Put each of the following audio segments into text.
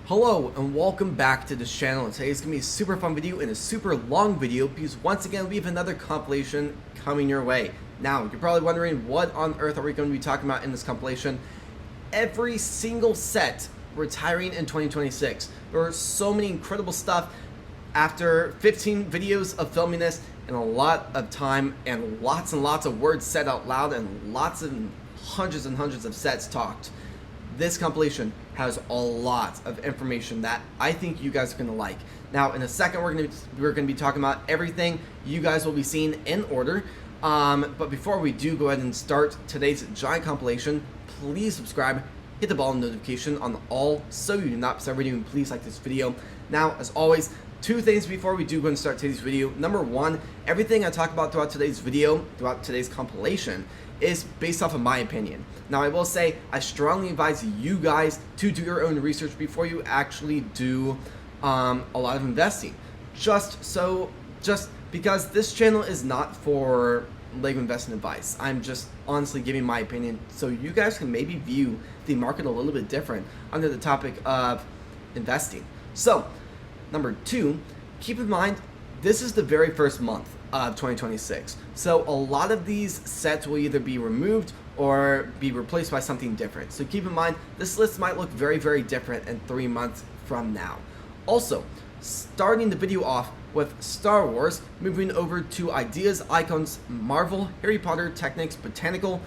Hello and welcome back to this channel. And today's gonna be a super fun video and a super long video because once again we have another compilation coming your way. Now you're probably wondering what on earth are we going to be talking about in this compilation. Every single set retiring in 2026. There are so many incredible stuff after 15 videos of filming this and a lot of time and lots of words said out loud and hundreds and hundreds of sets talked. This compilation has a lot of information that I think you guys are going to like. Now, in a second, we're going to be talking about everything you guys will be seeing in order. But before we do go ahead and start today's giant compilation, please subscribe, hit the bell notification on all so you do not miss every video, and please like this video. Now, as always, two things before we do go and start today's video. Number one, everything I talk about throughout today's video, throughout today's compilation, is based off of my opinion. Now, I will say I strongly advise you guys to do your own research before you actually do a lot of investing. Just because this channel is not for LEGO investment advice. I'm just honestly giving my opinion so you guys can maybe view the market a little bit different under the topic of investing. So, number two, keep in mind this is the very first month of 2026. So a lot of these sets will either be removed or be replaced by something different. So keep in mind, this list might look very, very different in 3 months from now. Also, starting the video off with Star Wars, moving over to ideas, icons, Marvel, Harry Potter, techniques, botanical,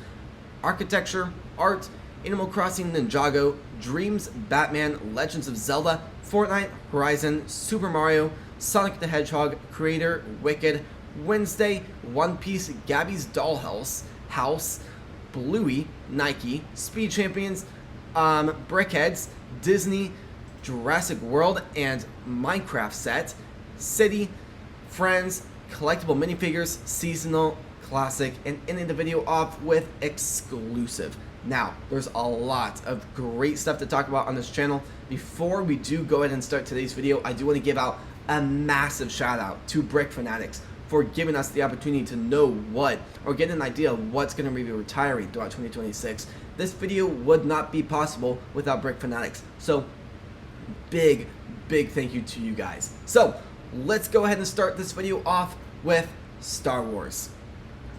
architecture, art, Animal Crossing, Ninjago, Dreams, Batman, Legends of Zelda, Fortnite, Horizon, Super Mario, Sonic the Hedgehog, Creator, Wicked, Wednesday, One Piece, Gabby's Dollhouse, Bluey, Nike, Speed Champions, Brickheads, Disney, Jurassic World and Minecraft set, City, Friends, collectible minifigures, seasonal, classic, and ending the video off with exclusive. Now, there's a lot of great stuff to talk about on this channel. Before we do go ahead and start today's video, I do want to give out a massive shout out to Brick Fanatics for giving us the opportunity to know what, or get an idea of what's going to be retiring throughout 2026. This video would not be possible without Brick Fanatics. So, big thank you to you guys. So, let's go ahead and start this video off with Star Wars.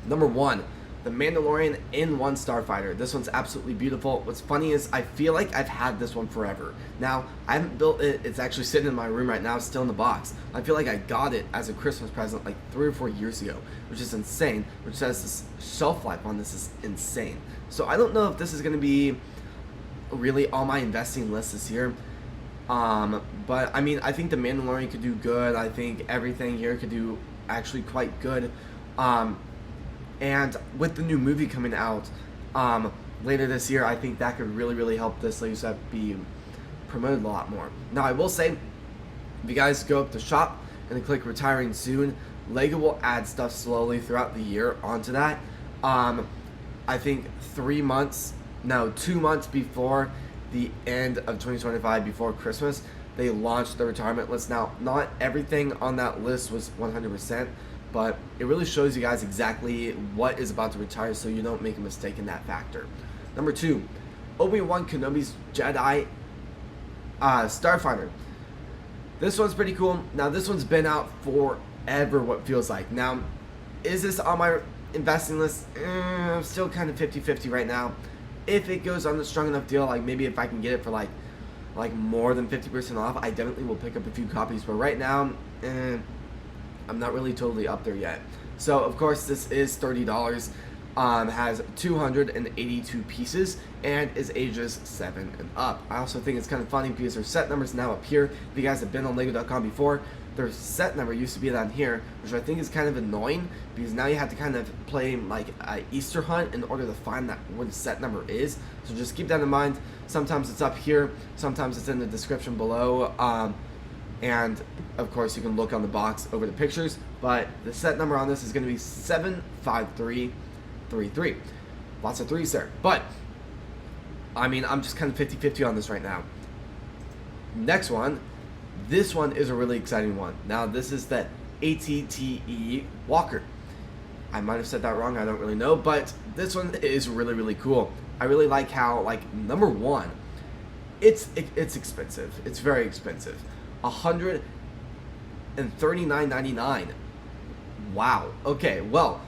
Number one, The Mandalorian in One Starfighter. This one's absolutely beautiful. What's funny is I feel like I've had this one forever. Now, I haven't built it. It's actually sitting in my room right now, still in the box. I feel like I got it as a Christmas present like 3 or 4 years ago, which is insane, which says this shelf life on this is insane. So I don't know if this is going to be really on my investing list this year. But I mean, I think The Mandalorian could do good. I think everything here could do actually quite good. And with the new movie coming out later this year, I think that could really help this LEGO set be promoted a lot more. Now, I will say, if you guys go up to shop and click retiring soon, LEGO will add stuff slowly throughout the year onto that. I think 2 months before the end of 2025, before Christmas, they launched the retirement list. Now, not everything on that list was 100%. But it really shows you guys exactly what is about to retire so you don't make a mistake in that factor. Number two, Obi-Wan Kenobi's Jedi Starfighter. This one's pretty cool. Now, this one's been out forever, what feels like. Now, is this on my investing list? I'm still kind of 50-50 right now. If it goes on a strong enough deal, like maybe if I can get it for like more than 50% off, I definitely will pick up a few copies. But right now, I'm not really totally up there yet. So, of course, this is $30, has 282 pieces, and is ages 7 and up. I also think it's kind of funny because their set numbers now up here. If you guys have been on Lego.com before, their set number used to be down here, which I think is kind of annoying because now you have to kind of play like an Easter hunt in order to find that where the set number is. So just keep that in mind. Sometimes it's up here, sometimes it's in the description below. And of course you can look on the box over the pictures, but the set number on this is going to be 75333. Lots of threes there, but I mean, I'm just kind of 50-50 on this right now. Next one, this one is a really exciting one. Now, this is the ATTE Walker. I might have said that wrong, I don't really know, but this one is really cool. I really like how, like, number one, It's expensive. It's very expensive. $139.99. Wow. Okay. Well,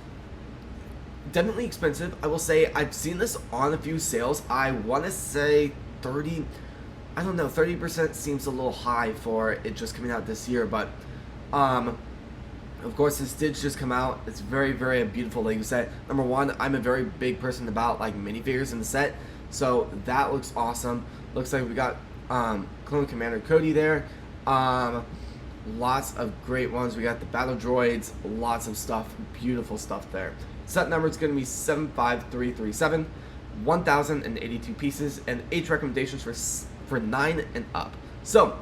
definitely expensive. I will say I've seen this on a few sales. I want to say 30. I don't know. 30% seems a little high for it just coming out this year, but of course, this did just come out. It's very, very a beautiful Lego set. Number one, I'm a very big person about like minifigures in the set, so that looks awesome. Looks like we got Clone Commander Cody there. Lots of great ones. We got the battle droids. Lots of stuff. Beautiful stuff there. Set number is going to be 75337. 1,082 pieces, and age recommendations for 9 and up. So,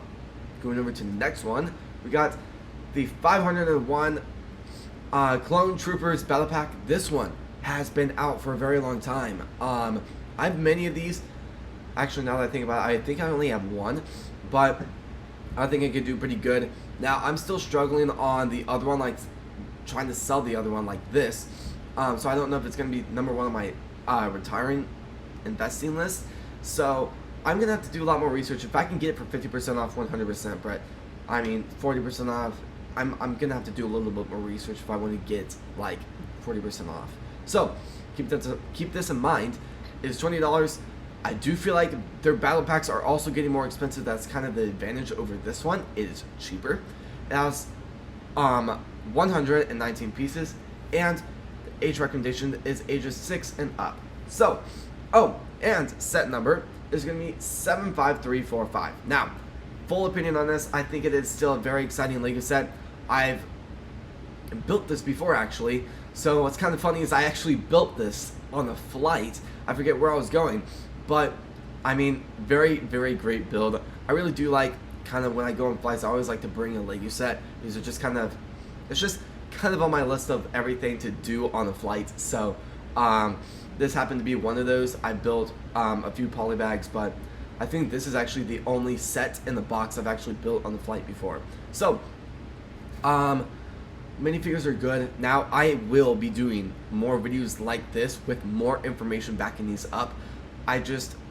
going over to the next one, we got the 501 Clone Troopers Battle Pack. This one has been out for a very long time. I have many of these. Actually, now that I think about it, I think I only have one, but I think I could do pretty good. Now, I'm still struggling on the other one, like trying to sell the other one like this. So I don't know if it's going to be number one on my retiring investing list. So I'm going to have to do a lot more research. If I can get it for 50% off, 100%, but I mean 40% off, I'm going to have to do a little bit more research if I want to get like 40% off. So keep this in mind. It's $20. I do feel like their battle packs are also getting more expensive. That's kind of the advantage over this one. It is cheaper. It has 119 pieces, and the age recommendation is ages 6 and up. So, and set number is going to be 75345. Now, full opinion on this, I think it is still a very exciting Lego set. I've built this before, actually. So what's kind of funny is I actually built this on a flight. I forget where I was going. But, I mean, very, very great build. I really do like, kind of when I go on flights, I always like to bring a Lego set. These are just kind of, it's just kind of on my list of everything to do on a flight. So, this happened to be one of those. I built a few polybags, but I think this is actually the only set in the box I've actually built on the flight before. So, minifigures are good. Now, I will be doing more videos like this with more information backing these up. I'm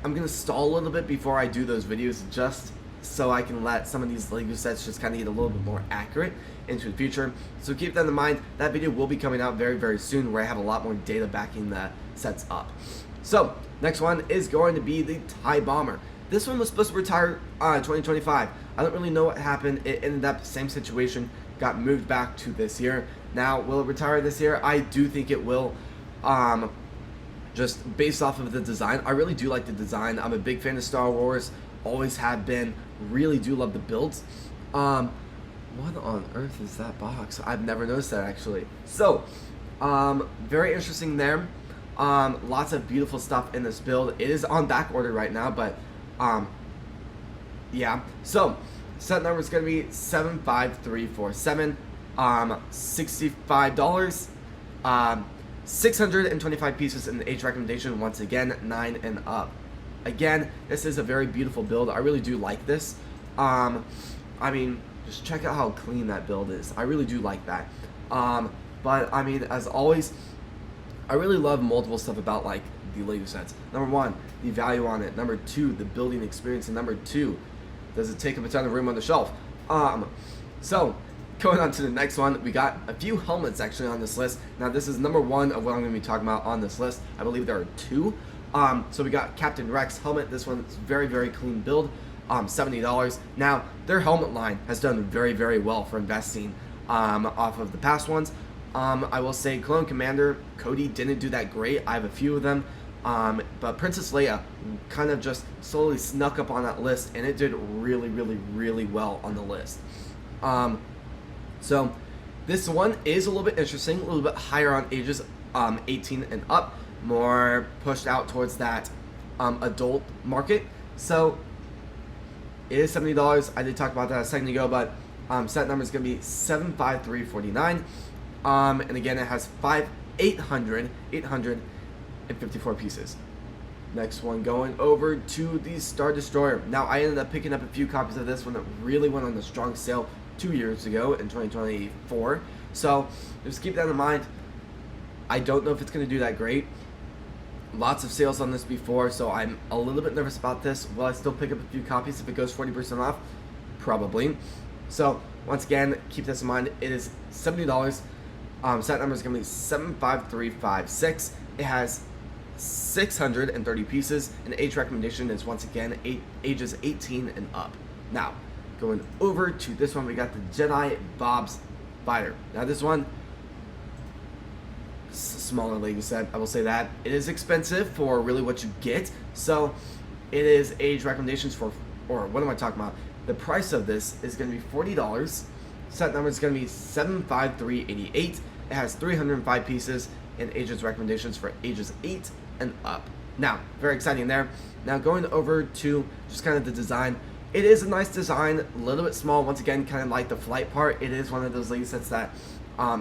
going to stall a little bit before I do those videos just so I can let some of these Lego sets just kind of get a little bit more accurate into the future. So keep that in mind. That video will be coming out very, very soon where I have a lot more data backing the sets up. So, next one is going to be the TIE Bomber. This one was supposed to retire 2025. I don't really know what happened. It ended up the same situation, got moved back to this year. Now, will it retire this year? I do think it will. Just based off of the design. I really do like the design. I'm a big fan of Star Wars, always have been, really do love the builds. What on earth is that box? I've never noticed that actually. So, very interesting there. Lots of beautiful stuff in this build. It is on back order right now, but yeah. So, set number is going to be 75347, $65. 625 pieces in the age recommendation, once again 9 and up. Again, this is a very beautiful build. I really do like this. I mean, just check out how clean that build is. I really do like that. But I mean, as always, I really love multiple stuff about like the Lego sets. Number one, the value on it. Number two, the building experience. And number two, does it take up a ton of room on the shelf? So going on to the next one, we got a few helmets actually on this list. Now this is number one of what I'm going to be talking about on this list. I believe there are two. So we got Captain Rex helmet. This one is very, very clean build. $70. Now their helmet line has done very, very well for investing off of the past ones. I will say Clone Commander Cody didn't do that great. I have a few of them. But Princess Leia kind of just slowly snuck up on that list, and it did really, really, really well on the list. So this one is a little bit interesting, a little bit higher on ages 18 and up, more pushed out towards that adult market. So it is $70. I did talk about that a second ago, but set number is going to be 75349. And again, it has 854 pieces. Next one, going over to the Star Destroyer. Now, I ended up picking up a few copies of this one that really went on the strong sale 2 years ago in 2024. So just keep that in mind. I don't know if it's going to do that great. lots of sales on this before, so I'm a little bit nervous about this. Will I still pick up a few copies if it goes 40% off? Probably. So once again, keep this in mind. It is $70. Set number is going to be 75356. It has 630 pieces, and age recommendation is once again ages 18 and up. Now, going over to this one, we got the Jedi Bob's Fighter. Now this one, smaller Lego set, I will say that. It is expensive for really what you get, so it is age recommendations for, or what am I talking about? The price of this is going to be $40. Set number is going to be 75388. It has 305 pieces, and ages recommendations for ages 8 and up. Now, very exciting there. Now going over to just kind of the design. It is a nice design, a little bit small. Once again, kind of like the flight part. It is one of those Lego sets that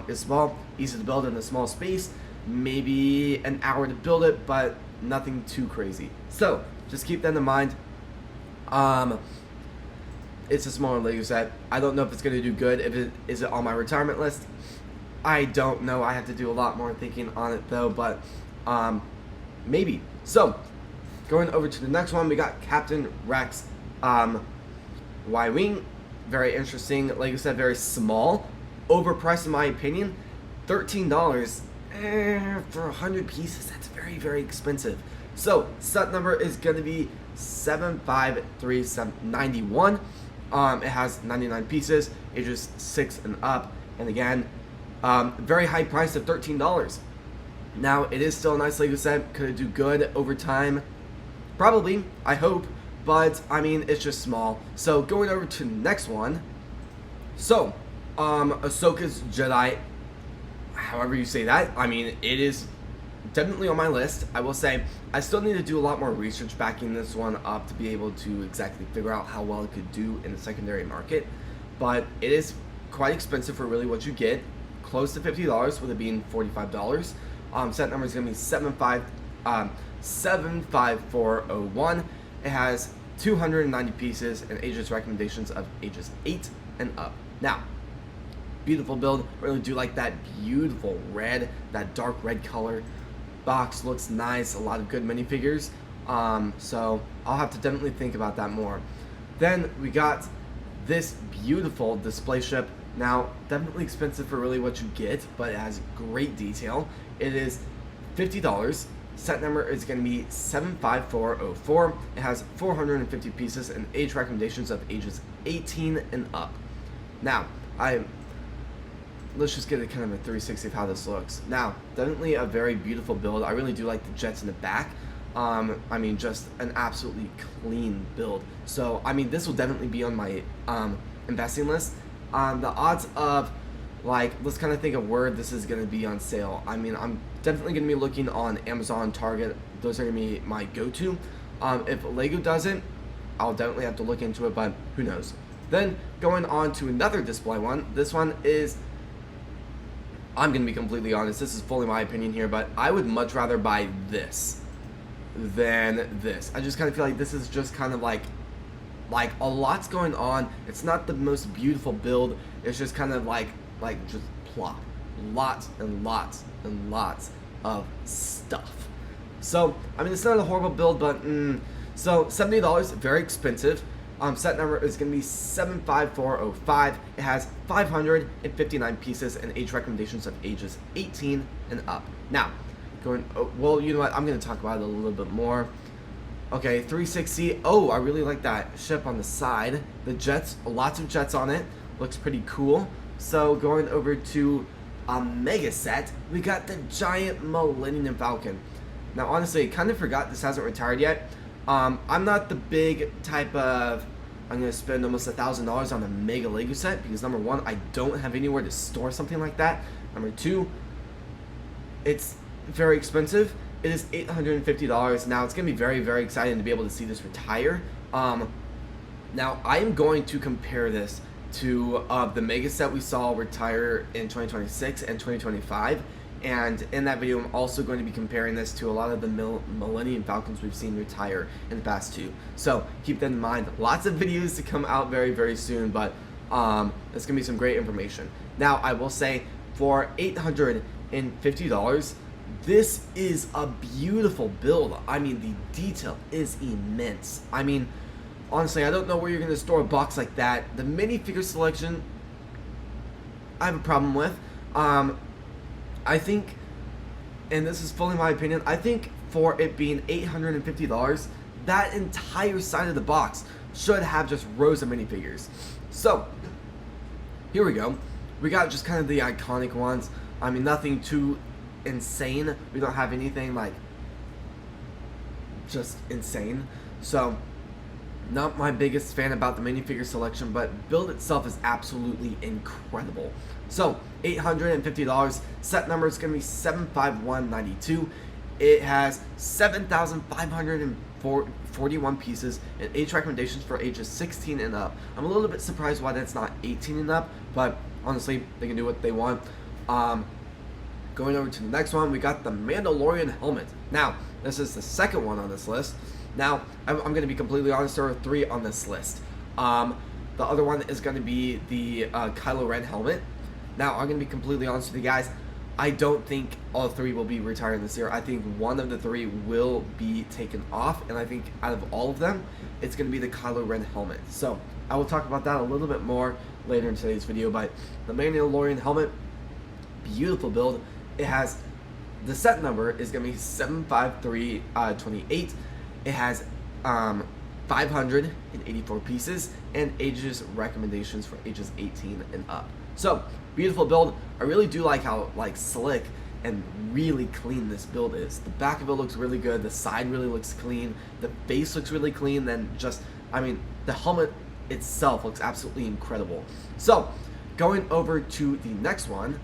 is small, easy to build in a small space. Maybe an hour to build it, but nothing too crazy. So just keep that in mind. It's a smaller Lego set. I don't know if it's going to do good. If it is it on my retirement list, I don't know. I have to do a lot more thinking on it though, but maybe. So going over to the next one, we got Captain Rex Y-Wing. Very interesting Lego set, very small, overpriced in my opinion. $13 for 100 pieces. That's very, very expensive. So set number is going to be 75391. It has 99 pieces, ages 6 and up, and again, very high price of $13. Now, it is still a nice Lego set. Could it do good over time? Probably, I hope, but I mean, it's just small. So going over to the next one. So, Ahsoka's Jedi, however you say that, I mean, it is definitely on my list. I will say, I still need to do a lot more research backing this one up to be able to exactly figure out how well it could do in the secondary market. But it is quite expensive for really what you get. Close to $50 with it being $45. Set number is going to be 75401. It has 290 pieces and ages recommendations of ages 8 and up. Now, beautiful build. Really do like that beautiful red, that dark red color. Box looks nice. A lot of good minifigures. So I'll have to definitely think about that more. Then we got this beautiful display ship. Now, definitely expensive for really what you get, but it has great detail. It is $50. Set number is going to be 75404. It has 450 pieces and age recommendations of ages 18 and up. Now, let's just get a kind of a 360 of how this looks. Now, definitely a very beautiful build. I really do like the jets in the back. I mean, just an absolutely clean build. So, I mean, this will definitely be on my investing list. The odds of, like, let's kind of think of where this is going to be on sale. I mean, I'm definitely going to be looking on Amazon, Target. Those are going to be my go-to. If Lego does it, I'll definitely have to look into it, but who knows. Then, going on to another display one. This one is, I'm going to be completely honest, this is fully my opinion here, but I would much rather buy this than this. I just kind of feel like this is just kind of like a lot's going on. It's not the most beautiful build. It's just kind of like just plop. Lots and lots and lots of stuff. So, I mean, it's not a horrible build, but so $70, very expensive. Set number is going to be 75405. It has 559 pieces and age recommendations of ages 18 and up. Now, well, you know what? I'm going to talk about it a little bit more. Okay, 360. Oh, I really like that ship on the side. The jets, lots of jets on it. Looks pretty cool. So going over to a mega set, we got the giant Millennium Falcon. Now, honestly, I kind of forgot this hasn't retired yet. I'm not the big type of, I'm going to spend almost $1,000 on a mega Lego set because number one, I don't have anywhere to store something like that. Number two, it's very expensive. It is $850. Now, it's going to be very, very exciting to be able to see this retire. Now, I am going to compare this to the mega set we saw retire in 2026 and 2025. And in that video, I'm also going to be comparing this to a lot of the Millennium Falcons we've seen retire in the past two. So keep that in mind. Lots of videos to come out very, very soon, but it's going to be some great information. Now, I will say for $850, This is a beautiful build. I mean, the detail is immense. I mean, honestly, I don't know where you're going to store a box like that. The minifigure selection, I have a problem with. I think, and this is fully my opinion, I think for it being $850, that entire side of the box should have just rows of minifigures. So, here we go. We got just kind of the iconic ones. I mean, nothing too insane. We don't have anything like just insane. So, not my biggest fan about the minifigure selection, but build itself is absolutely incredible. So, $850. Set number is going to be 75192. It has 7,541 pieces and age recommendations for ages 16 and up. I'm a little bit surprised why that's not 18 and up, but honestly, they can do what they want. Going over to the next one, we got the Mandalorian helmet. Now, this is the second one on this list. Now, I'm going to be completely honest, there are 3 on this list. The other one is going to be the Kylo Ren helmet. Now, I'm going to be completely honest with you guys. I don't think all 3 will be retiring this year. I think one of the 3 will be taken off, and I think out of all of them, it's going to be the Kylo Ren helmet. So, I will talk about that a little bit more later in today's video, but the Mandalorian helmet, beautiful build. It has, the set number is going to be 75328. It has 584 pieces and ages recommendations for ages 18 and up. So, beautiful build. I really do like how slick and really clean this build is. The back of it looks really good. The side really looks clean. The base looks really clean. Then just, I mean, the helmet itself looks absolutely incredible. So, going over to the next one,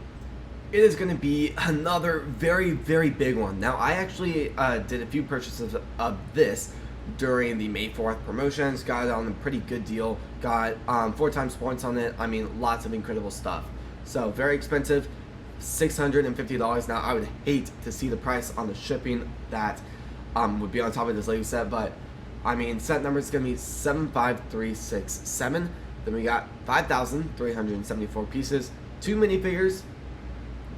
it is going to be another very, very big one. Now, I actually did a few purchases of this during the May 4th promotions. Got it on a pretty good deal. Got 4 times points on it. I mean, lots of incredible stuff. So, very expensive, $650. Now, I would hate to see the price on the shipping that would be on top of this Lego set, but I mean, set number is going to be 75367. Then we got 5,374 pieces, 2 minifigures.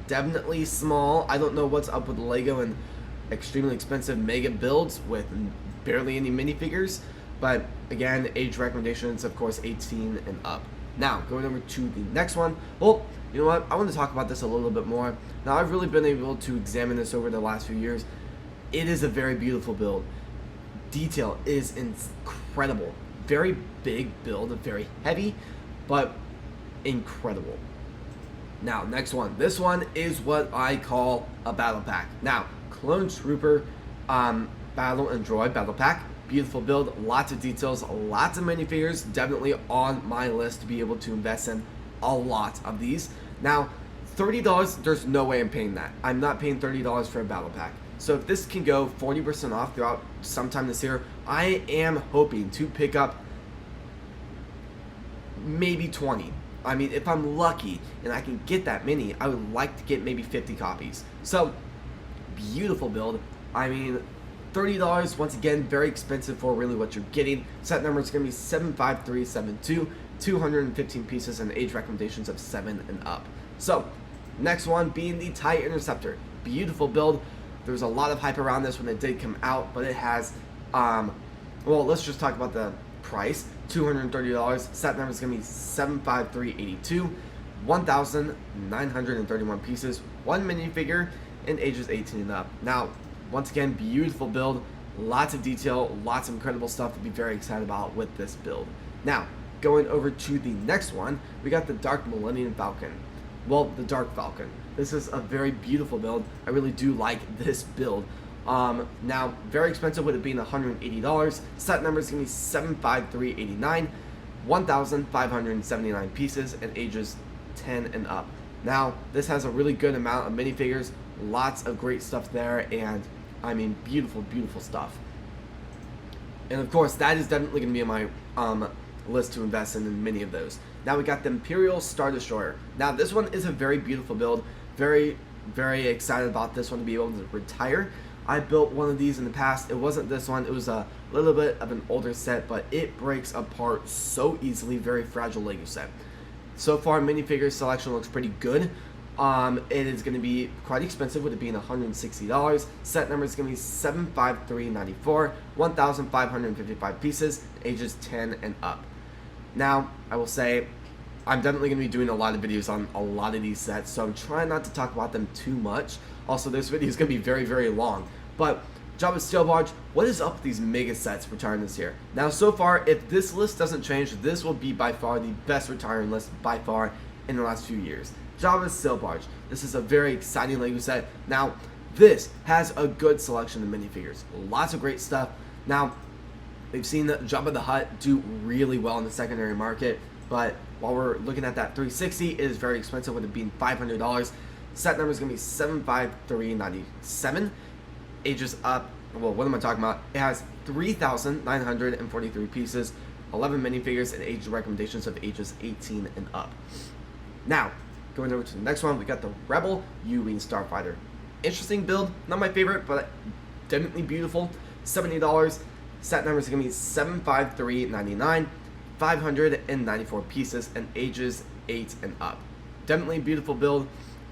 Definitely small. I don't know what's up with Lego and extremely expensive mega builds with barely any minifigures, but again, age recommendations, of course, 18 and up. Now, going over to the next one. Well, you know what? I want to talk about this a little bit more. Now, I've really been able to examine this over the last few years. It is a very beautiful build. Detail is incredible. Very big build, very heavy, but incredible. Now, next one. This one is what I call a battle pack. Now, Clone Trooper Battle and Droid Battle Pack. Beautiful build, lots of details, lots of minifigures. Definitely on my list to be able to invest in a lot of these. Now, $30, there's no way I'm paying that. I'm not paying $30 for a battle pack. So if this can go 40% off throughout sometime this year, I am hoping to pick up maybe 20. I mean, if I'm lucky and I can get that many, I would like to get maybe 50 copies. So, beautiful build. I mean, $30, once again, very expensive for really what you're getting. Set number is going to be 75372, 215 pieces and age recommendations of 7 and up. So, next one being the TIE Interceptor. Beautiful build. There's a lot of hype around this when it did come out, but it has, well, let's just talk about the price. $230. Set number is going to be 75382, 1,931 pieces, 1 minifigure, and ages 18 and up. Now, once again, beautiful build, lots of detail, lots of incredible stuff to be very excited about with this build. Now, going over to the next one, we got the Dark Millennium Falcon. Well, the Dark Falcon. This is a very beautiful build. I really do like this build. Now, very expensive with it being $180. Set number is going to be 75389, 1,579 pieces, and ages 10 and up. Now, this has a really good amount of minifigures, lots of great stuff there, and I mean, beautiful, beautiful stuff. And of course, that is definitely going to be on my list to invest in many of those. Now we got the Imperial Star Destroyer. Now, this one is a very beautiful build. Very, very excited about this one to be able to retire. I built one of these in the past. It wasn't this one. It was a little bit of an older set, but it breaks apart so easily. Very fragile Lego set. So far, minifigure selection looks pretty good. It is going to be quite expensive with it being $160. Set number is going to be 75394, 1,555 pieces, ages 10 and up. Now, I will say, I'm definitely going to be doing a lot of videos on a lot of these sets, so I'm trying not to talk about them too much. Also, this video is going to be very, very long. But, Jabba's Steel Barge, what is up with these mega sets retiring this year? Now, so far, if this list doesn't change, this will be by far the best retiring list by far in the last few years. Jabba's Steel Barge. This is a very exciting LEGO set. Now, this has a good selection of minifigures. Lots of great stuff. Now, we've seen Jabba the Hutt do really well in the secondary market, but while we're looking at that 360, it is very expensive with it being $500. Set number is going to be 75397. Ages up, well, what am I talking about? It has 3,943 pieces, 11 minifigures, and age recommendations of ages 18 and up. Now, going over to the next one, we got the Rebel U-Wing Starfighter. Interesting build, not my favorite, but definitely beautiful. $70. Set number is going to be 75399, 594 pieces, and ages 8 and up. Definitely beautiful build.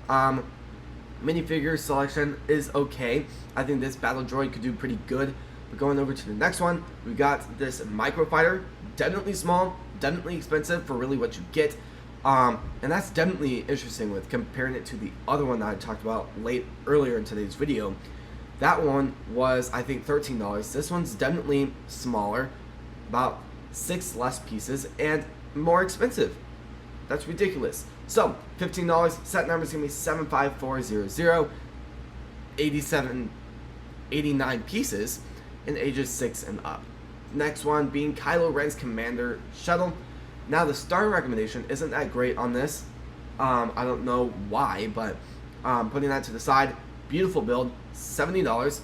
Minifigure selection is okay. I think this battle droid could do pretty good. But going over to the next one, we got this microfighter. Definitely small, definitely expensive for really what you get. And that's definitely interesting with comparing it to the other one that I talked about earlier in today's video. That one was, I think, $13. This one's definitely smaller, about 6 less pieces, and more expensive. That's ridiculous. So, $15, set number is going to be 75400, 89 pieces, and ages 6 and up. Next one being Kylo Ren's Commander Shuttle. Now, the star recommendation isn't that great on this. I don't know why, but putting that to the side, beautiful build, $70.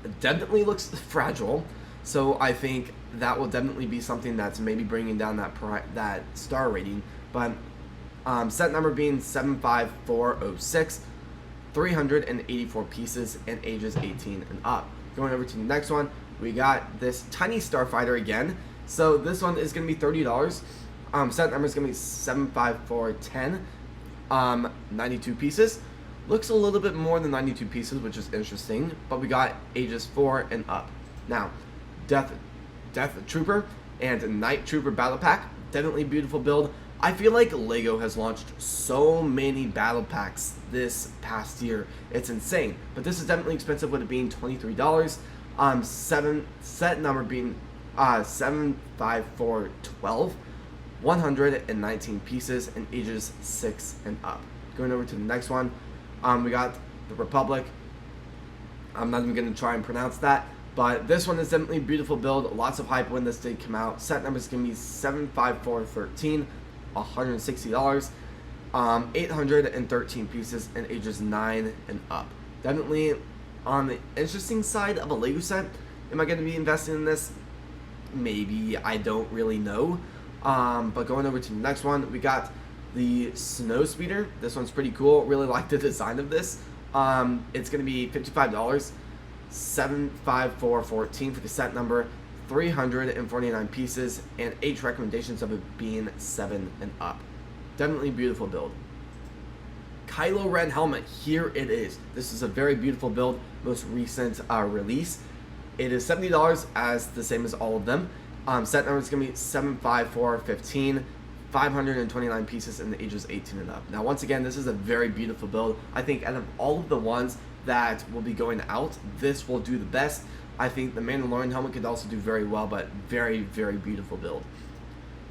It definitely looks fragile, so I think that will definitely be something that's maybe bringing down that star rating. But set number being 75406, 384 pieces, and ages 18 and up. Going over to the next one, we got this tiny starfighter again. So this one is going to be $30. Set number is going to be 75410, 92 pieces. Looks a little bit more than 92 pieces, which is interesting, but we got ages 4 and up. Now, Death Trooper and Night Trooper Battle Pack, definitely beautiful build. I feel like LEGO has launched so many battle packs this past year. It's insane, but this is definitely expensive with it being $23. Set number being 75412, 119 pieces, and ages 6 and up. Going over to the next one, we got the Republic. I'm not even going to try and pronounce that, but this one is definitely a beautiful build. Lots of hype when this did come out. Set number is going to be 75413, $160, 813 pieces, and ages 9 and up. Definitely on the interesting side of a LEGO set. Am I going to be investing in this? Maybe, I don't really know. But going over to the next one, we got the Snow Speeder. This one's pretty cool. Really like the design of this. It's going to be $55, 75414 for the set number, 349 pieces, and age recommendations of it being 7 and up. Definitely beautiful build. Kylo Ren helmet, here it is. This is a very beautiful build, most recent release. It is $70 as the same as all of them. Set number is going to be 75415, 529 pieces, in the ages 18 and up. Now, once again, this is a very beautiful build. I think out of all of the ones that will be going out, this will do the best. I think the Mandalorian helmet could also do very well, but very, very beautiful build.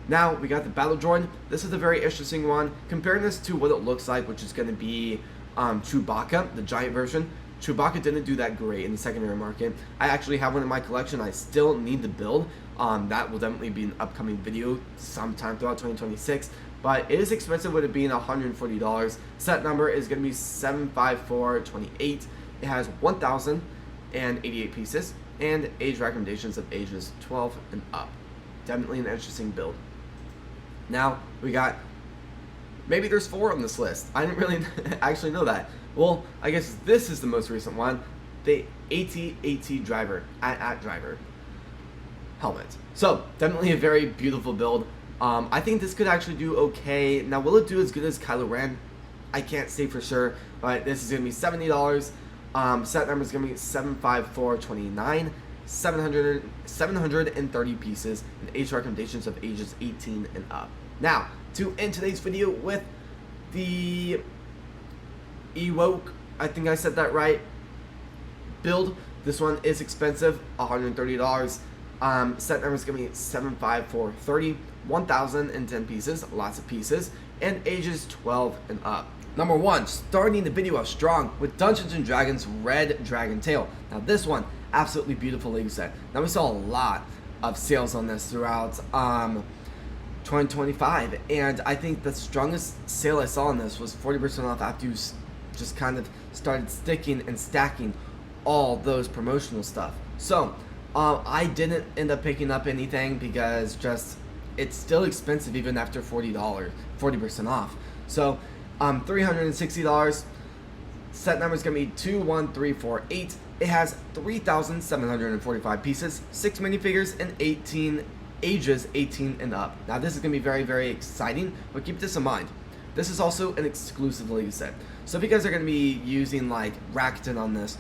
Now, we got the Battle Droid. This is a very interesting one. Comparing this to what it looks like, which is going to be Chewbacca, the giant version. Chewbacca didn't do that great in the secondary market. I actually have one in my collection. I still need to build. That will definitely be an upcoming video sometime throughout 2026. But it is expensive with it being $140. Set number is going to be 75428. It has 1,088 pieces and age recommendations of ages 12 and up. Definitely an interesting build. Now, we got, maybe there's 4 on this list. I didn't really actually know that. Well, I guess this is the most recent one, the AT-AT driver, AT driver helmet. So, definitely a very beautiful build. I think this could actually do okay. Now, will it do as good as Kylo Ren? I can't say for sure, but this is going to be $70. Set number is going to be 75429. 730 pieces, and age recommendations of ages 18 and up. Now, to end today's video with the Ewoke, I think I said that right, build. This one is expensive, $130. Set number is going to be 75430, 1,010 pieces, lots of pieces, and ages 12 and up. Number 1, starting the video off strong with Dungeons & Dragons Red Dragon Tail. Now this one, absolutely beautiful Lego set. Now we saw a lot of sales on this throughout 2025, and I think the strongest sale I saw on this was 40% off after you just kind of started sticking and stacking all those promotional stuff. So I didn't end up picking up anything because just it's still expensive even after $40% off. So $360. Set number is going to be 21348. It has 3,745 pieces, 6 minifigures, and ages 18 and up. Now this is going to be very, very exciting, but keep this in mind. This is also an exclusive Lego set. So if you guys are going to be using like Rakuten on this,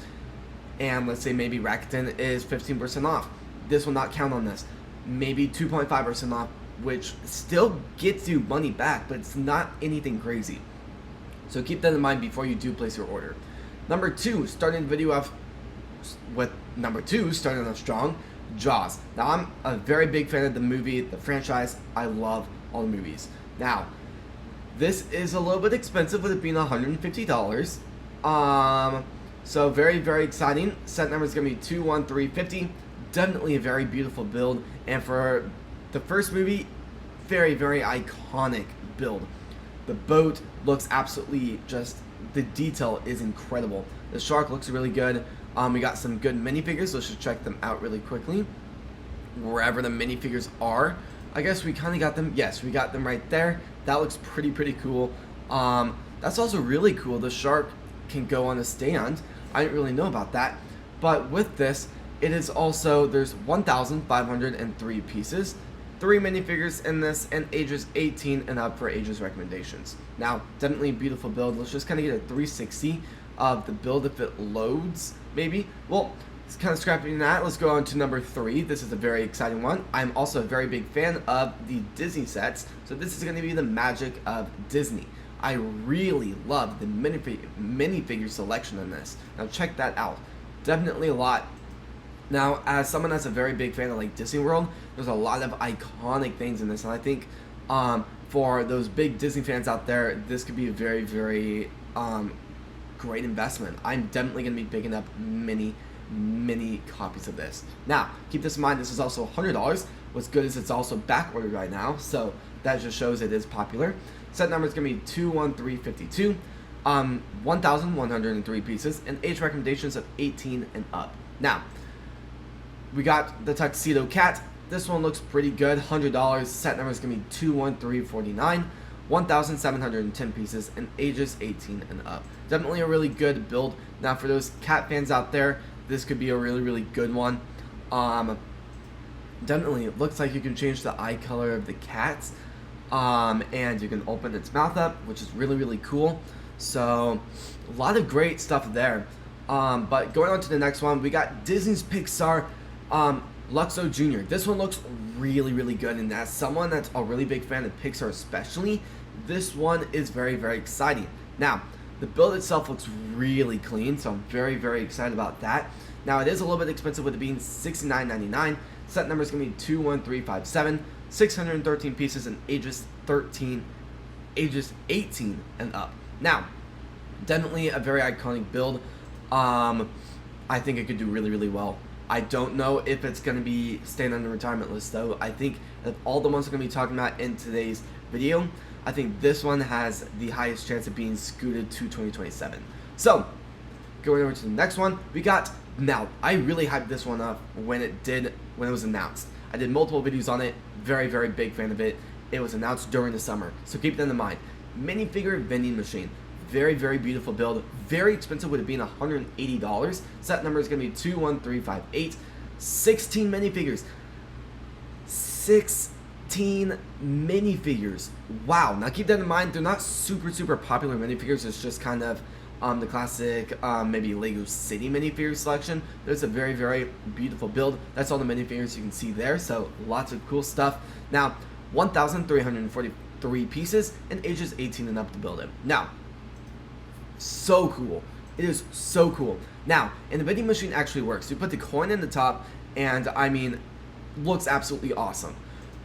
and let's say maybe Rakuten is 15% off, this will not count on this. Maybe 2.5% off, which still gets you money back, but it's not anything crazy. So keep that in mind before you do place your order. Number 2, starting the video off with starting off strong, Jaws. Now I'm a very big fan of the movie, the franchise. I love all the movies. Now, this is a little bit expensive with it being $150. So very, very exciting. Set number is going to be 21350. Definitely a very beautiful build. And for the first movie, very, very iconic build. The boat looks absolutely just, the detail is incredible. The shark looks really good. We got some good minifigures. Let's just check them out really quickly. Wherever the minifigures are, I guess we kind of got them. Yes, we got them right there. That looks pretty cool. That's also really cool. The shark can go on a stand. I didn't really know about that. But with this, it is also, there's 1,503 pieces, 3 minifigures in this, and ages 18 and up for ages recommendations. Now, definitely a beautiful build. Let's just kind of get a 360 of the build if it loads, maybe. Well, it's kind of scrapping that. Let's go on to number 3. This is a very exciting one. I'm also a very big fan of the Disney sets, so this is going to be the magic of Disney. I really love the minifigure selection in this. Now check that out. Definitely a lot. Now, as someone that's a very big fan of like Disney World, there's a lot of iconic things in this, and I think for those big Disney fans out there, this could be a very, very great investment. I'm definitely going to be picking up many copies of this. Now, keep this in mind, this is also $100. What's good is it's also back ordered right now, so that just shows it is popular. Set number is going to be 21352, 1,103 pieces, and age recommendations of 18 and up. Now, we got the Tuxedo Cat. This one looks pretty good, $100. Set number is going to be 21349, 1,710 pieces, and ages 18 and up. Definitely a really good build. Now, for those cat fans out there, this could be a really good one. Definitely, it looks like you can change the eye color of the cat, and you can open its mouth up, which is really cool. So, a lot of great stuff there. But going on to the next one, we got Disney's Pixar Luxo Jr. This one looks really good, and as someone that's a really big fan of Pixar especially, this one is very exciting. Now, the build itself looks really clean, so I'm very excited about that. Now, it is a little bit expensive with it being $69.99. Set number is going to be 21357, 613 pieces, and ages 18 and up. Now, definitely a very iconic build. I think it could do really well. I don't know if it's going to be staying on the retirement list, though. I think of all the ones we're going to be talking about in today's video, I think this one has the highest chance of being scooted to 2027. So, going over to the next one, we got, now, I really hyped this one up when it was announced. I did multiple videos on it, very big fan of it. It was announced during the summer, so keep that in mind. Minifigure vending machine. Very beautiful build. Very expensive with it being $180. Set number is going to be 21358. 16 minifigures. 6 18 minifigures. Wow. Now keep that in mind. They're not super popular minifigures. It's just kind of the classic maybe Lego City minifigure selection. There's a very beautiful build. That's all the minifigures you can see there. So lots of cool stuff. Now 1,343 pieces and ages 18 and up to build it. Now, so cool. It is so cool. Now, and the vending machine actually works. You put the coin in the top, and I mean, looks absolutely awesome.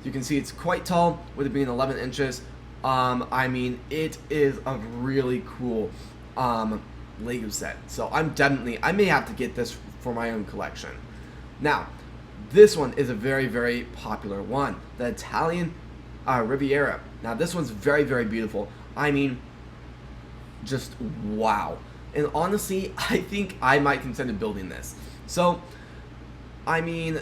You can see it's quite tall, with it being 11 inches. I mean, it is a really cool Lego set. So I may have to get this for my own collection. Now, this one is a very popular one, the Italian Riviera. Now, this one's very beautiful. I mean, just wow. And honestly, I think I might consider building this. So, I mean,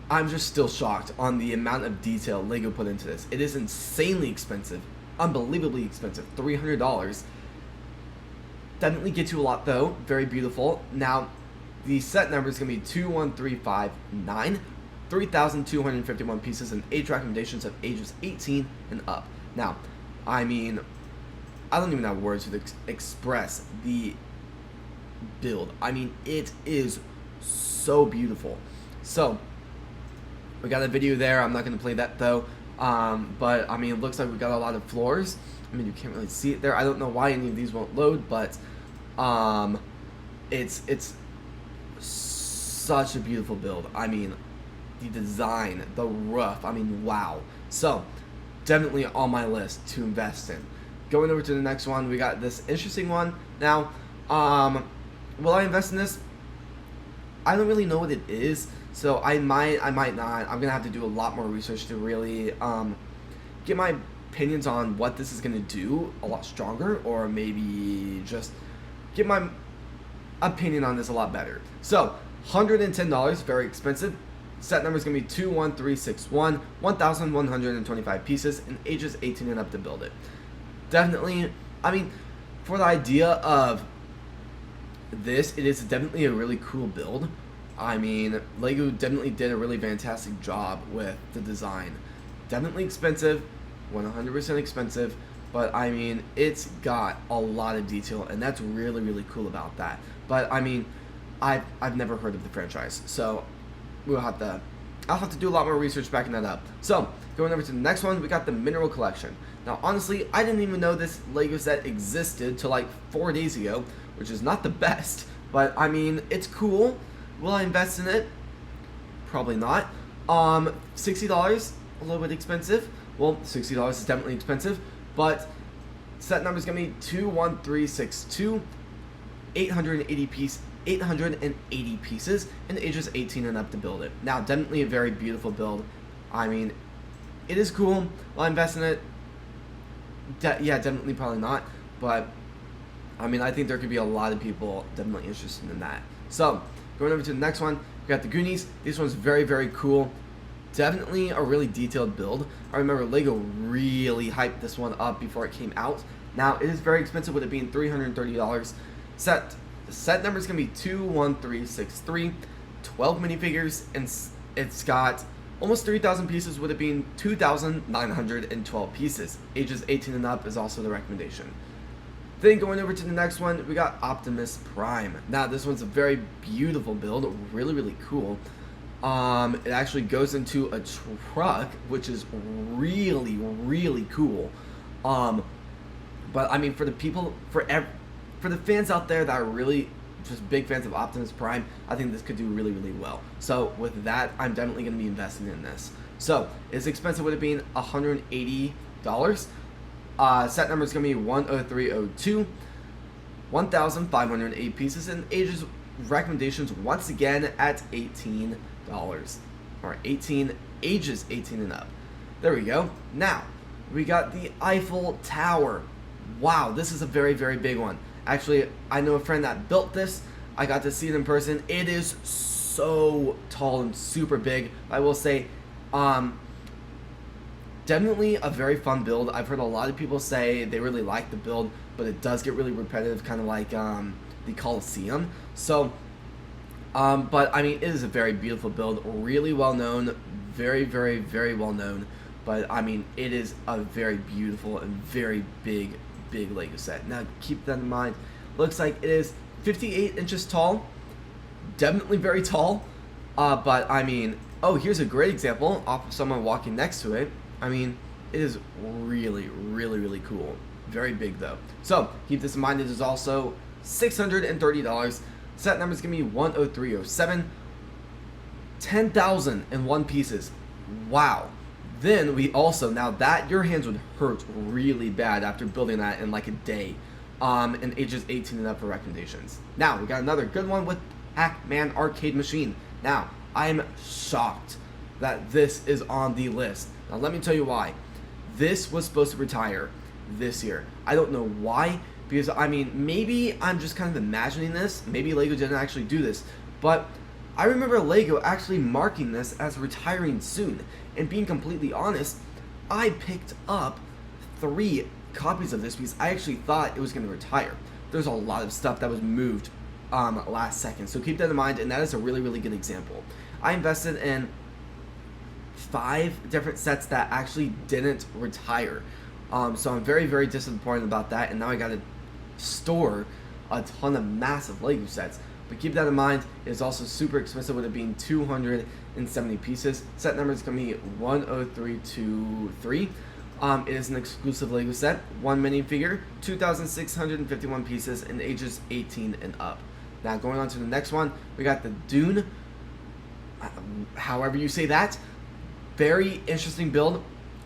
I'm just still shocked on the amount of detail Lego put into this. It is insanely expensive, unbelievably expensive, $300. Definitely gets you a lot though, very beautiful. Now, the set number is going to be 21359, 3,251 pieces, and age recommendations of ages 18 and up. Now, I mean, I don't even have words to express the build. I mean, it is so beautiful. So, we got a video there. I'm not going to play that though. But, I mean, it looks like we got a lot of floors. I mean, you can't really see it there. I don't know why any of these won't load, but it's such a beautiful build. I mean, the design, the roof, I mean, wow. So, definitely on my list to invest in. Going over to the next one, we got this interesting one. Now, will I invest in this? I don't really know what it is, so I might not. I'm gonna have to do a lot more research to really get my opinions on what this is gonna do a lot stronger, or maybe just get my opinion on this a lot better. So, $110, very expensive. Set number is going to be 21361, 1,125 pieces, and ages 18 and up to build it. Definitely, I mean, for the idea of this, it is definitely a really cool build. I mean, Lego definitely did a really fantastic job with the design. Definitely expensive, 100% expensive, but I mean, it's got a lot of detail, and that's really cool about that. But I mean, I've never heard of the franchise, so I'll have to do a lot more research backing that up. So, going over to the next one, we got the Mineral Collection. Now, honestly, I didn't even know this Lego set existed till like 4 days ago, which is not the best, but I mean, it's cool. Will I invest in it? Probably not. $60, a little bit expensive. Well, $60 is definitely expensive, but set number is going to be 21362, 880 pieces, and ages 18 and up to build it. Now, definitely a very beautiful build. I mean, it is cool. Will I invest in it? Yeah, definitely probably not. But, I mean, I think there could be a lot of people definitely interested in that. So, going over to the next one, we got the Goonies. This one's very cool. Definitely a really detailed build. I remember Lego really hyped this one up before it came out. Now, it is very expensive with it being $330. The set number is going to be 21363, 12 minifigures, and it's got almost 3,000 pieces with it being 2,912 pieces. Ages 18 and up is also the recommendation. Then going over to the next one, we got Optimus Prime. Now, this one's a very beautiful build, really cool. It actually goes into a truck, which is really cool. But I mean, for the people, for the fans out there that are really just big fans of Optimus Prime, I think this could do really well. So with that, I'm definitely going to be investing in this. So it's expensive with it being $180. Set number is going to be 10302, 1,508 pieces, and ages recommendations once again at $18. Or ages 18 and up. There we go. Now, we got the Eiffel Tower. Wow, this is a very big one. Actually, I know a friend that built this. I got to see it in person. It is so tall and super big. I will say, definitely a very fun build. I've heard a lot of people say they really like the build, but it does get really repetitive, kind of like the Colosseum. So, but I mean, it is a very beautiful build. Really well known. Very well known. but I mean, it is a very beautiful and very big Lego set. Now, keep that in mind. Looks like it is 58 inches tall. Definitely very tall. But I mean, oh, here's a great example of someone walking next to it. I mean, it is really cool. Very big though. So keep this in mind. It is also $630. Set number is gonna be 10307. 10,001 pieces. Wow. Then we also, now that your hands would hurt really bad after building that in like a day. And ages 18 and up for recommendations. Now we got another good one with Pac-Man arcade machine. Now I'm shocked that this is on the list. Now let me tell you why. This was supposed to retire this year. I don't know why, because I mean, maybe I'm just kind of imagining this. Maybe Lego didn't actually do this, but I remember Lego actually marking this as retiring soon. And being completely honest, I picked up 3 copies of this because I actually thought it was going to retire. There's a lot of stuff that was moved last second, so keep that in mind, and that is a really good example. I invested in 5 different sets that actually didn't retire, so I'm very disappointed about that, and now I got to store a ton of massive Lego sets. But keep that in mind, it's also super expensive with it being 270 pieces. Set number is going to be 10323. It is an exclusive Lego set, 1 minifigure, 2,651 pieces, and ages 18 and up. Now going on to the next one, we got the Dune, however you say that. Very interesting build.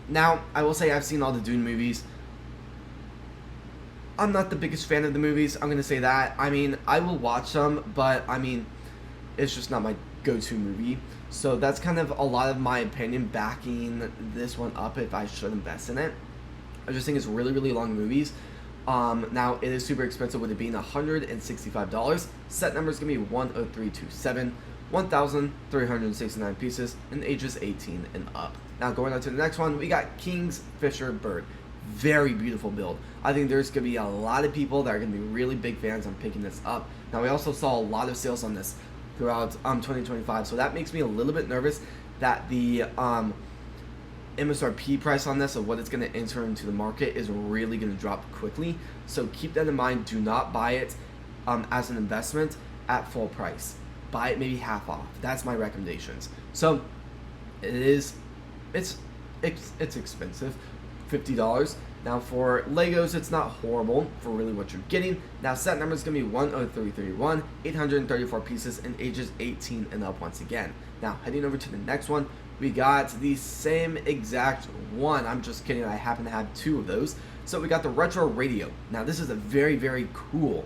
Now, I will say I've seen all the Dune movies. I'm not the biggest fan of the movies, I'm going to say that. I mean, I will watch them, but I mean, it's just not my go-to movie. So that's kind of a lot of my opinion backing this one up if I should invest in it. I just think it's really long movies. Now, it is super expensive with it being $165. Set number is going to be 10327. 1,369 pieces, and ages 18 and up. Now going on to the next one, we got King's Fisher Bird. Very beautiful build. I think there's going to be a lot of people that are going to be really big fans on picking this up. Now we also saw a lot of sales on this throughout 2025, so that makes me a little bit nervous that the MSRP price on this of what it's going to enter into the market is really going to drop quickly. So keep that in mind. Do not buy it as an investment at full price. Buy it maybe half off. That's my recommendations. So it's expensive, $50. Now for Legos, it's not horrible for really what you're getting. Now set number is going to be 10331, 834 pieces, and ages 18 and up once again. Now heading over to the next one, we got the same exact one. I'm just kidding, I happen to have 2 of those. So we got the retro radio. Now this is a very cool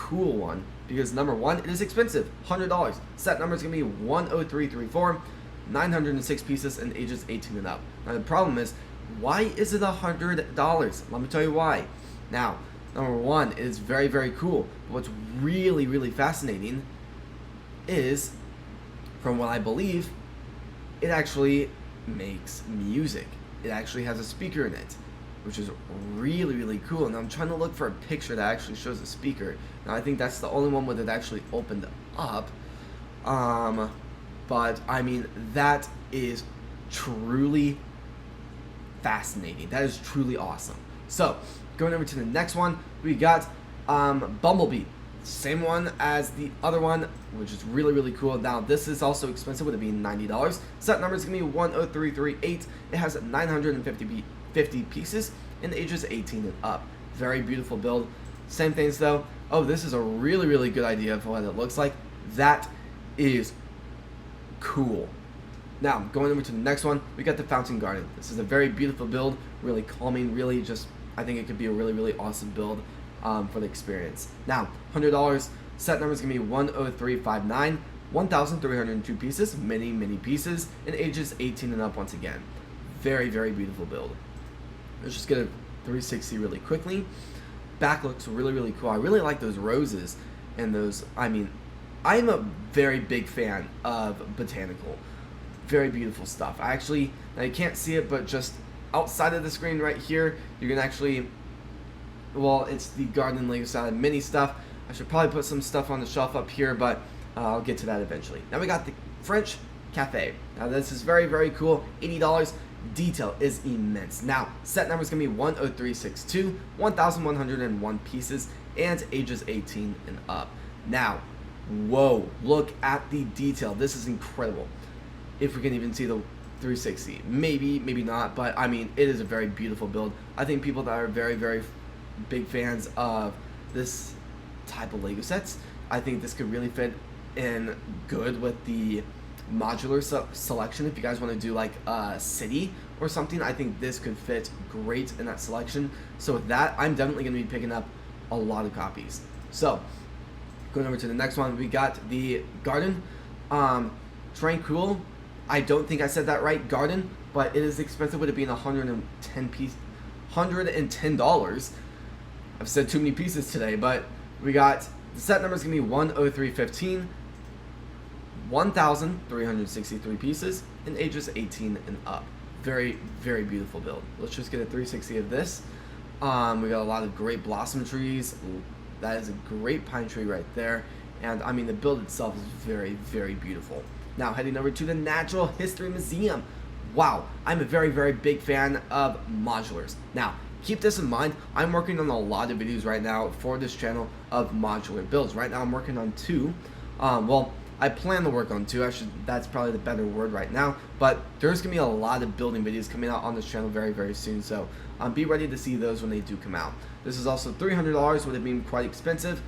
one, because number one, it is expensive, $100. Set number is going to be 10334, 906 pieces, and ages 18 and up. Now the problem is, why is it $100? Let me tell you why. Now, number one, it is very cool. But what's really fascinating is, from what I believe, it actually makes music. It actually has a speaker in it, which is really cool. And I'm trying to look for a picture that actually shows a speaker. Now I think that's the only one where it actually opened up. But I mean, that is truly fascinating. That is truly awesome. So going over to the next one, we got Bumblebee. Same one as the other one, which is really cool. Now this is also expensive with it being $90. Set number is going to be 10338. It has 950 pieces and ages 18 and up. Very beautiful build. Same things though. Oh, this is a really good idea of what it looks like. That is cool. Now going over to the next one, we got the Fountain Garden. This is a very beautiful build, really calming, really just, I think it could be a really awesome build for the experience. Now $100. Set number is going to be 10359, 1,302 pieces, many pieces, and ages 18 and up once again. Very beautiful build. Let's just get a 360 really quickly. Back looks really cool. I really like those roses and those, I mean, I'm a very big fan of botanical. Very beautiful stuff. I actually, now you can't see it, but just outside of the screen right here, you can actually, well, it's the Garden Lego side mini stuff. I should probably put some stuff on the shelf up here, but I'll get to that eventually. Now we got the French Cafe. Now this is very cool. $80. Detail is immense. Now, set number is going to be 10362, 1,101 pieces, and ages 18 and up. Now, whoa, look at the detail. This is incredible. If we can even see the 360. Maybe not, but I mean, it is a very beautiful build. I think people that are very, very big fans of this type of Lego sets, I think this could really fit in good with the modular selection. If you guys want to do like a city or something, I think this could fit great in that selection. So with that, I'm definitely going to be picking up a lot of copies. So going over to the next one, we got the Garden Tranquil. I don't think I said that right, Garden, but it is expensive with it being $110. I've said too many pieces today, but we got the set number is going to be 10315, 1,363 pieces, and ages 18 and up. Very, very beautiful build. Let's just get a 360 of this. We got a lot of great blossom trees. That is a great pine tree right there. And I mean, the build itself is very, very beautiful. Now heading over to the Natural History Museum. Wow, I'm a very, very big fan of modulars. Now, keep this in mind, I'm working on a lot of videos right now for this channel of modular builds. Right now I'm working on 2. Well, I plan to work on 2. That's probably the better word right now. But there's going to be a lot of building videos coming out on this channel very, very soon. So be ready to see those when they do come out. This is also $300, with it being quite expensive.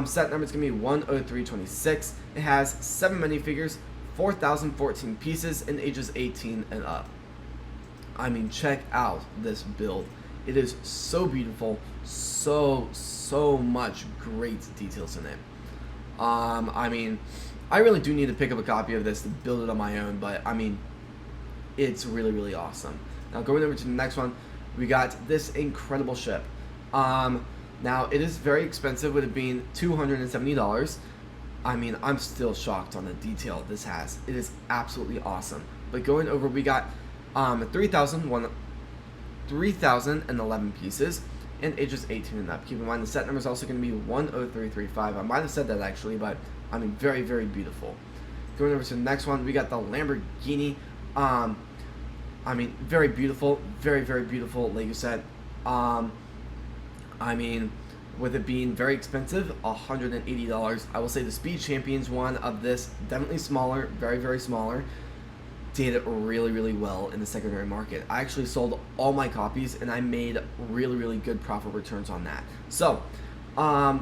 Set number is going to be 10326. It has 7 minifigures, 4,014 pieces, and ages 18 and up. I mean, check out this build. It is so beautiful, so much great details in it. I mean, I really do need to pick up a copy of this to build it on my own, but I mean, it's really, really awesome. Now going over to the next one, we got this incredible ship. Now it is very expensive, with it being $270. I mean, I'm still shocked on the detail this has. It is absolutely awesome. But going over, we got 3,011 pieces, and ages 18 and up. Keep in mind, the set number is also going to be 10335. I might have said that actually, but I mean, very, very beautiful. Going over to the next one, we got the Lamborghini. I mean, very beautiful, very, very beautiful Lego set. I mean, with it being very expensive, $180. I will say the Speed Champions one of this, definitely smaller, very, very smaller, did really, really well in the secondary market. I actually sold all my copies, and I made really, really good profit returns on that. So,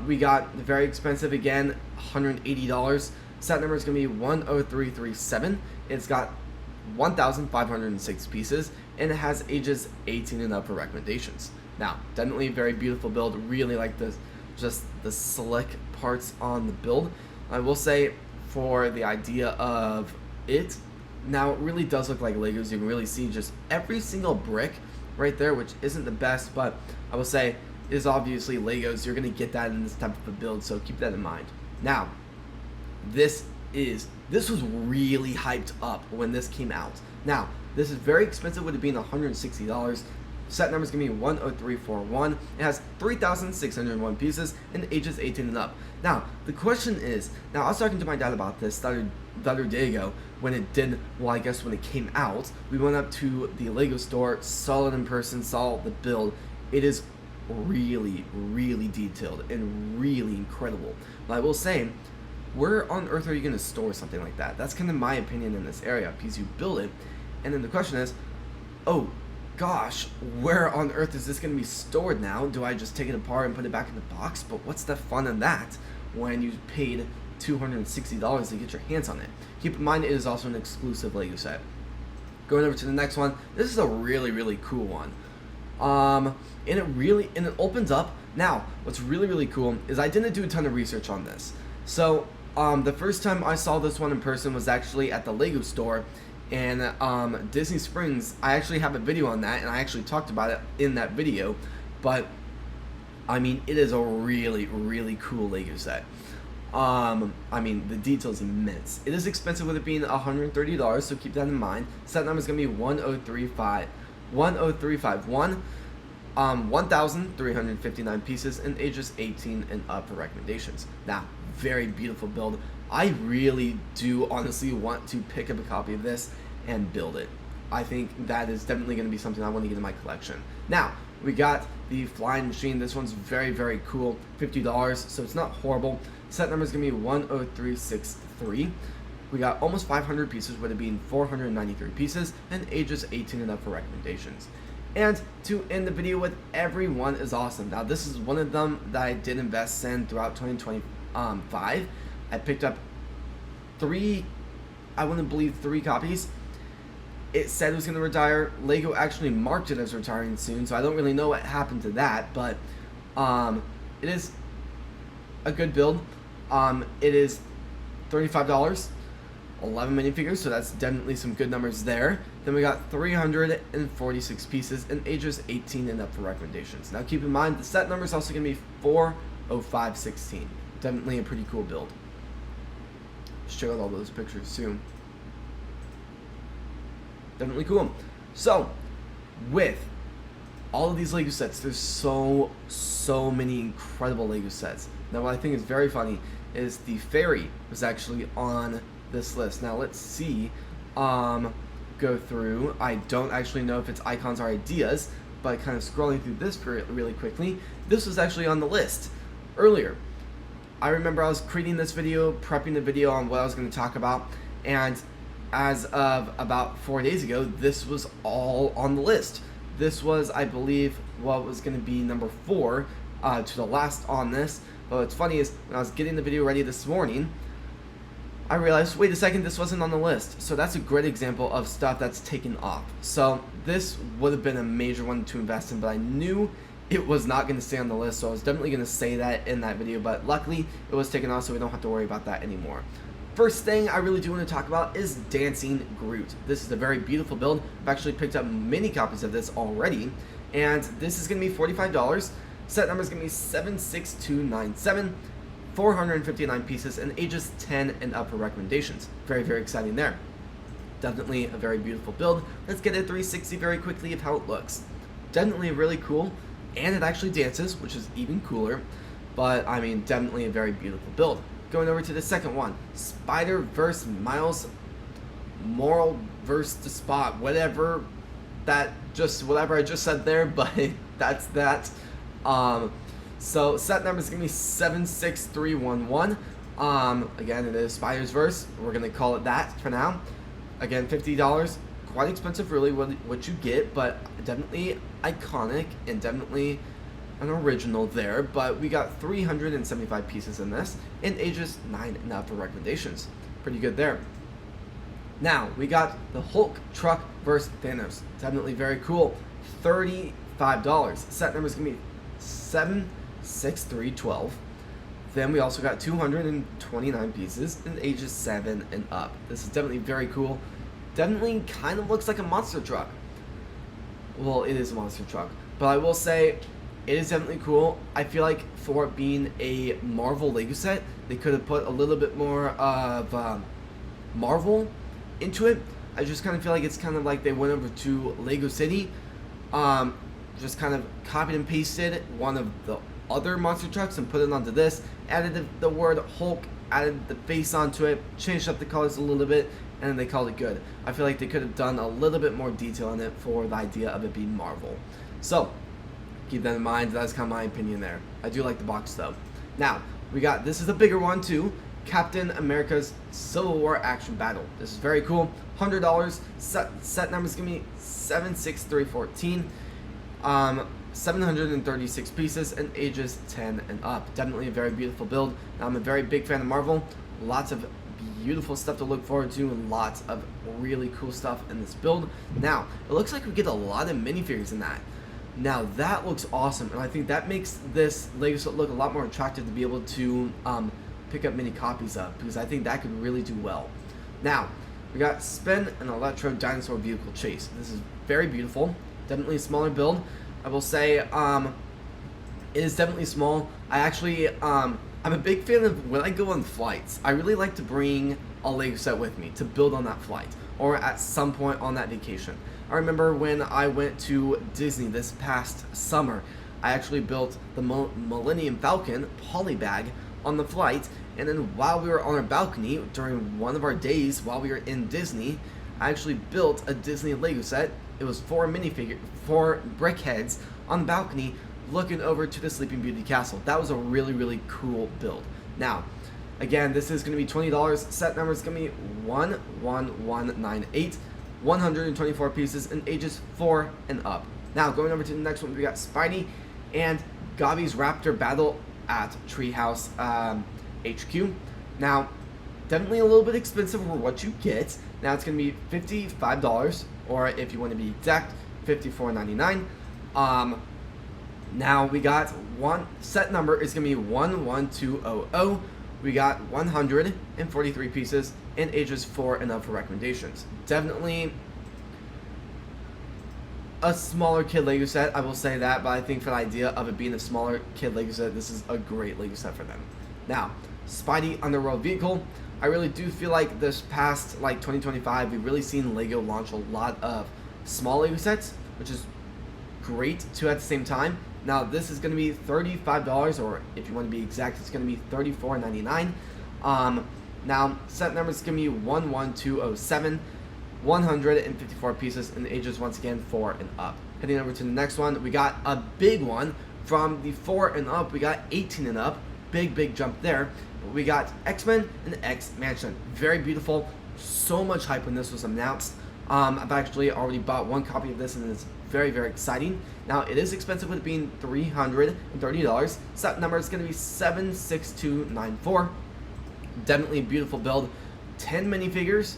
we got the very expensive again, $180. Set number is going to be 10337. It's got 1,506 pieces, and it has ages 18 and up for recommendations. Now, definitely a very beautiful build. Really like just the slick parts on the build. I will say, for the idea of it, now it really does look like Legos. You can really see just every single brick right there, which isn't the best, but I will say it is obviously Legos. You're going to get that in this type of a build, so keep that in mind. Now, this was really hyped up when this came out. Now, this is very expensive, with it being $160. Set number is going to be 10341. It has 3,601 pieces, and ages 18 and up. Now, the question is, now I was talking to my dad about this the other day ago, when it came out. We went up to the Lego store, saw it in person, saw the build. It is really, really detailed and really incredible. But I will say, where on earth are you going to store something like that? That's kind of my opinion in this area, because you build it, and then the question is, oh gosh, where on earth is this going to be stored now? Do I just take it apart and put it back in the box? But what's the fun in that when you paid $260 to get your hands on it? Keep in mind, it is also an exclusive Lego set. Going over to the next one, this is a really, really cool one. And it opens up. Now, what's really, really cool is I didn't do a ton of research on this. So, the first time I saw this one in person was actually at the Lego store in Disney Springs. I actually have a video on that, and I actually talked about it in that video. But I mean, it is a really, really cool Lego set. I mean, the detail is immense. It is expensive, with it being $130, so keep that in mind. Set number is going to be 10351. 1,359 pieces, and ages 18 and up for recommendations. Now, very beautiful build. I really do honestly want to pick up a copy of this and build it. I think that is definitely going to be something I want to get in my collection. Now, we got the flying machine. This one's very, very cool. $50, so it's not horrible. Set number is going to be 10363. We got almost 500 pieces, with it being 493 pieces, and ages 18 and up for recommendations. And to end the video with, everyone is awesome. Now, this is one of them that I did invest in throughout 2025. I picked up three copies. It said it was going to retire. Lego actually marked it as retiring soon, so I don't really know what happened to that, but it is a good build. It is $35, 11 minifigures, so that's definitely some good numbers there. Then we got 346 pieces and ages 18 and up for recommendations. Now keep in mind, the set number is also going to be 40516. Definitely a pretty cool build. Let's check out all those pictures too. Definitely cool. So, with all of these Lego sets, there's so many incredible Lego sets. Now, what I think is very funny is the fairy was actually on this list. Now, let's see. Go through. I don't actually know if it's icons or ideas, but kind of scrolling through this really quickly, this was actually on the list earlier. I remember I was creating this video, prepping the video on what I was going to talk about, and as of about 4 days ago, this was all on the list. This was, I believe, what was going to be number 4 to the last on this. But what's funny is, when I was getting the video ready this morning, I realized, wait a second, this wasn't on the list. So that's a great example of stuff that's taken off. So this would have been a major one to invest in, but I knew it was not going to stay on the list, so I was definitely going to say that in that video, but luckily it was taken off, so we don't have to worry about that anymore. First thing I really do want to talk about is Dancing Groot. This is a very beautiful build. I've actually picked up many copies of this already, and this is going to be $45. Set number is going to be 76297, 459 pieces, and ages 10 and up for recommendations. Very, very exciting there. Definitely a very beautiful build. Let's get a 360 very quickly of how it looks. Definitely really cool, and it actually dances, which is even cooler, but I mean, definitely a very beautiful build. Going over to the second one, Spider-Verse Miles Morales the Spot, whatever I just said there, but that's that. So set number is gonna be 76311. Again, it is Spider-Verse. We're gonna call it that for now. Again, $50. Quite expensive, really, what you get, but definitely iconic and definitely an original there. But we got 375 pieces in this, and ages 9 and up for recommendations. Pretty good there. Now we got the Hulk truck versus Thanos. Definitely very cool. $35. Set number is gonna be 76312. Then we also got 229 pieces and ages 7 and up. This is definitely very cool. Definitely kind of looks like a monster truck. Well, it is a monster truck, but I will say it is definitely cool. I feel like for it being a Marvel Lego set, they could have put a little bit more of Marvel into it. I just kind of feel like it's kind of like they went over to Lego City, just kind of copied and pasted one of the other monster trucks and put it onto this, added the word Hulk, added the face onto it, changed up the colors a little bit, and then they called it good. I feel like they could have done a little bit more detail in it for the idea of it being Marvel. So keep that in mind. That's kind of my opinion there. I do like the box though. Now we got, this is a bigger one too, Captain America's Civil War Action Battle. This is very cool. $100. Set number is gonna be 76314. 736 pieces and ages 10 and up. Definitely a very beautiful build. Now, I'm a very big fan of Marvel. Lots of beautiful stuff to look forward to and lots of really cool stuff in this build. Now, it looks like we get a lot of minifigures in that. Now, that looks awesome, and I think that makes this Lego set look a lot more attractive to be able to pick up many copies of, because I think that could really do well. Now, we got Spin and Electro Dinosaur Vehicle Chase. This is very beautiful. Definitely a smaller build. I will say it is definitely small. I actually, I'm a big fan of when I go on flights. I really like to bring a Lego set with me to build on that flight or at some point on that vacation. I remember when I went to Disney this past summer, I actually built the Millennium Falcon polybag on the flight, and then while we were on our balcony during one of our days while we were in Disney, I actually built a Disney Lego set. It was 4 brick heads on the balcony looking over to the Sleeping Beauty castle. That was a really cool build. Now, again, this is going to be $20. Set number is going to be 11198, 124 pieces in ages 4 and up. Now, going over to the next one, we got Spidey and Gobby's Raptor Battle at Treehouse HQ. Now, definitely a little bit expensive for what you get. Now, it's going to be $55, or if you want to be exact, $54.99. Now, we got one set number is going to be 11200. We got 143 pieces in ages 4 and up for recommendations. Definitely a smaller kid Lego set, I will say that, but I think for the idea of it being a smaller kid Lego set, this is a great Lego set for them. Now, Spidey Underworld Vehicle. I really do feel like this past, 2025, we've really seen Lego launch a lot of small Lego sets, which is great too at the same time. Now, this is going to be $35, or if you want to be exact, it's going to be $34.99. Now, set number is going to be 11207, 154 pieces in ages, once again, 4 and up. Heading over to the next one, we got a big one from the 4 and up. We got 18 and up. Big jump there. We got X-Men and X-Mansion. Very beautiful. So much hype when this was announced. I've actually already bought one copy of this, and it's very exciting. Now, it is expensive with it being $330. Set number is going to be 76294. Definitely a beautiful build. 10 minifigures.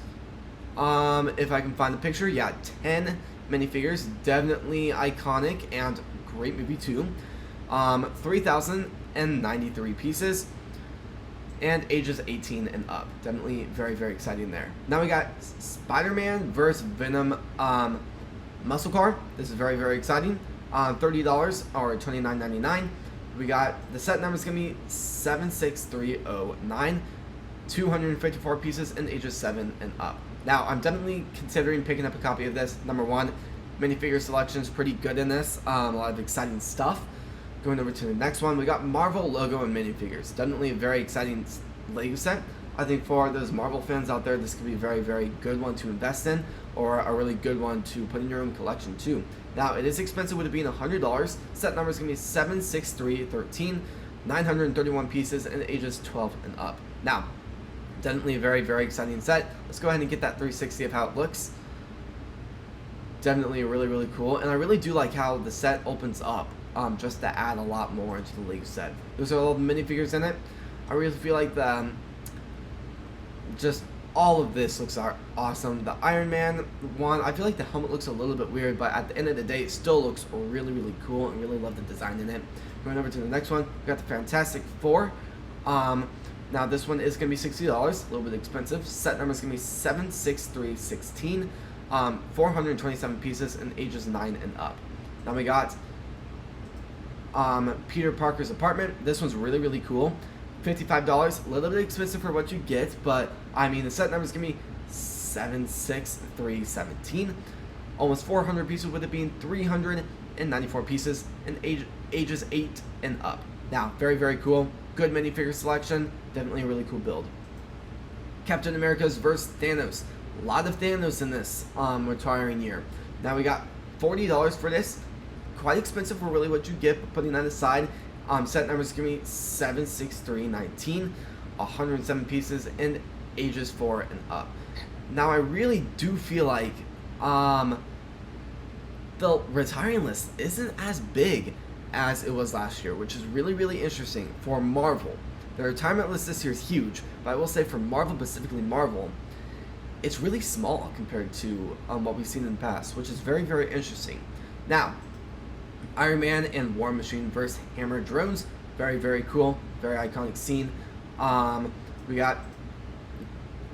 If I can find the picture, yeah, 10 minifigures. Definitely iconic and great movie too. 3,093 pieces. And ages 18 and up. Definitely very exciting there. Now we got Spider-Man vs. Venom muscle car. This is very exciting. $30 or $29.99. We got the set number is going to be 76309. 254 pieces in ages 7 and up. Now, I'm definitely considering picking up a copy of this. Number one, minifigure selection is pretty good in this. A lot of exciting stuff. Going over to the next one, we got Marvel logo and minifigures. Definitely a very exciting Lego set. I think for those Marvel fans out there, this could be a very good one to invest in, or a really good one to put in your own collection too. Now, it is expensive with it being $100. Set number is going to be 76313, 931 pieces in ages 12 and up. Now, definitely a very exciting set. Let's go ahead and get that 360 of how it looks. Definitely really cool, and I really do like how the set opens up. Just to add a lot more into the Lego set. There's a lot of minifigures in it. I really feel like just all of this looks awesome. The Iron Man one, I feel like the helmet looks a little bit weird, but at the end of the day, it still looks really cool, and really love the design in it. Going over to the next one, we got the Fantastic Four. Now this one is going to be $60, a little bit expensive. Set number is going to be 76316, 427 pieces in ages 9 and up. Now we got Peter Parker's apartment. This one's really cool. $55, a little bit expensive for what you get, but I mean the set number is gonna be 76317. Almost 400 pieces, with it being 394 pieces in ages 8 and up. Now, very cool. Good minifigure selection. Definitely a really cool build. Captain America's vs. Thanos. A lot of Thanos in this retiring year. Now we got $40 for this. Quite expensive for really what you get, but putting that aside, set number is going to be 76319, 107 pieces in ages 4 and up. Now, I really do feel like the retiring list isn't as big as it was last year, which is really interesting for Marvel. The retirement list this year is huge, but I will say for Marvel, specifically Marvel, it's really small compared to what we've seen in the past, which is very interesting. Now, Iron Man and War Machine versus Hammer Drones. Very cool. Very iconic scene. We got,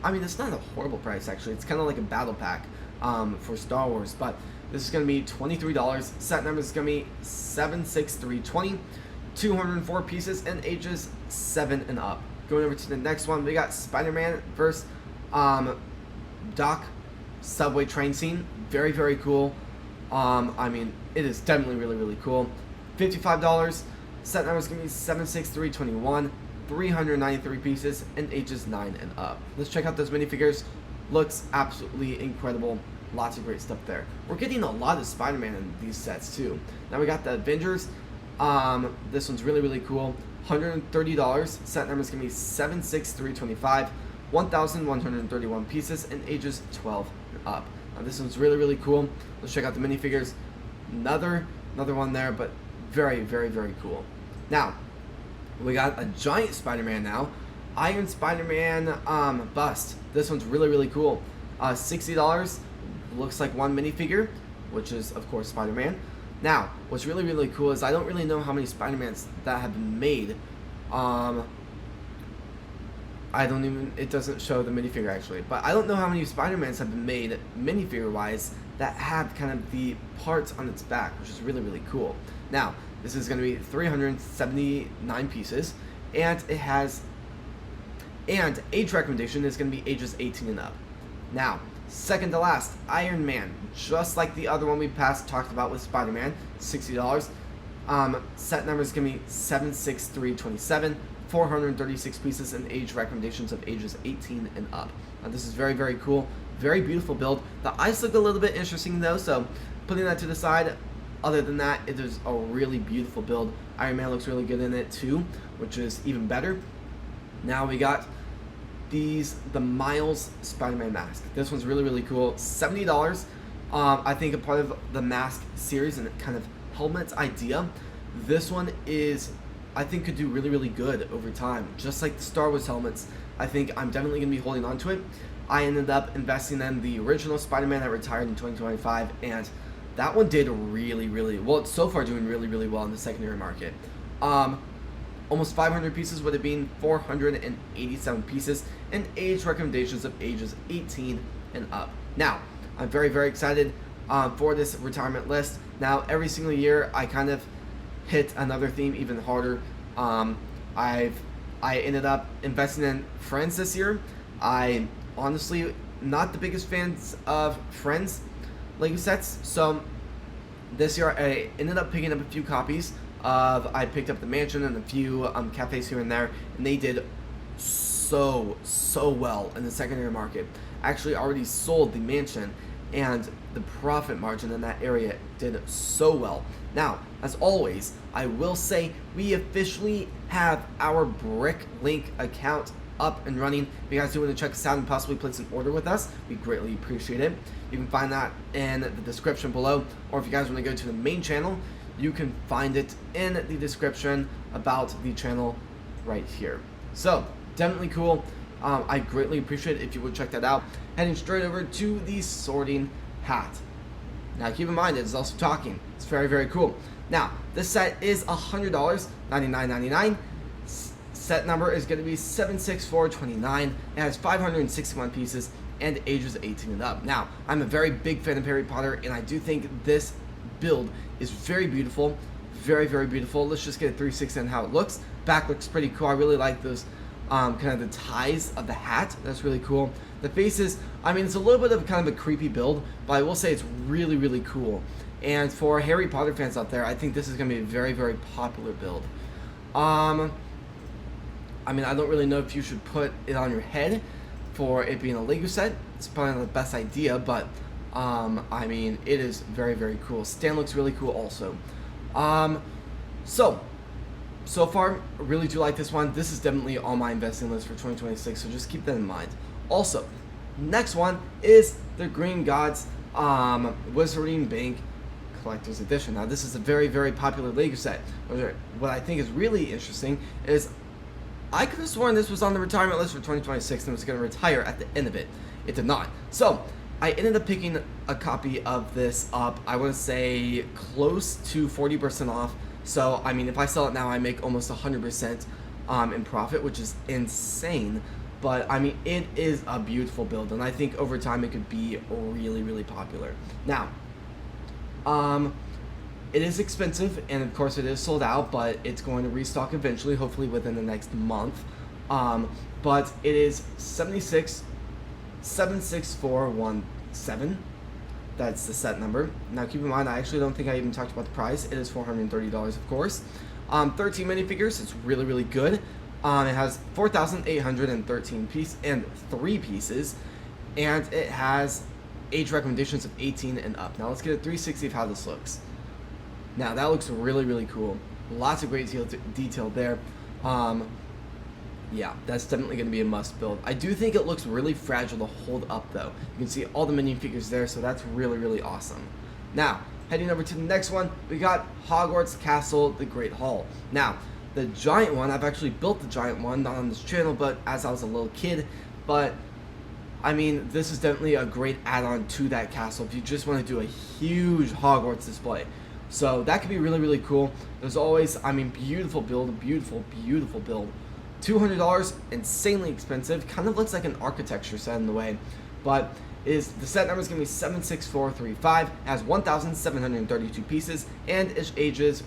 I mean, it's not a horrible price, actually. It's kind of like a battle pack for Star Wars, but this is going to be $23. Set number is going to be 76320, 204 pieces in ages 7 and up. Going over to the next one, we got Spider-Man versus Doc subway train scene. Very cool. I mean, it is definitely really cool. $55. Set number is going to be 76321, 393 pieces in ages 9 and up. Let's check out those minifigures Looks absolutely incredible. Lots of great stuff there. We're getting a lot of Spider-Man in these sets too. Now we got the Avengers. This one's really, really cool. $130. Set number is going to be 76325. 1,131 pieces and ages 12 and up. Now this one's really, really cool. Let's check out the minifigures. Another one there, but very, very, very cool. Now, we got a giant Spider-Man now. Iron Spider-Man bust. This one's really, really cool. $60. Looks like one minifigure, which is, of course, Spider-Man. Now, what's really, really cool is I don't really know how many Spider-Mans that have been made. It doesn't show the minifigure actually, but I don't know how many Spider-Mans have been made minifigure-wise that have kind of the parts on its back, which is really, really cool. Now, this is going to be 379 pieces, and it has, and age recommendation is going to be ages 18 and up. Now, second to last, Iron Man, just like the other one we talked about with Spider-Man, $60. Set number is going to be 76327. 436 pieces and age recommendations of ages 18 and up. Now this is very, very cool. Very beautiful build. The eyes look a little bit interesting though, so putting that to the side. Other than that, it is a really beautiful build. Iron Man looks really good in it too, which is even better. Now we got the Miles Spider-Man mask. This one's really, really cool. $70. I think a part of the mask series and kind of helmet idea. This one is, I think, could do really, really good over time. Just like the Star Wars helmets, I think I'm definitely going to be holding on to it. I ended up investing in the original Spider-Man that retired in 2025, and that one did really, really well. It's so far doing really, really well in the secondary market. Almost 500 pieces, with it being 487 pieces, and age recommendations of ages 18 and up. Now, I'm very, very excited for this retirement list. Now, every single year, I kind of hit another theme even harder. I ended up investing in Friends this year. I honestly not the biggest fans of Friends Lego sets, so this year I ended up picking up a few copies of. I picked up the mansion and a few cafes here and there, and they did so well in the secondary market. Actually, already sold the mansion, and the profit margin in that area did so well. Now, as always, I will say we officially have our BrickLink account up and running. If you guys do want to check us out and possibly place an order with us, we greatly appreciate it. You can find that in the description below, or if you guys want to go to the main channel, you can find it in the description about the channel right here. So, definitely cool. I greatly appreciate it if you would check that out. Heading straight over to the sorting hat. Now keep in mind, it's also talking. It's very, very cool. Now, this set is $100, $99.99. Set number is going to be 76429. It has 561 pieces and ages 18 and up. Now, I'm a very big fan of Harry Potter, and I do think this build is very beautiful. Very, very beautiful. Let's just get a 360 on how it looks. Back looks pretty cool. I really like those kind of the ties of the hat. That's really cool. The faces, I mean, it's a little bit of kind of a creepy build, but I will say it's really, really cool. And for Harry Potter fans out there, I think this is going to be a very, very popular build. I mean, I don't really know if you should put it on your head for it being a Lego set. It's probably not the best idea, but I mean, it is very, very cool. Stan looks really cool also. So far, I really do like this one. This is definitely on my investing list for 2026, so just keep that in mind. Also, next one is the Green Gods Wizarding Bank Collector's Edition. Now, this is a very, very popular Lego set. What I think is really interesting is I could have sworn this was on the retirement list for 2026 and was going to retire at the end of it. It did not. So, I ended up picking a copy of this up, I want to say close to 40% off. So, I mean, if I sell it now, I make almost 100% in profit, which is insane. But, I mean, it is a beautiful build, and I think over time it could be really, really popular. Now, it is expensive, and of course it is sold out, but it's going to restock eventually, hopefully within the next month. But it is 76417. That's the set number. Now keep in mind, I actually don't think I even talked about the price. It is $430, of course. 13 minifigures. It's really, really good. It has 4,813 pieces and 3 pieces. and it has age recommendations of 18 and up. Now let's get a 360 of how this looks. Now that looks really, really cool. Lots of great detail there. Yeah, that's definitely going to be a must build. I do think it looks really fragile to hold up though. You can see all the minion figures there, so that's really, really awesome. Now, heading over to the next one, we got Hogwarts Castle, the Great Hall. Now, the giant one, I've actually built the giant one, not on this channel, but as I was a little kid. But, I mean, this is definitely a great add-on to that castle if you just want to do a huge Hogwarts display. So that could be really, really cool. There's always, I mean, beautiful build, beautiful, beautiful build. $200, insanely expensive. Kind of looks like an architecture set in the way, but the set number is going to be 76435. Has 1,732 pieces and it ages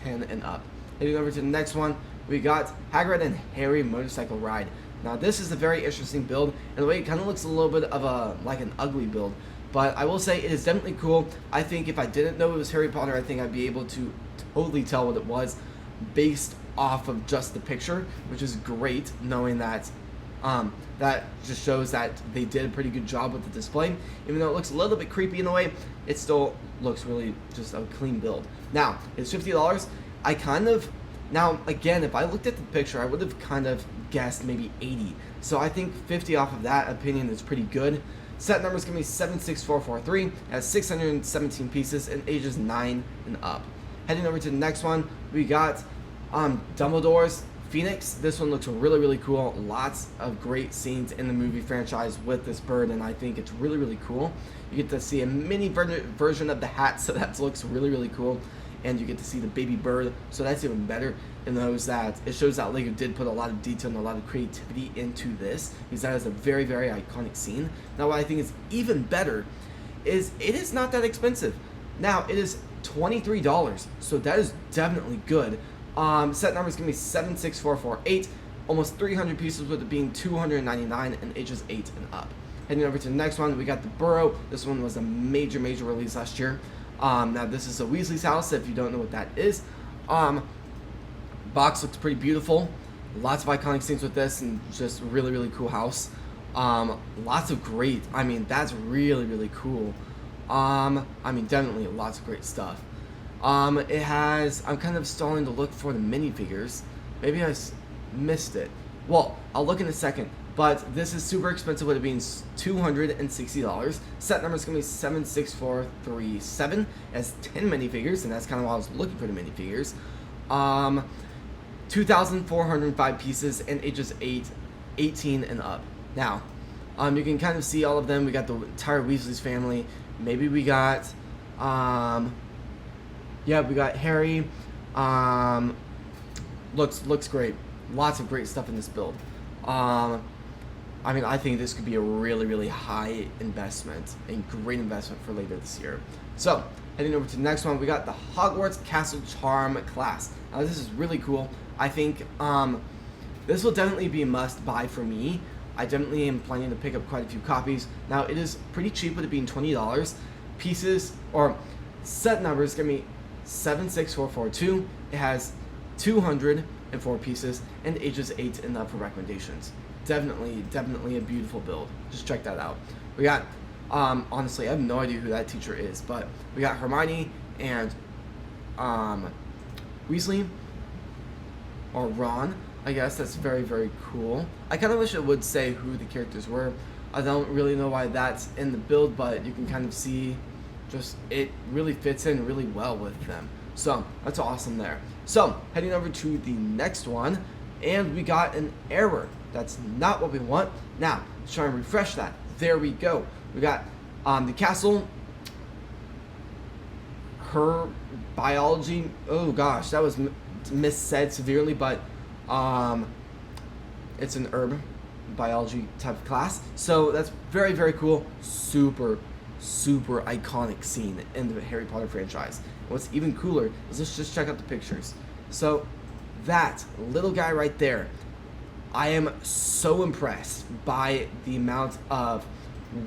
10 and up. Heading over to the next one, we got Hagrid and Harry Motorcycle Ride. Now this is a very interesting build, and the way it kind of looks a little bit of like an ugly build, but I will say it is definitely cool. I think if I didn't know it was Harry Potter, I think I'd be able to totally tell what it was based off of just the picture, which is great knowing that that just shows that they did a pretty good job with the display. Even though it looks a little bit creepy in a way, it still looks really just a clean build. Now, it's $50. I kind of, now again, if I looked at the picture, I would have kind of guessed maybe 80. So I think 50 off of that opinion is pretty good. Set number is going to be 76443, has 617 pieces and ages 9 and up. Heading over to the next one, we got Dumbledore's Phoenix. This one looks really, really cool. Lots of great scenes in the movie franchise with this bird, and I think it's really, really cool. You get to see a mini version of the hat, so that looks really, really cool. And you get to see the baby bird, so that's even better. And it shows that Lego did put a lot of detail and a lot of creativity into this, because that is a very, very iconic scene. Now, what I think is even better is it is not that expensive. Now, it is $23, so that is definitely good. Set number is going to be 76448, almost 300 pieces with it being $299 and ages 8 and up. Heading over to the next one, we got the Burrow. This one was a major, major release last year. Now this is a Weasley's house, if you don't know what that is. Box looks pretty beautiful. Lots of iconic scenes with this, and just really, really cool house. Lots of great, I mean, that's really, really cool. I mean, definitely lots of great stuff. It has, I'm kind of stalling to look for the minifigures. Maybe I missed it. Well, I'll look in a second. But this is super expensive with it being $260. Set number is going to be 76437. It has 10 minifigures, and that's kind of why I was looking for the minifigures. 2,405 pieces and ages 18 and up. Now, you can kind of see all of them. We got the entire Weasley's family. Maybe we got, yeah, we got Harry. Looks great. Lots of great stuff in this build. I mean, I think this could be a really, really high investment and great investment for later this year. So, heading over to the next one, we got the Hogwarts Castle Charm class. Now, this is really cool. I think this will definitely be a must-buy for me. I definitely am planning to pick up quite a few copies. Now, it is pretty cheap with it being $20. Pieces, or set number is going to be 76442. It has 204 pieces and ages 8 and up for recommendations. Definitely a beautiful build. Just check that out. We got, honestly, I have no idea who that teacher is, but we got Hermione and Weasley, or Ron, I guess. That's very, very cool. I kind of wish it would say who the characters were. I don't really know why that's in the build, but you can kind of see just it really fits in really well with them. So that's awesome there. So heading over to the next one, and we got an error. That's not what we want. Now let's try and refresh that. There we go. We got the castle. Her biology. Oh gosh, that was missaid severely, but it's an herb biology type of class. So that's very, very cool. Super iconic scene in the Harry Potter franchise. And what's even cooler is let's just check out the pictures. So that little guy right there, I am so impressed by the amount of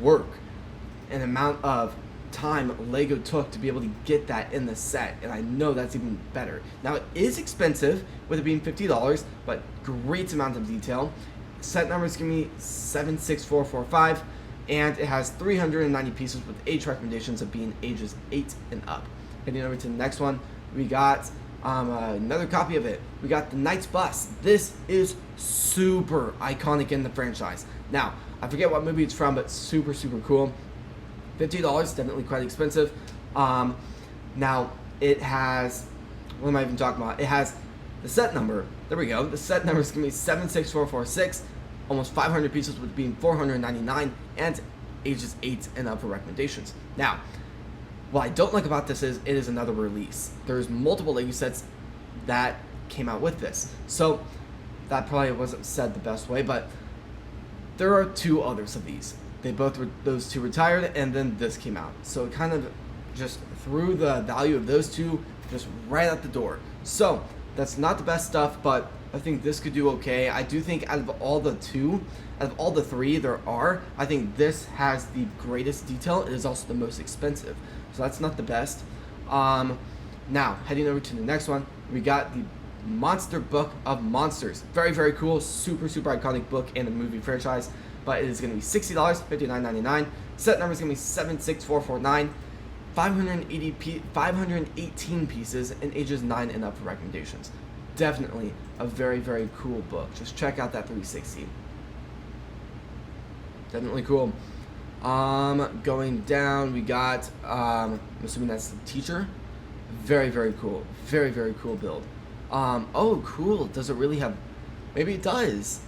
work and amount of time Lego took to be able to get that in the set, and I know that's even better. Now, it is expensive with it being $50, but great amount of detail. Set number is going to be 76445. and it has 390 pieces with age recommendations of being ages 8 and up. Heading over to the next one, we got another copy of it. We got the Knight's Bus. This is super iconic in the franchise. Now, I forget what movie it's from, but super cool. $50, definitely quite expensive. Now, it has, what am I even talking about? It has the set number. There we go. The set number is going to be 76446. Almost 500 pieces with being 499 and ages 8 and up for recommendations. Now, what I don't like about this is it is another release. There's multiple Lego sets that came out with this. So that probably wasn't said the best way, but there are 2 others of these. Those 2 retired, and then this came out. So it kind of just threw the value of those 2 just right out the door. So that's not the best stuff, but I think this could do okay. I do think out of all the 3 there are, I think this has the greatest detail. It is also the most expensive. So that's not the best. Now, heading over to the next one, we got the Monster Book of Monsters. Very cool, super iconic book in the movie franchise. But it is going to be $60, $59.99. Set number is going to be 76449. 518 pieces and ages 9 and up for recommendations. Definitely a very cool book. Just check out that 360. Definitely cool. Going down, we got, I'm assuming that's the Teacher. Very cool. Very cool build. Oh, cool. Does it really have, maybe it does.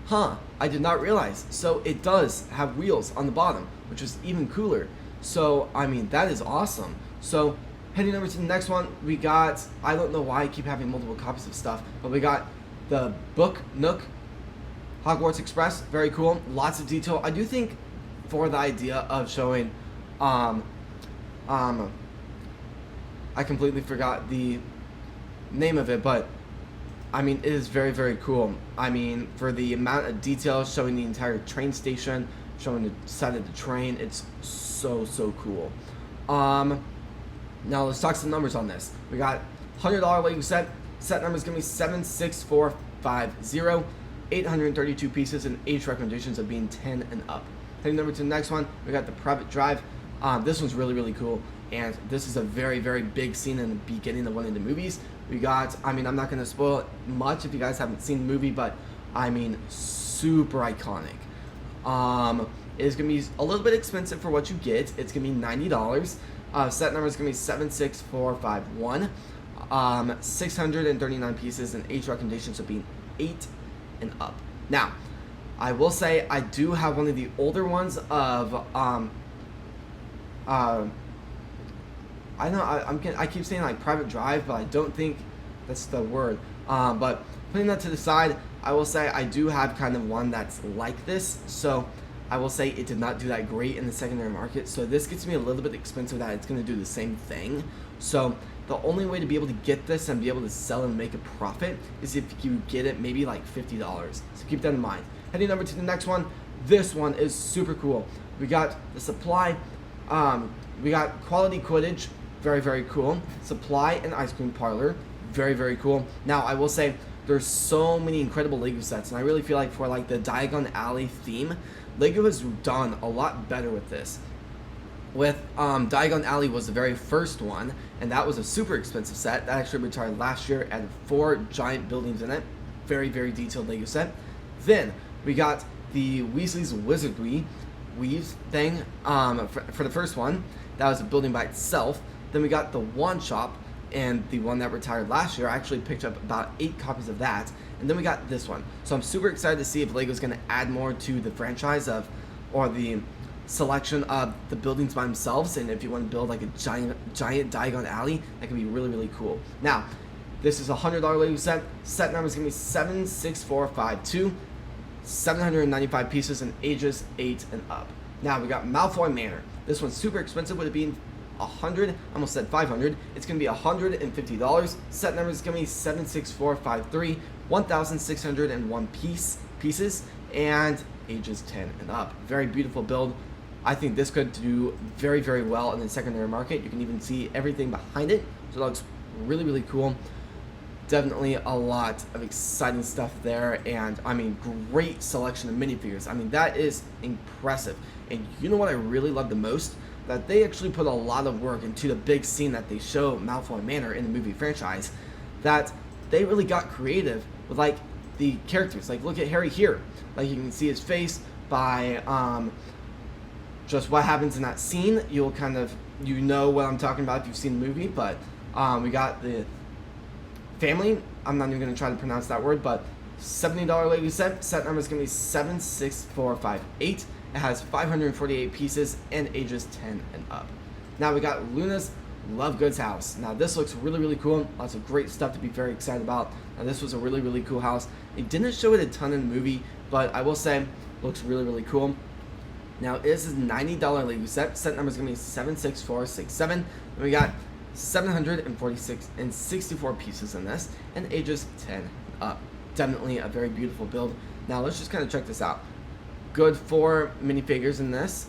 Huh, I did not realize. So it does have wheels on the bottom, which is even cooler. So, I mean, that is awesome. So, heading over to the next one, we got, I don't know why I keep having multiple copies of stuff, but we got the Book Nook Hogwarts Express. Very cool. Lots of detail. I do think for the idea of showing, I completely forgot the name of it, but I mean, it is very cool. I mean, for the amount of detail showing the entire train station, showing the side of the train, it's so cool. Now let's talk some numbers on this. We got $100 Lego set. Set number is going to be 76450. 832 pieces and age recommendations of being 10 and up. Heading over to the next one, we got the Private Drive. This one's really cool, and this is a very big scene in the beginning of one of the movies. We got, I mean, I'm not going to spoil it much if you guys haven't seen the movie, but I mean, super iconic. It's going to be a little bit expensive for what you get. It's going to be $90. Set number is going to be 76451. 639 pieces and age recommendations of being 8 and up. Now, I will say I do have one of the older ones of I keep saying like Private Drive, but I don't think that's the word. But putting that to the side, I will say I do have kind of one that's like this. So I will say it did not do that great in the secondary market. So this gets me a little bit expensive that it's going to do the same thing. So the only way to be able to get this and be able to sell and make a profit is if you get it maybe like $50. So keep that in mind. Heading over to the next one. This one is super cool. We got the Supply. We got Quality Quidditch. Very cool. Supply and Ice Cream Parlor. Very cool. Now I will say there's so many incredible Lego sets, and I really feel like for like the Diagon Alley theme, Lego has done a lot better with this. With Diagon Alley was the very first one, and that was a super expensive set that actually retired last year and 4 giant buildings in it. Very detailed Lego set. Then we got the Weasley's Wizardry Weaves thing for the first one. That was a building by itself. Then we got the Wand Shop, and the one that retired last year. I actually picked up about 8 copies of that. And then we got this one. So I'm super excited to see if Lego's going to add more to the franchise of, or the selection of the buildings by themselves. And if you want to build like a giant Diagon Alley, that can be really cool. Now, this is a $100 Lego set. Set number is going to be 76452. 795 pieces and ages 8 and up. Now we got Malfoy Manor. This one's super expensive, with it being 100, almost said 500. It's going to be $150. Set number is going to be 76453. 1,601 pieces and ages 10 and up. Very beautiful build. I think this could do very well in the secondary market. You can even see everything behind it, so that looks really cool. Definitely a lot of exciting stuff there, and I mean, great selection of minifigures. I mean, that is impressive. And you know what I really love the most? That they actually put a lot of work into the big scene that they show Malfoy Manor in the movie franchise. That they really got creative with like the characters. Like, look at Harry here. Like, you can see his face by just what happens in that scene. You'll kind of, you know what I'm talking about if you've seen the movie. But we got the family. I'm not even going to try to pronounce that word, but $70 Lego set. Set number is going to be 76458. It has 548 pieces and ages 10 and up. Now we got Luna's Love Goods house. Now this looks really, really cool. Lots of great stuff to be very excited about. Now this was a really, really cool house. It didn't show it a ton in the movie, but I will say looks really, really cool. Now this is $90 Lego set. Set number is going to be 76467. And we got 746 and 64 pieces in this, and ages 10 and up. Definitely a very beautiful build. Now let's just kind of check this out. Good 4 minifigures in this.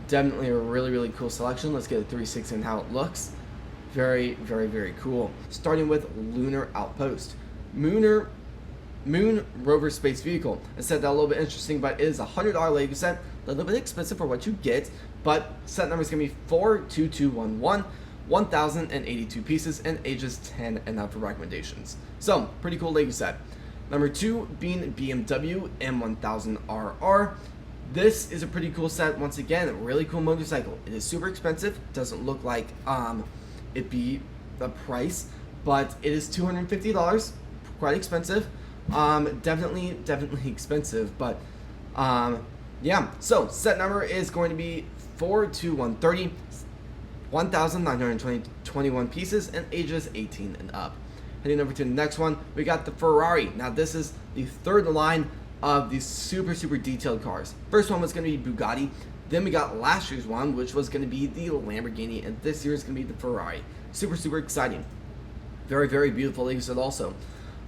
Definitely a really, really cool selection. Let's get a 360 and how it looks. Very, very, very cool. Starting with Lunar Outpost. Moon Rover Space Vehicle. I said that a little bit interesting, but it is a $100 Lego set. A little bit expensive for what you get, but set number is going to be 42211, 1,082 pieces, and ages 10 and up for recommendations. So, pretty cool Lego set. Number 2 being BMW M1000RR. This is a pretty cool set. Once again, a really cool motorcycle. It is super expensive. Doesn't look like it be the price, but it is $250. Quite expensive. Definitely expensive, but yeah. So set number is going to be 42130, 1,921 pieces, and ages 18 and up. Heading over to the next one, we got the Ferrari. Now this is the third line of these super, super detailed cars. First one was going to be Bugatti. Then we got last year's one, which was going to be the Lamborghini, and this year is going to be the Ferrari. Super, super exciting. Very, very beautiful, like I said also.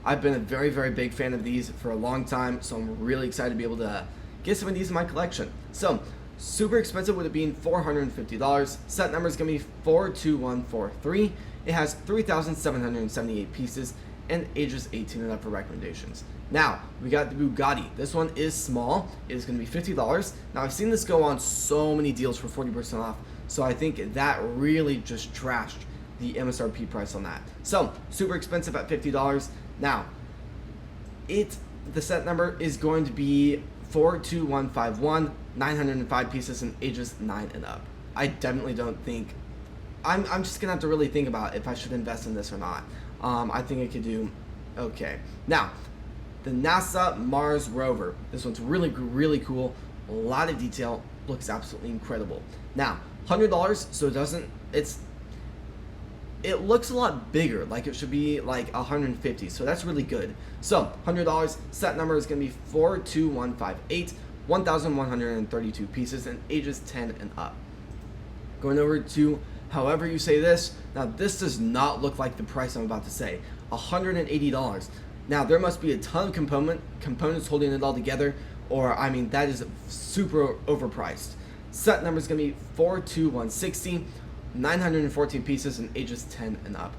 I've been a very, very big fan of these for a long time, so I'm really excited to be able to get some of these in my collection. So, super expensive with it being $450. Set number is going to be 42143. It has 3,778 pieces and ages 18 and up for recommendations. Now, we got the Bugatti. This one is small. It is going to be $50. Now, I've seen this go on so many deals for 40% off, so I think that really just trashed the MSRP price on that. So, super expensive at $50. Now, the set number is going to be 42151, 905 pieces and ages 9 and up. I definitely don't think, I'm just going to have to really think about if I should invest in this or not. I think I could do okay. Now, the NASA Mars rover. This one's really, really cool. A lot of detail. Looks absolutely incredible. Now, $100, so it looks a lot bigger, like it should be like $150, so that's really good. So, $100, set number is going to be 42158, 1,132 pieces, and ages 10 and up. Going over to however you say this, now this does not look like the price I'm about to say, $180. Now, there must be a ton of components holding it all together, or, I mean, that is super overpriced. Set number is going to be 42160, 914 pieces and ages 10 and up.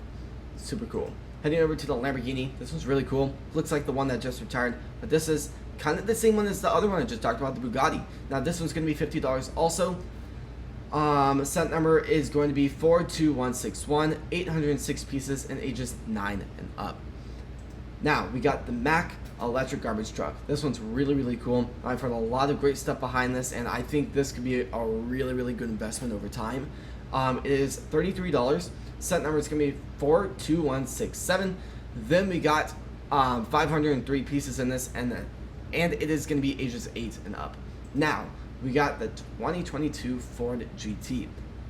Super cool. Heading over to the Lamborghini. This one's really cool. Looks like the one that just retired, but this is kind of the same one as the other one I just talked about, the Bugatti. Now this one's going to be $50 also. Set number is going to be 42161, 806 pieces and ages 9 and up. Now we got the Mack electric garbage truck. This one's really, really cool. I've heard a lot of great stuff behind this, and I think this could be a really, really good investment over time. It is $33. Set number is going to be 42167. Then we got 503 pieces in this, and it is going to be ages 8 and up. Now, we got the 2022 Ford GT.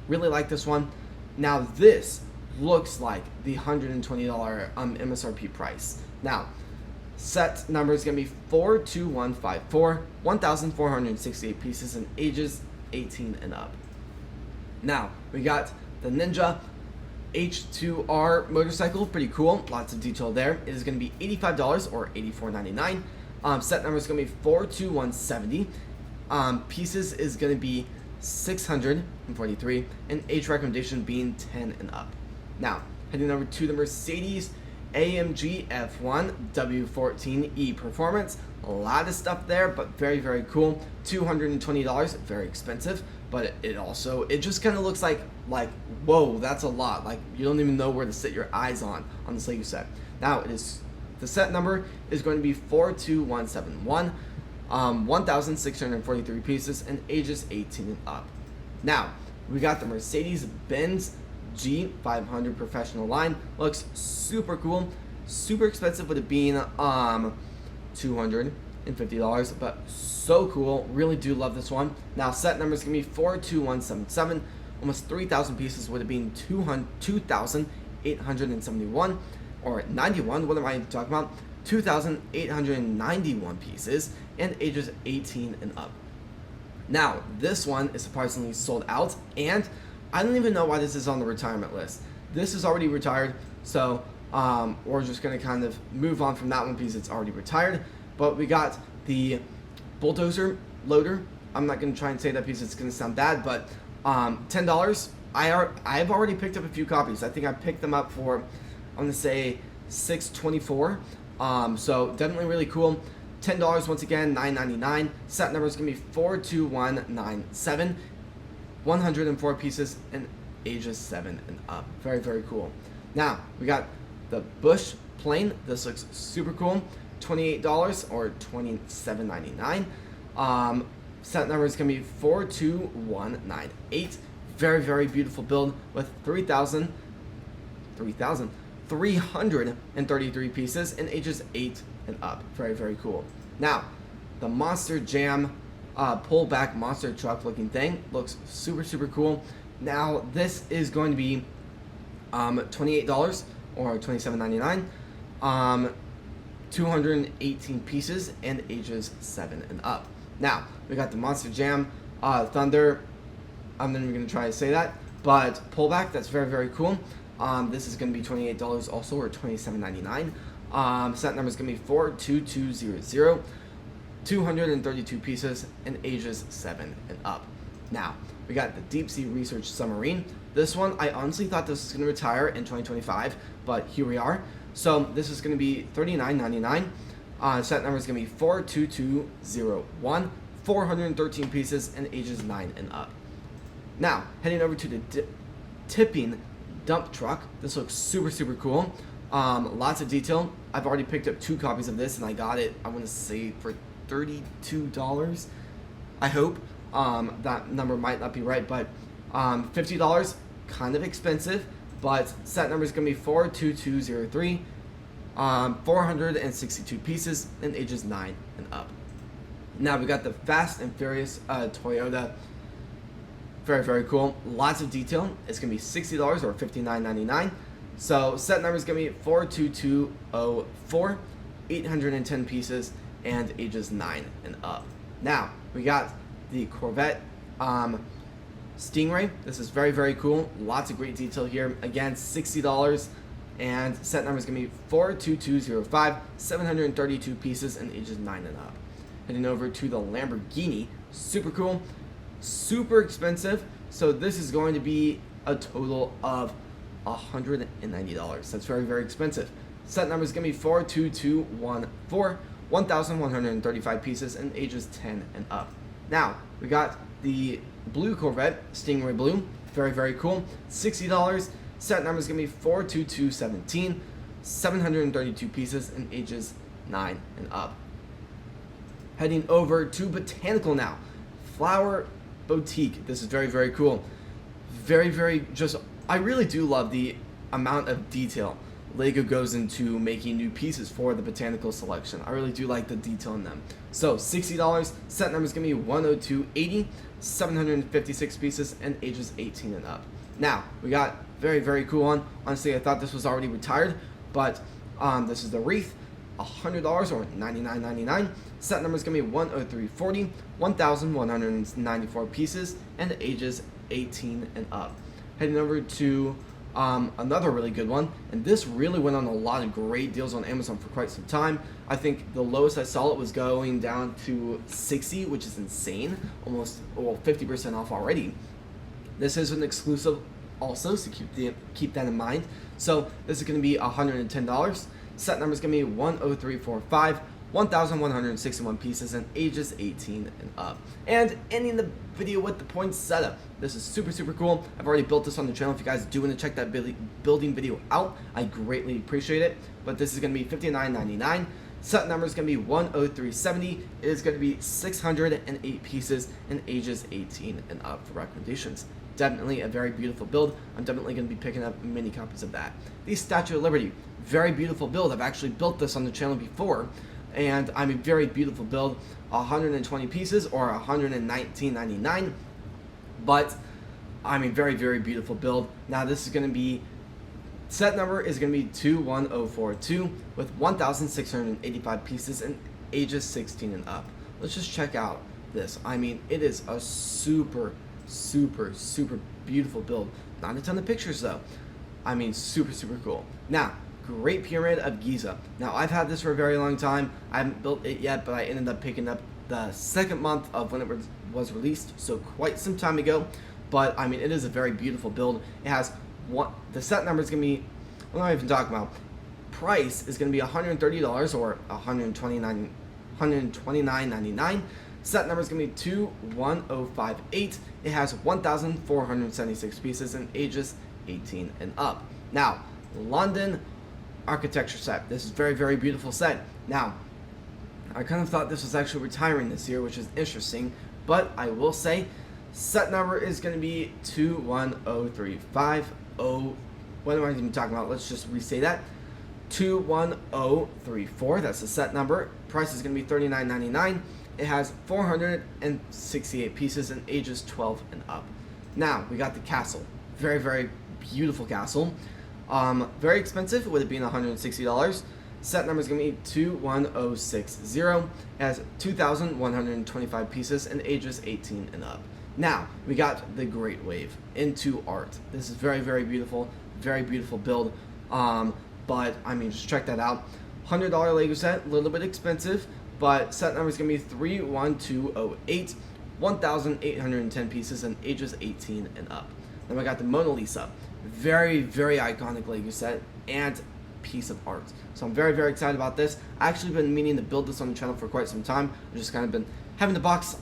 Really like this one. Now, this looks like the $120 MSRP price. Now, set number is going to be 42154, 1,468 pieces and ages 18 and up. Now, we got the Ninja H2R motorcycle. Pretty cool. Lots of detail there. It is going to be $85 or $84.99. Set number is going to be 42170. Pieces is going to be 643. And age recommendation being 10 and up. Now, Heading over to the Mercedes AMG F1 W14E Performance. A lot of stuff there, but very, very cool. $220, very expensive, but it just kind of looks like whoa, that's a lot. Like, you don't even know where to sit your eyes on this Lego set. Now, the set number is going to be 42171, 1,643 pieces, and ages 18 and up. Now, we got the Mercedes-Benz G500 professional line. Looks super cool, super expensive with it being $250, but so cool. Really do love this one. Now, set number is gonna be 42177, almost 3,000 pieces with it being 2,871 or 91. What am I talking about? 2,891 pieces and ages 18 and up. Now, this one is surprisingly sold out, and I don't even know why this is on the retirement list. This is already retired, so we're just going to kind of move on from that one because it's already retired. But we got the bulldozer loader. I'm not going to try and say that because it's going to sound bad, but $10. I've already picked up a few copies. I think I picked them up for, I'm going to say, $6.24. So definitely really cool. $10 once again, $9.99. Set number is going to be 42197. 104 pieces and ages 7 and up. Very, very cool. Now, we got the Bush plane. This looks super cool. $28 or $27.99. Set number is going to be 42198. Very, very beautiful build with 3,333 pieces and ages 8 and up. Very, very cool. Now, the Monster Jam pullback monster truck looking thing looks super, super cool. Now, this is going to be $28 or $27.99. 218 pieces and ages 7 and up. Now, we got the Monster Jam Thunder. I'm not even going to try to say that, but pullback, that's very, very cool. This is going to be $28 also, or $27.99. Set number is going to be 42200. 232 pieces and ages 7 and up. Now, we got the Deep Sea Research Submarine. This one, I honestly thought this was going to retire in 2025, but here we are. So this is going to be $39.99. Set number is going to be 42201. 413 pieces and ages 9 and up. Now, heading over to the tipping dump truck. This looks super, super cool. Lots of detail. I've already picked up 2 copies of this, and I got it, I want to say, for $32. I hope. That number might not be right, but $50, kind of expensive, but set number is going to be 42203. 462 pieces and ages 9 and up. Now we got the Fast and Furious Toyota. Very, very cool. Lots of detail. It's going to be $60 or $59.99. So set number is going to be 42204. 810 pieces and ages 9 and up. Now we got the Corvette Stingray. This is very, very cool. Lots of great detail here. Again, $60. And set number is going to be 42205. 732 pieces and ages 9 and up. Heading over to the Lamborghini. Super cool. Super expensive. So this is going to be a total of $190. That's very, very expensive. Set number is going to be 42214. 1,135 pieces and ages 10 and up. Now, we got the blue Corvette, Stingray Blue. Very, very cool. $60. Set number is going to be 42217. 732 pieces and ages 9 and up. Heading over to Botanical now. Flower Boutique. This is very, very cool. Very, very I really do love the amount of detail Lego goes into making new pieces for the Botanical selection. I really do like the detail in them. So $60. Set number is going to be 10280. 756 pieces and ages 18 and up. Now, we got very, very cool one. Honestly, I thought this was already retired, but this is the Wreath. $100 or $99.99. Set number is going to be 10340. 1,194 pieces and ages 18 and up. Heading over to another really good one, and this really went on a lot of great deals on Amazon for quite some time. I think the lowest I saw it was going down to $60, which is insane, almost 50% off already. This is an exclusive also, so keep that in mind. So this is going to be $110. Set number is going to be 10345, 1,161 pieces, and ages 18 and up. And ending the video with the points setup. This is super cool. I've already built this on the channel. If you guys do want to check that building video out, I greatly appreciate it. But this is going to be $59.99. Set number is going to be 10370. It is going to be 608 pieces and ages 18 and up for recommendations. Definitely a very beautiful build. I'm definitely going to be picking up many copies of that. The Statue of Liberty, very beautiful build. I've actually built this on the channel before, and I'm a very beautiful build. 120 pieces or $119.99, but I'm a very beautiful build. Now this is going to be, set number is going to be 21042 with 1,685 pieces and ages 16 and up. Let's just check out this. I mean, it is a super beautiful build. Not a ton of pictures though. I mean, super cool. Now, Great Pyramid of Giza. Now, I've had this for a very long time. I haven't built it yet, but I ended up picking up the second month of when it was released, so quite some time ago. But I mean, it is a very beautiful build. It has the set number is going to be, what am I even talking about? Price is going to be $130 or $129.99. Set number is going to be 21058. It has 1,476 pieces and ages 18 and up. Now, London architecture set. This is very beautiful set. Now, I kind of thought this was actually retiring this year, which is interesting, but I will say set number is going to be 21035. What am I even talking about? Let's just resay that. 21034. That's the set number. Price is going to be $39.99. It has 468 pieces and ages 12 and up. Now, we got the castle. Very beautiful castle. Very expensive, with it being $160. Set number is going to be 21060. It has 2,125 pieces and ages 18 and up. Now, we got the Great Wave into art. This is very beautiful. Very beautiful build. But, I mean, just check that out. $100 Lego set, a little bit expensive, but set number is going to be 31208, 1,810 pieces and ages 18 and up. Then we got the Mona Lisa. Very iconic Lego set and piece of art. So I'm very excited about this. I actually been meaning to build this on the channel for quite some time. I've just kind of been having the box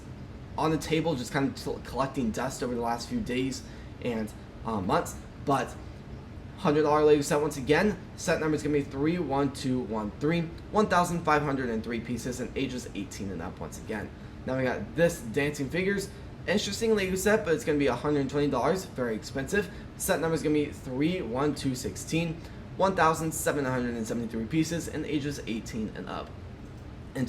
on the table, just kind of collecting dust over the last few days and months. But $100 Lego set once again. Set number is going to be 31213, 1,503 pieces and ages 18 and up once again. Now we got this Dancing Figures. Interesting Lego set, but it's going to be $120. Very expensive. Set number is going to be 31216, 1,773 pieces and ages 18 and up. And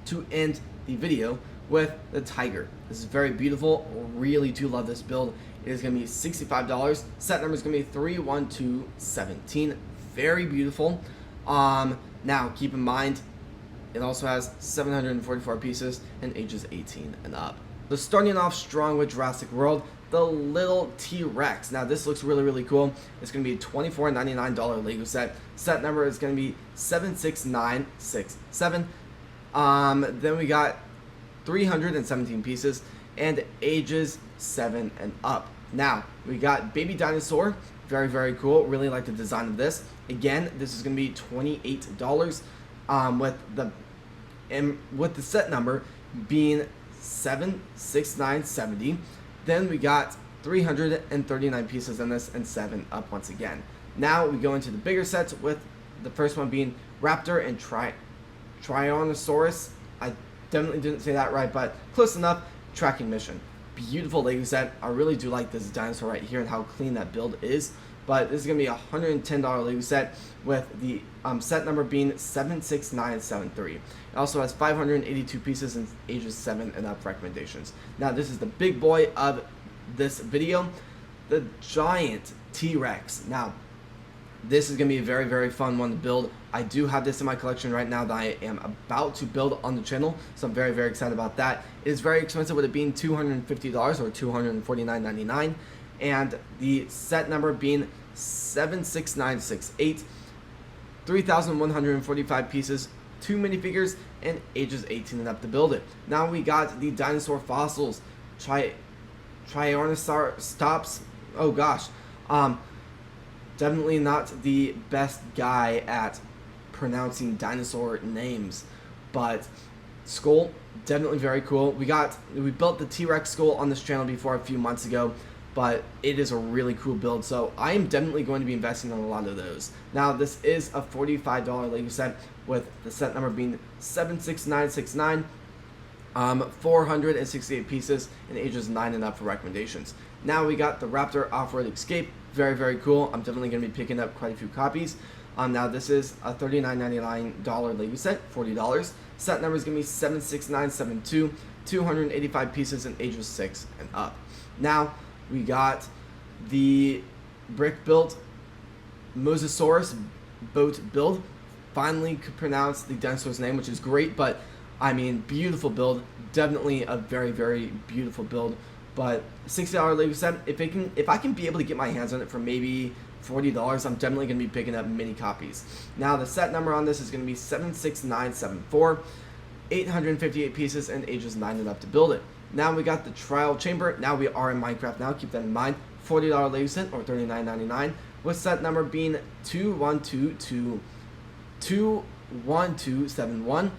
to end the video with the Tiger. This is very beautiful. Really do love this build. It is going to be $65. Set number is going to be 31217. Very beautiful. Now keep in mind, it also has 744 pieces and ages 18 and up. So starting off strong with Jurassic World, the little T-Rex. Now this looks really cool. It's going to be a $24.99 Lego set. Set number is going to be 76967. Then we got 317 pieces and ages 7 and up. Now we got Baby Dinosaur. Very cool. Really like the design of this. Again, this is going to be $28. With the set number being 76970. Then we got 339 pieces in this and 7 up once again. Now we go into the bigger sets, with the first one being Raptor and Tyrannosaurus. I definitely didn't say that right, but close enough. Tracking Mission. Beautiful Lego set. I really do like this dinosaur right here and how clean that build is. But this is going to be a $110 Lego set, with the set number being 76973. It also has 582 pieces and ages 7 and up recommendations. Now this is the big boy of this video, the giant T-Rex. Now this is going to be a very fun one to build. I do have this in my collection right now that I am about to build on the channel, so I'm very excited about that. It is very expensive, with it being $250 or $249.99. And the set number being 76968, 3,145 pieces, 2 minifigures, and ages 18 and up to build it. Now we got the dinosaur fossils, Tyrannosaurus, oh gosh, Definitely not the best guy at pronouncing dinosaur names, but skull, definitely very cool. We built the T-Rex skull on this channel before a few months ago, but it is a really cool build, so I am definitely going to be investing in a lot of those. Now, this is a $45 Lego set, with the set number being 76969, 468 pieces, and ages 9 and up for recommendations. Now we got the Raptor Off-Road Escape, very, very cool. I'm definitely going to be picking up quite a few copies. Now this is a $39.99 Lego set, $40. Set number is going to be 76972, 285 pieces, and ages 6 and up. Now we got the brick built Mosasaurus boat build. Finally could pronounce the dinosaur's name, which is great, but I mean, beautiful build. Definitely a very, very beautiful build. But $60 Lego set, if I can be able to get my hands on it for maybe $40, I'm definitely going to be picking up many copies. Now, the set number on this is going to be 76974, 858 pieces, and ages 9 and up to build it. Now we got the trial chamber. Now we are in Minecraft now, keep that in mind. $40 Lego set, or $39.99, with set number being 21271.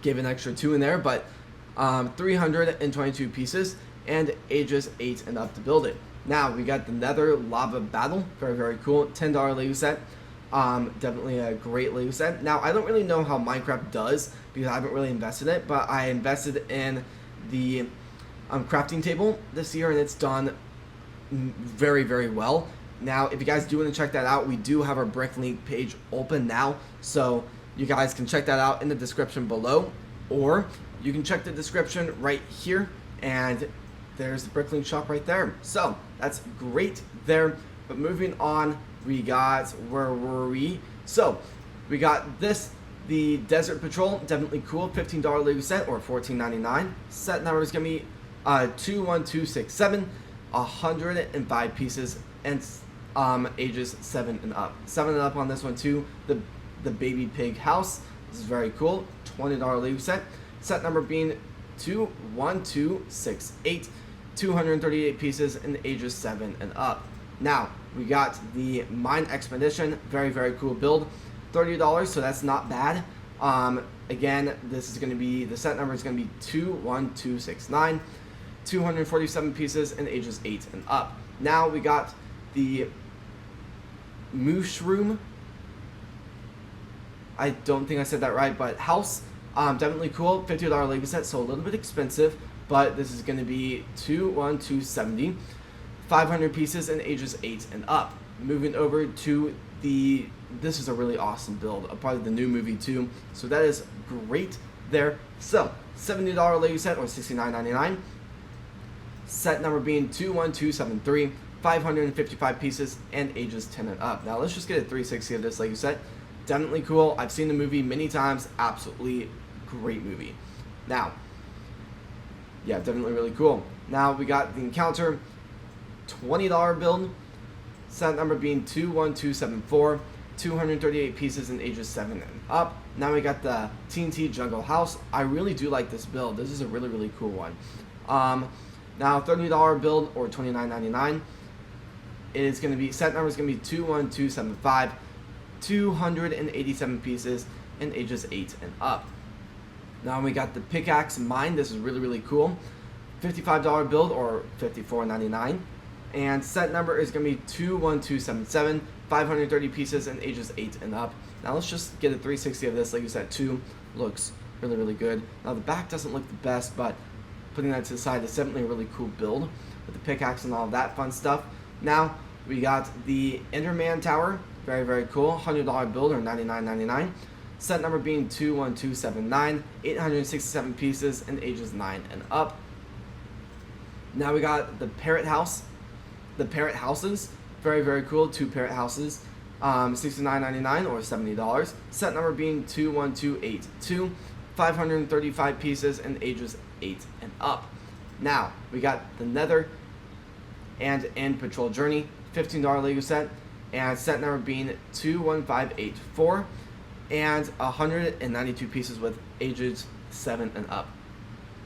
Gave an extra 2 in there, but 322 pieces, and ages 8 and up to build it. Now we got the Nether Lava Battle, very, very cool, $10 Lego set. Definitely a great Lego set. Now, I don't really know how Minecraft does because I haven't really invested in it, but I invested in the crafting table this year, and it's done very, very well. Now, if you guys do want to check that out, we do have our Bricklink page open now, so you guys can check that out in the description below, or you can check the description right here, and there's the Bricklink shop right there. So that's great there. But moving on, we got, where were we? So we got this, the Desert Patrol, definitely cool, $15 Lego set, or $14.99. Set number is gonna be 21267, 105 pieces, and ages 7 and up. 7 and up on this one too. The baby pig house. This is very cool. $20 Lego set. Set number being 21268, 238 pieces, and ages 7 and up. Now we got the Mine Expedition. Very, very cool build. $30, so that's not bad. Again, this is going to be, the set number is going to be 21269, 247 pieces, and ages 8 and up. Now we got the Mushroom. I don't think I said that right, but house, definitely cool. $50 Lego set, so a little bit expensive, but this is going to be 21270, 500 pieces, and ages 8 and up. Moving over to the, this is a really awesome build, a part of the new movie too, so that is great there. So $70 Lego set, or $69.99. Set number being 21273, 555 pieces, and ages 10 and up. Now let's just get a 360 of this Lego set. Definitely cool. I've seen the movie many times. Absolutely great movie. Now, yeah, definitely really cool. Now we got the Encounter, $20 build. Set number being 21274, 238 pieces, and ages 7 and up. Now we got the TNT Jungle House. I really do like this build. This is a really, really cool one. Now $30 build, or $29.99. It is going to be, set number is going to be 21275, 287 pieces, and ages 8 and up. Now we got the Pickaxe Mine. This is really, really cool. $55 build, or $54.99. And set number is going to be 21277, 530 pieces, and ages 8 and up. Now let's just get a 360 of this. Like you said, 2 looks really, really good. Now the back doesn't look the best, but putting that to the side, it's definitely a really cool build with the pickaxe and all of that fun stuff. Now we got the Enderman Tower. Very, very cool. $100 build, or $99.99. Set number being 21279, 867 pieces, and ages 9 and up. Now we got the Parrot House. The Parrot Houses. Very, very cool. 2 Parrot Houses. $69.99, or $70. Set number being 21282, 535 pieces, and ages 8 and up. Now we got the Nether and End Patrol Journey. $15 Lego set, and set number being 21584, and 192 pieces with ages 7 and up.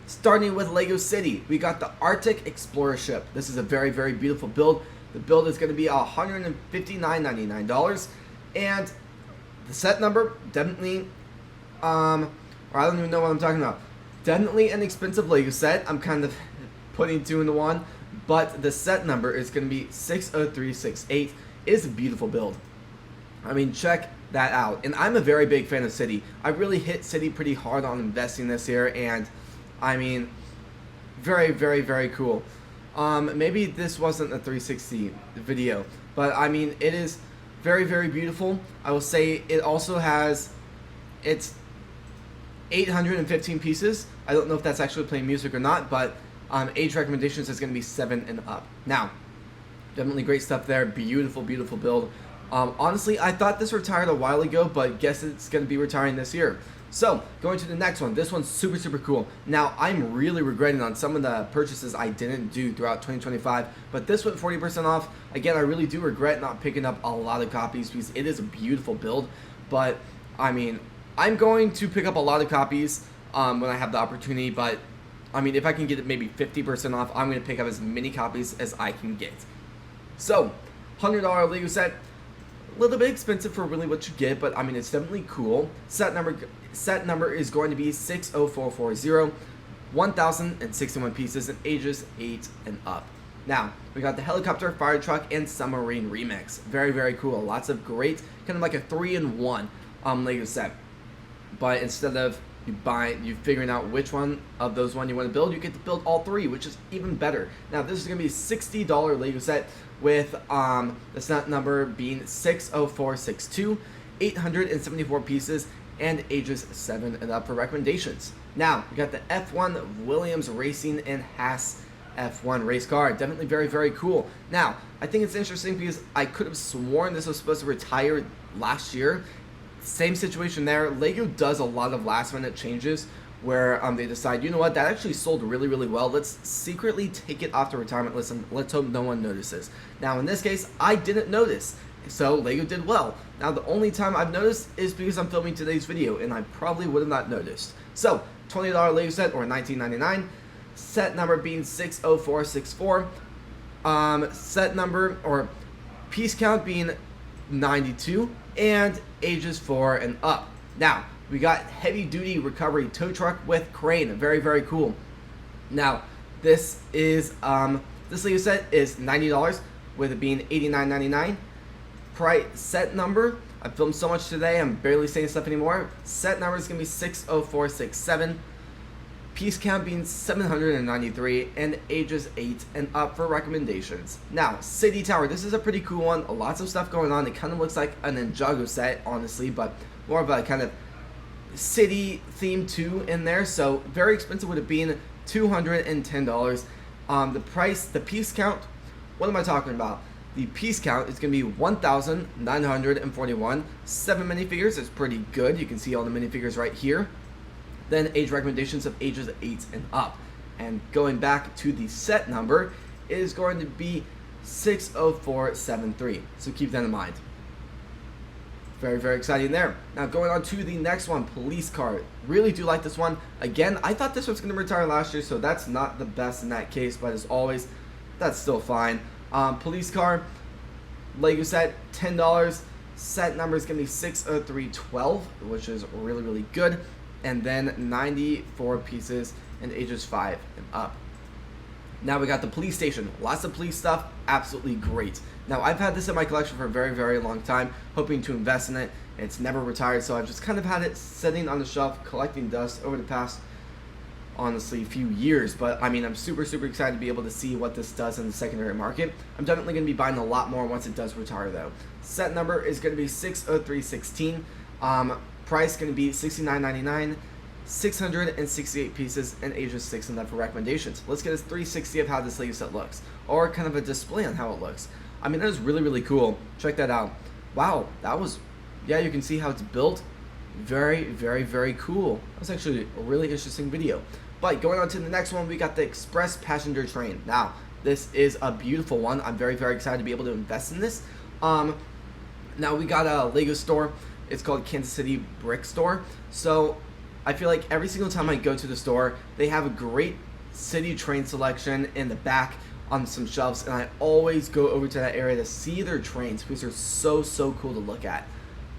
Starting with Lego City, we got the Arctic Explorer ship. This is a very, very beautiful build. The build is going to be $159.99, and the set number, definitely, or I don't even know what I'm talking about. Definitely an expensive Lego set. I'm kind of putting two into one, but the set number is going to be 60368. It is a beautiful build. I mean, check that out. And I'm a very big fan of City. I really hit City pretty hard on investing this year, and I mean, very, very, very cool. Maybe this wasn't a 360 video, but I mean, it is very, very beautiful. I will say it also has, it's 815 pieces. I don't know if that's actually playing music or not, but age recommendations is going to be 7 and up. Now, definitely great stuff there. Beautiful, beautiful build. Honestly, I thought this retired a while ago, but guess it's going to be retiring this year. So, going to the next one. This one's super, super cool. Now, I'm really regretting on some of the purchases I didn't do throughout 2025, but this went 40% off. Again, I really do regret not picking up a lot of copies because it is a beautiful build, but, I mean, I'm going to pick up a lot of copies when I have the opportunity, but, I mean, if I can get it maybe 50% off, I'm going to pick up as many copies as I can get. So, $100 Lego set. A little bit expensive for really what you get, but I mean, it's definitely cool. Set number is going to be 60440, 1,061 pieces, and ages 8 and up. Now, we got the helicopter, fire truck, and submarine remix. Very, very cool. Lots of great, kind of like a 3-in-1 Lego set. But instead of you figuring out which one of those you want to build, you get to build all 3, which is even better. Now, this is going to be a $60 Lego set with the set number being 60462, 874 pieces, and ages 7 and up for recommendations. Now, we got the F1 Williams Racing and Haas F1 race car. Definitely very, very cool. Now, I think it's interesting because I could have sworn this was supposed to retire last year. Same situation there. Lego does a lot of last minute changes where they decide, you know what, that actually sold really, really well. Let's secretly take it off the retirement list and let's hope no one notices. Now, in this case, I didn't notice, so Lego did well. Now, the only time I've noticed is because I'm filming today's video, and I probably would have not noticed. So, $20 Lego set, or $19.99. Set number being 60464. Set number, or piece count being 92, and ages 4 and up. Now, we got heavy duty recovery tow truck with crane. Very, very cool. Now, this is this Lego set is $90, with it being $89.99. Price set number. I filmed so much today, I'm barely saying stuff anymore. Set number is gonna be 60467. Piece count being 793, and ages 8 and up for recommendations. Now, City Tower. This is a pretty cool one. Lots of stuff going on. It kind of looks like an Ninjago set, honestly, but more of a kind of city theme too in there. So very expensive, with it being $210. The price, the piece count. What am I talking about? The piece count is going to be 1,941. 7 minifigures is pretty good. You can see all the minifigures right here. Then age recommendations of ages 8 and up. And going back to the set number, it is going to be 60473. So keep that in mind. Very, very exciting there. Now going on to the next one, police car. Really do like this one. Again, I thought this was going to retire last year, so that's not the best in that case, but as always, that's still fine. Police car, Lego set, $10. Set number is going to be 60312, which is really, really good. And then 94 pieces, and ages 5 and up. Now we got the police station. Lots of police stuff. Absolutely great. Now, I've had this in my collection for a very, very long time, hoping to invest in it. It's never retired, so I've just kind of had it sitting on the shelf, collecting dust over the past, honestly, few years. But, I mean, I'm super, super excited to be able to see what this does in the secondary market. I'm definitely going to be buying a lot more once it does retire, though. Set number is going to be 60316. Price going to be $69.99. 668 pieces, and ages 6 and up for recommendations. Let's get a 360 of how this Lego set looks, or kind of a display on how it looks. I mean, that is really, really cool. Check that out. Wow, that was, yeah, you can see how it's built. Very, very, very cool. That was actually a really interesting video. But going on to the next one, we got the Express Passenger Train. Now, this is a beautiful one. I'm very, very excited to be able to invest in this. Now we got a Lego store. It's called Kansas City Brick Store. So I feel like every single time I go to the store, they have a great city train selection in the back. on some shelves, and I always go over to that area to see their trains because they're so cool to look at.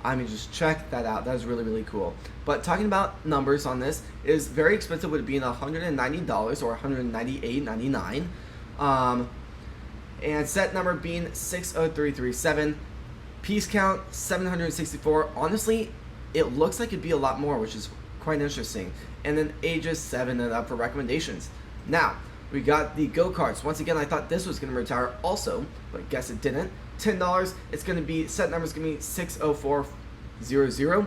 I mean, just check that out. That is really cool. But talking about numbers on this, is very expensive with it being $190 or $198.99. And set number being 60337. Piece count 764. Honestly, it looks like it'd be a lot more, which is quite interesting. And then ages 7 and up for recommendations. Now, we got the go-karts. Once again, I thought this was going to retire also, but guess it didn't. $10. It's going to be, set number is going to be 60400.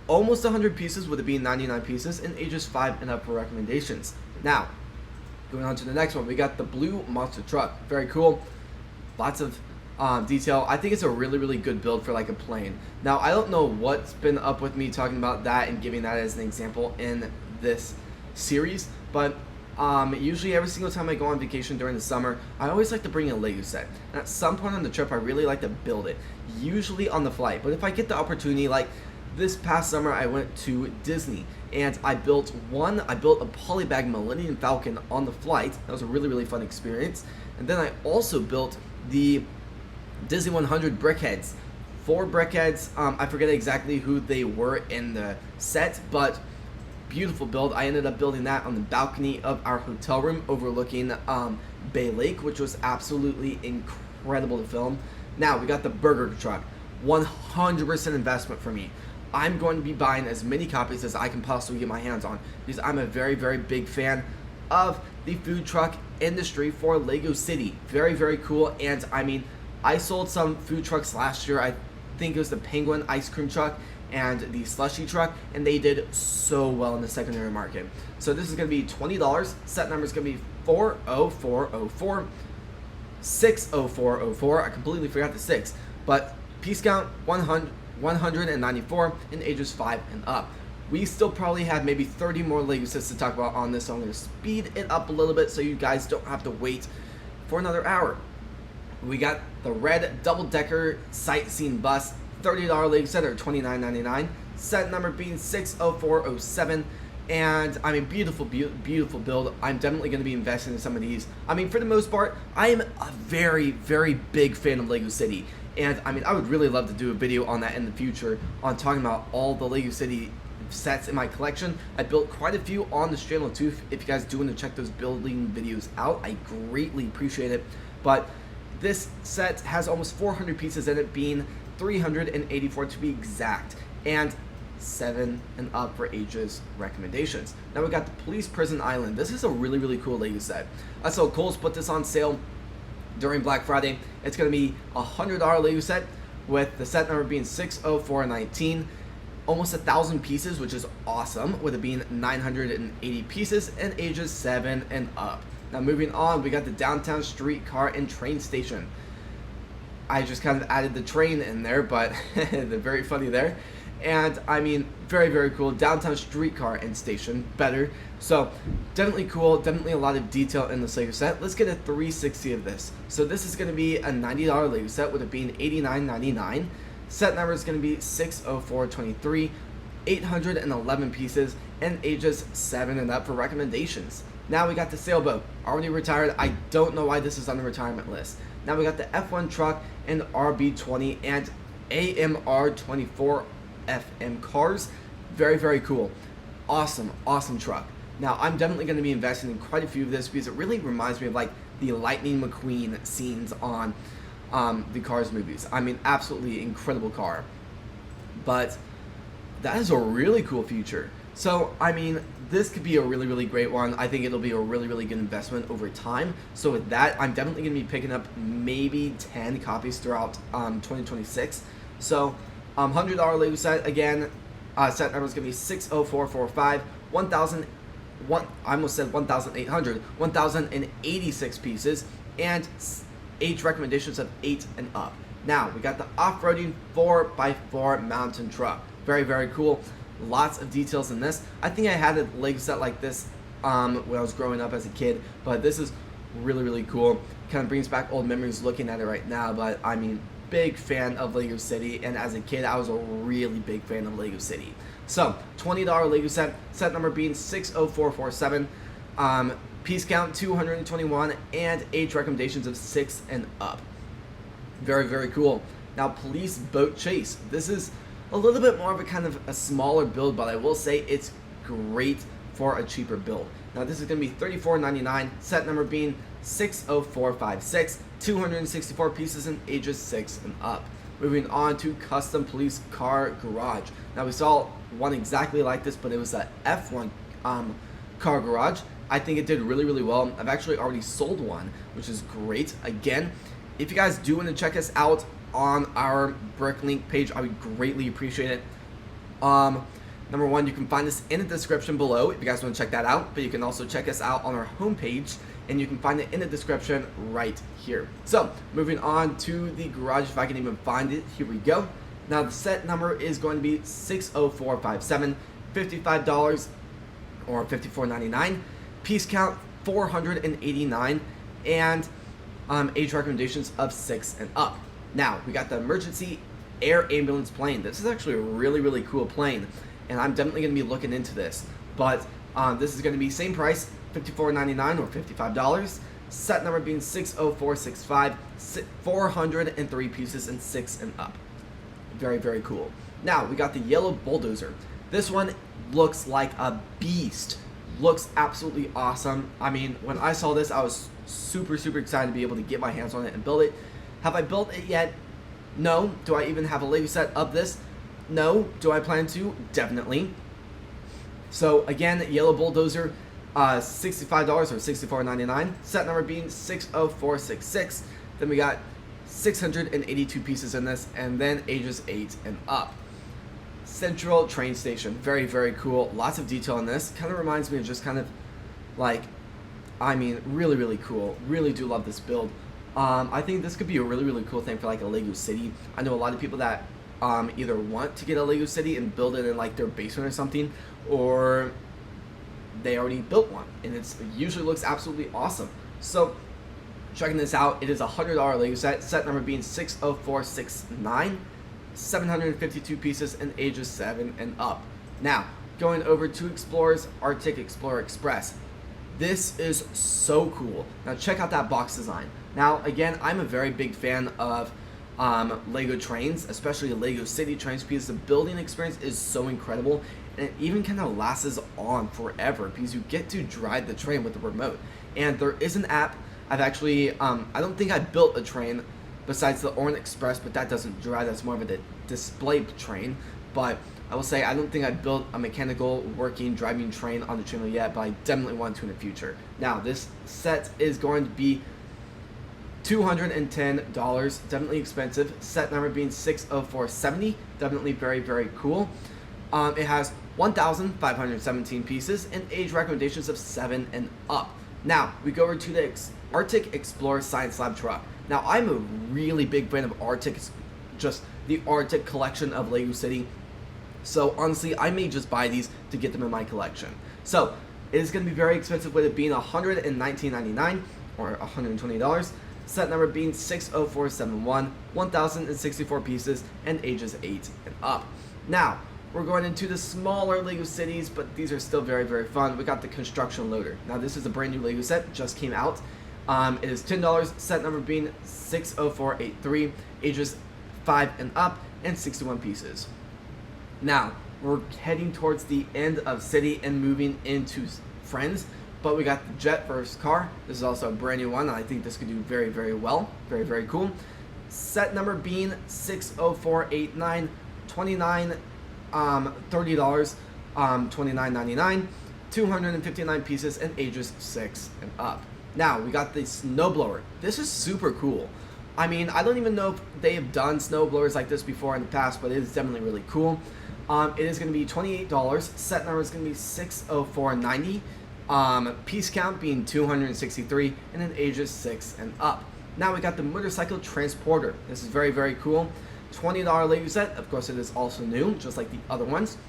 Almost 100 pieces with it being 99 pieces, and ages 5 and up for recommendations. Now, going on to the next one, we got the blue monster truck. Very cool. Lots of detail. I think it's a really good build for like a plane. Now, I don't know what's been up with me talking about that and giving that as an example in this series, but usually every single time I go on vacation during the summer, I always like to bring a Lego set. And at some point on the trip, I really like to build it, usually on the flight. But if I get the opportunity, like this past summer, I went to Disney and I built a polybag Millennium Falcon on the flight. That was a really fun experience. And then I also built the Disney 100 brickheads. 4 brickheads. I forget exactly who they were in the set, but beautiful build. I ended up building that on the balcony of our hotel room overlooking Bay Lake, which was absolutely incredible to film. Now, we got the burger truck. 100% investment for me. I'm going to be buying as many copies as I can possibly get my hands on because I'm a very big fan of the food truck industry for Lego City. Very cool. And I mean, I sold some food trucks last year. I think it was the Penguin ice cream truck and the slushy truck, and they did so well in the secondary market. So this is going to be $20. Set number is going to be 40404. 60404. I completely forgot the 6, but piece count 194 and ages 5 and up. We still probably have maybe 30 more Lego sets to talk about on this, so I'm going to speed it up a little bit so you guys don't have to wait for another hour. We got the red double-decker sightseeing bus, $30 Lego set or $29.99. Set number being 60407. And I mean, beautiful build. I'm definitely going to be investing in some of these. I mean, for the most part, I am a very big fan of Lego City. And I mean, I would really love to do a video on that in the future, on talking about all the Lego City sets in my collection. I built quite a few on this channel too. If you guys do want to check those building videos out, I greatly appreciate it. But this set has almost 400 pieces in it, being 384 to be exact, and 7 and up for ages recommendations. Now we got the Police Prison Island. This is a really cool Lego set. So Kohl's put this on sale during Black Friday. It's going to be a $100 Lego set with the set number being 60419. Almost 1,000 pieces, which is awesome, with it being 980 pieces and ages 7 and up. Now moving on, we got the Downtown Streetcar and Train Station. I just kind of added the train in there, but they're very funny there. And I mean, very cool. Downtown Streetcar and Station, better. So definitely cool, definitely a lot of detail in this Lego set. Let's get a 360 of this. So this is going to be a $90 Lego set with it being $89.99. Set number is going to be 60423, 811 pieces, and ages 7 and up for recommendations. Now we got the sailboat, already retired. I don't know why this is on the retirement list. Now we got the F1 truck and RB20 and AMR24 FM cars. Very cool. Awesome truck. Now I'm definitely going to be investing in quite a few of this because it really reminds me of like the Lightning McQueen scenes on the Cars movies. I mean, absolutely incredible car. But that is a really cool feature. So, I mean, this could be a really great one. I think it'll be a really good investment over time. So with that, I'm definitely going to be picking up maybe 10 copies throughout 2026. So, $100 Lego set, again, set number is going to be 60445, 1,800, 1,086 pieces, and age recommendations of 8 and up. Now, we got the off-roading 4x4 mountain truck. Very cool. Lots of details in this. I think I had a Lego set like this when I was growing up as a kid, but this is really cool. Kind of brings back old memories looking at it right now, but I mean, big fan of Lego City, and as a kid, I was a really big fan of Lego City. So, $20 Lego set, set number being 60447. Piece count 221, and age recommendations of 6 and up. Very, very cool. Now, police boat chase. This is a little bit more of a kind of a smaller build, but I will say it's great for a cheaper build. Now, this is going to be $34.99, set number being 60456, 264 pieces and ages 6 and up. Moving on to custom police car garage. Now, we saw one exactly like this, but it was a F1 car garage. I think it did really, really well. I've actually already sold one, which is great. Again, if you guys do want to check us out on our Bricklink page, I would greatly appreciate it. Number one, you can find us in the description below if you guys want to check that out, but you can also check us out on our homepage, and you can find it in the description right here. So, moving on to the garage, if I can even find it, here we go. Now, the set number is going to be 60457, $55 or $54.99. Piece count 489, and age recommendations of 6 and up. Now, we got the emergency air ambulance plane. This is actually a really, really cool plane, and I'm definitely going to be looking into this. But this is going to be same price, $54.99 or $55. Set number being 60465, 403 pieces and 6 and up. Very, very cool. Now, we got the yellow bulldozer. This one looks like a beast. Looks absolutely awesome. I mean, when I saw this, I was super, super excited to be able to get my hands on it and build it. Have I built it yet? No. Do I even have a Lego set of this? No. Do I plan to? Definitely. So again, yellow bulldozer, $65 or $64.99. Set number being 60466. Then we got 682 pieces in this, and then ages 8 and up. Central train station, very, very cool. Lots of detail in this. Kind of reminds me of just kind of like, I mean, really, really cool. Really do love this build. I think this could be a really, really cool thing for like a Lego city. I know a lot of people that either want to get a Lego city and build it in like their basement or something, or they already built one, and it usually looks absolutely awesome. So checking this out, it is a $100 Lego set. Set number being 60469. 752 pieces and ages 7 and up. Now, going over to Explorers Arctic Explorer Express. This is so cool. Now, check out that box design. Now, again, I'm a very big fan of Lego trains, especially Lego City trains, because the building experience is so incredible, and it even kind of lasts on forever because you get to drive the train with the remote. And there is an app. I've actually, I don't think I built a train besides the Orient Express, but that doesn't drive, that's more of a display train. But I will say, I don't think I built a mechanical working driving train on the channel yet, but I definitely want to in the future. Now, this set is going to be $210, definitely expensive. Set number being 60470, definitely very, very cool. It has 1,517 pieces and age recommendations of 7 and up. Now, we go over to the Arctic Explorer Science Lab truck. Now, I'm a really big fan of Arctic, just the Arctic collection of Lego City. So, honestly, I may just buy these to get them in my collection. So, it is going to be very expensive with it being $119.99 or $120. Set number being 60471, 1,064 pieces, and ages 8 and up. Now, we're going into the smaller Lego cities, but these are still very, very fun. We got the construction loader. Now, this is a brand new Lego set, just came out. It is $10, set number being 60483, ages 5 and up, and 61 pieces. Now, we're heading towards the end of city and moving into Friends, but we got the Jet vs. Car. This is also a brand new one, and I think this could do very, very well. Very, very cool. Set number being 60489, $30, $29.99, 259 pieces, and ages 6 and up. Now, we got the snowblower. This is super cool. I mean, I don't even know if they have done snowblowers like this before in the past, but it is definitely really cool. It is going to be $28. Set number is going to be 60490. Piece count being 263, and then ages 6 and up. Now we got the motorcycle transporter. This is very, very cool. $20 Lego set. Of course, it is also new, just like the other ones.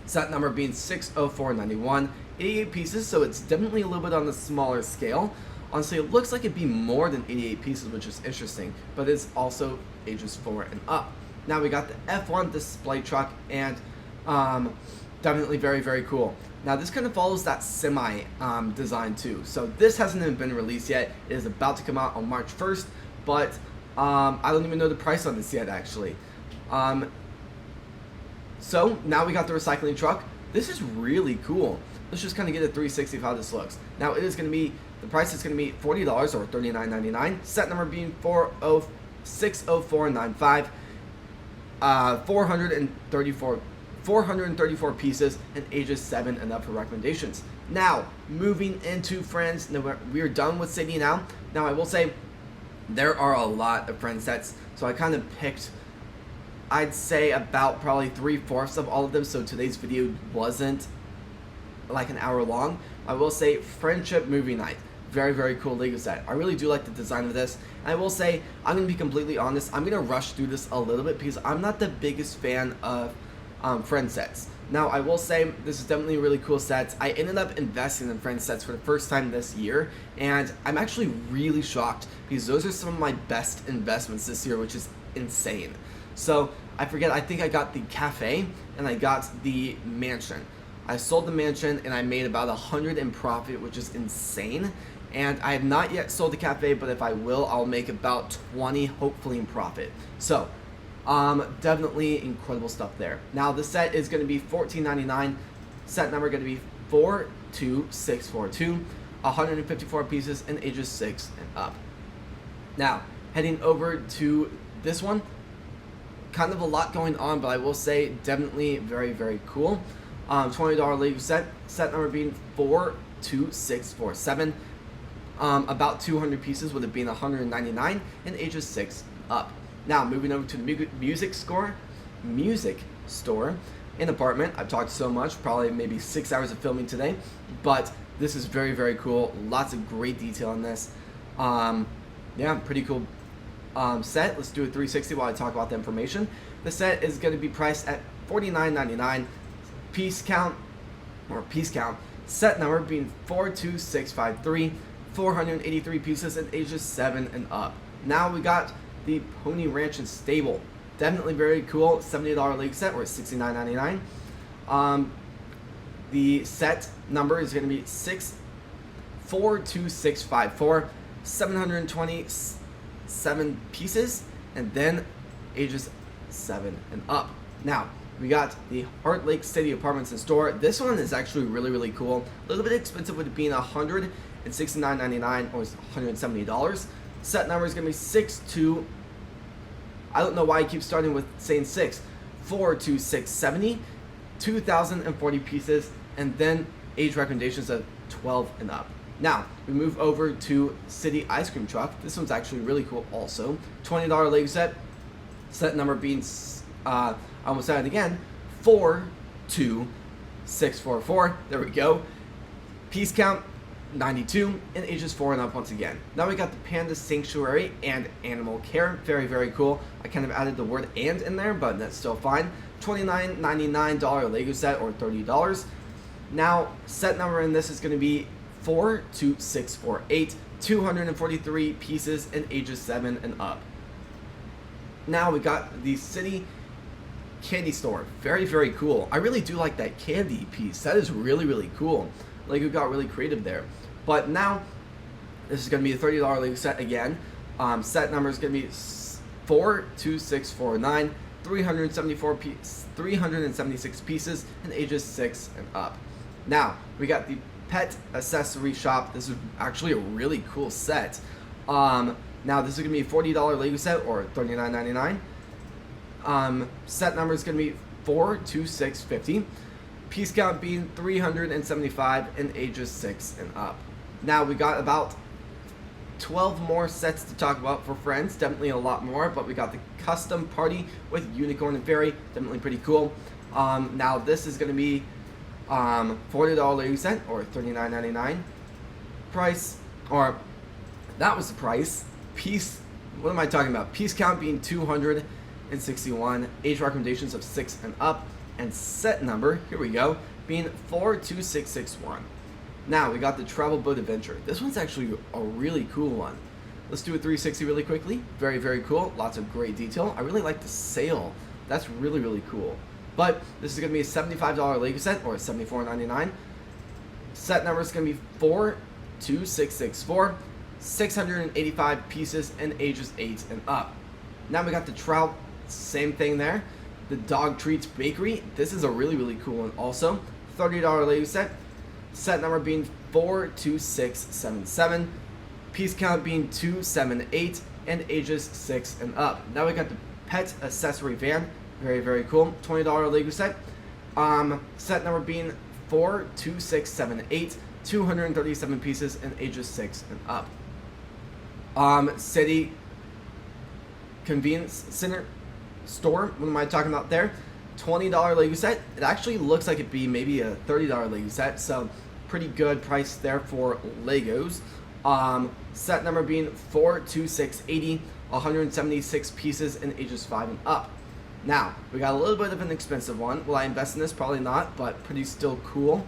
Set number being 60491. 88 pieces, so it's definitely a little bit on the smaller scale. Honestly, it looks like it'd be more than 88 pieces, which is interesting, but it's also ages 4 and up. Now we got the F1 display truck, and Definitely very, very cool. Now this kind of follows that semi design too. So this hasn't even been released yet. It is about to come out on March 1st, but I don't even know the price on this yet actually. So now we got the recycling truck. This is really cool. Let's just kind of get a 360 of how this looks. Now it is going to be, the price is going to be $40 or $39.99. Set number being 4060495. 434 pieces and ages 7 and up for recommendations. Now, moving into Friends, we're done with City now. Now, I will say there are a lot of Friends sets, so I kind of picked, I'd say about probably 3/4 of all of them, so today's video wasn't like an hour long. I will say Friendship Movie Night. Very, very cool Lego set. I really do like the design of this. And I will say, I'm going to be completely honest, I'm going to rush through this a little bit because I'm not the biggest fan of Friend sets. Now, I will say, this is definitely a really cool set. I ended up investing in Friend sets for the first time this year, and I'm actually really shocked because those are some of my best investments this year, which is insane. So, I think I got the cafe, and I got the mansion. I sold the mansion, and I made about $100 in profit, which is insane. And I have not yet sold the cafe, but if I will, I'll make about 20, hopefully, in profit. So, definitely incredible stuff there. Now, the set is going to be $14.99. Set number going to be 42642. 154 pieces and ages 6 and up. Now, heading over to this one. Kind of a lot going on, but I will say definitely very, very cool. $20 Lego set. Set number being 42647. About 200 pieces with it being $199 and ages 6 up. Now moving over to the music store in apartment. I've talked so much, probably maybe 6 hours of filming today, but this is very, very cool. Lots of great detail in this. Yeah, pretty cool set. Let's do a 360 while I talk about the information. The set is going to be priced at $49.99. Piece count. Set number being 42653. 483 pieces and ages 7 and up. Now we got the Pony Ranch and Stable. Definitely very cool. $70 Lego set or $69.99. The set number is going to be 42654. 727 pieces and then ages 7 and up. Now we got the Heart Lake City Apartments and Store. This one is actually really, really cool. A little bit expensive with it being $169.99 or $170. Set number is going to be 62. I don't know why I keep starting with saying 6. 42670. 2,040 pieces and then age recommendations of 12 and up. Now, we move over to City Ice Cream Truck. This one's actually really cool also. $20 Lego set. Set number being, I almost said it again, 42644. There we go. Piece count, 92, and ages 4 and up once again. Now we got the Panda Sanctuary and Animal Care. Very, very cool. I kind of added the word "and" in there, but that's still fine. $29.99 Lego set or $30. Now, set number in this is going to be 42648. 243 pieces and ages 7 and up. Now we got the City Candy Store. Very, very cool. I really do like that candy piece. That is really, really cool. Lego got really creative there. But now, this is going to be a $30 Lego set again. Set number is going to be 42649. 376 pieces and ages 6 and up. Now, we got the Pet Accessory Shop. This is actually a really cool set. Now, this is going to be a $40 Lego set or $39.99. Set number is going to be 42650. Piece count being 375 and ages 6 and up. Now, we got about 12 more sets to talk about for Friends. Definitely a lot more, but we got the Custom Party with Unicorn and Fairy. Definitely pretty cool. Now, this is going to be $40 Lego set or $39.99. Price, or that was the price. Piece, what am I talking about? Piece count being 261. Age recommendations of 6 and up. And set number, here we go, being 42661. Now, we got the Travel Boat Adventure. This one's actually a really cool one. Let's do a 360 really quickly. Very, very cool. Lots of great detail. I really like the sail. That's really, really cool. But this is going to be a $75 Lego set, or $74.99. Set number is going to be 42664, 685 pieces and ages 8 and up. Now we got the trout, same thing there. The Dog Treats Bakery, this is a really cool one also. $30 Lego set. Set number being 42677, piece count being 278, and ages 6 and up. Now we got the Pet Accessory Van, very cool. $20 Lego set. Set number being 42678, 237 pieces and ages 6 and up. City Convenience Center store, what am I talking about there? $20 Lego set. It actually looks like it'd be maybe a $30 Lego set, so pretty good price there for Legos. Set number being 42680, 176 pieces and ages 5 and up. Now, we got a little bit of an expensive one. Will I invest in this? Probably not, but pretty still cool.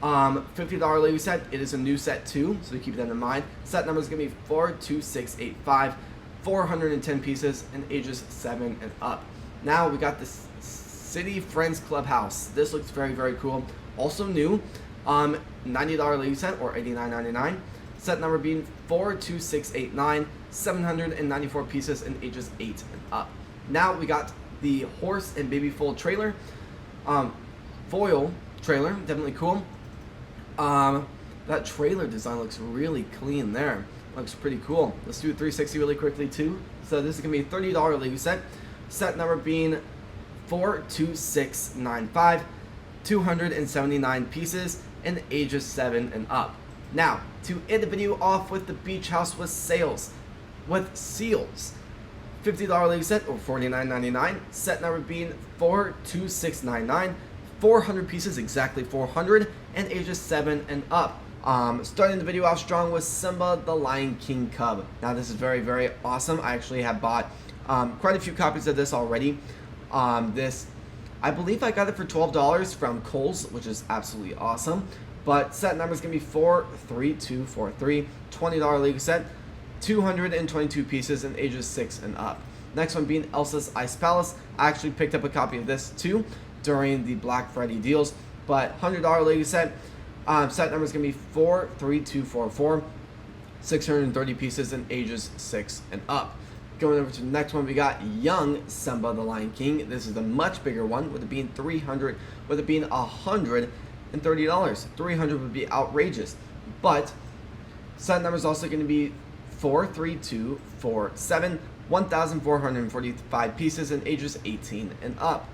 $50 Lego set. It is a new set too, so keep that in mind. Set number is going to be 42685, 410 pieces and ages 7 and up. Now, we got this City Friends Clubhouse. This looks very cool. Also new. $90 Lego set, or $89.99. Set number being 42689, 794 pieces and ages 8 and up. Now we got the horse and baby foal trailer, foil trailer, definitely cool. That trailer design looks really clean there. Looks pretty cool. Let's do a 360 really quickly too. So this is gonna be a $30 Lego set. Set number being 42695, 279 pieces and ages 7 and up. Now, to end the video off with the beach house with seals, $50 Lego set, or $49.99. Set number being 42699, 400 pieces, exactly 400, and ages 7 and up. Starting the video off strong with Simba the Lion King Cub. Now this is very awesome. I actually have bought quite a few copies of this already. I believe I got it for $12 from Kohl's, which is absolutely awesome. But set number is going to be 43243, $20 Lego set, 222 pieces and ages 6 and up. Next one being Elsa's Ice Palace. I actually picked up a copy of this too during the Black Friday deals. But $100 Lego set. Set number is going to be 43244, 630 pieces and ages 6 and up. Going over to the next one, we got Young Simba the Lion King. This is a much bigger one, with it being $130. $300 would be outrageous. But set number is also going to be 43247, 1,445 pieces and ages 18 and up.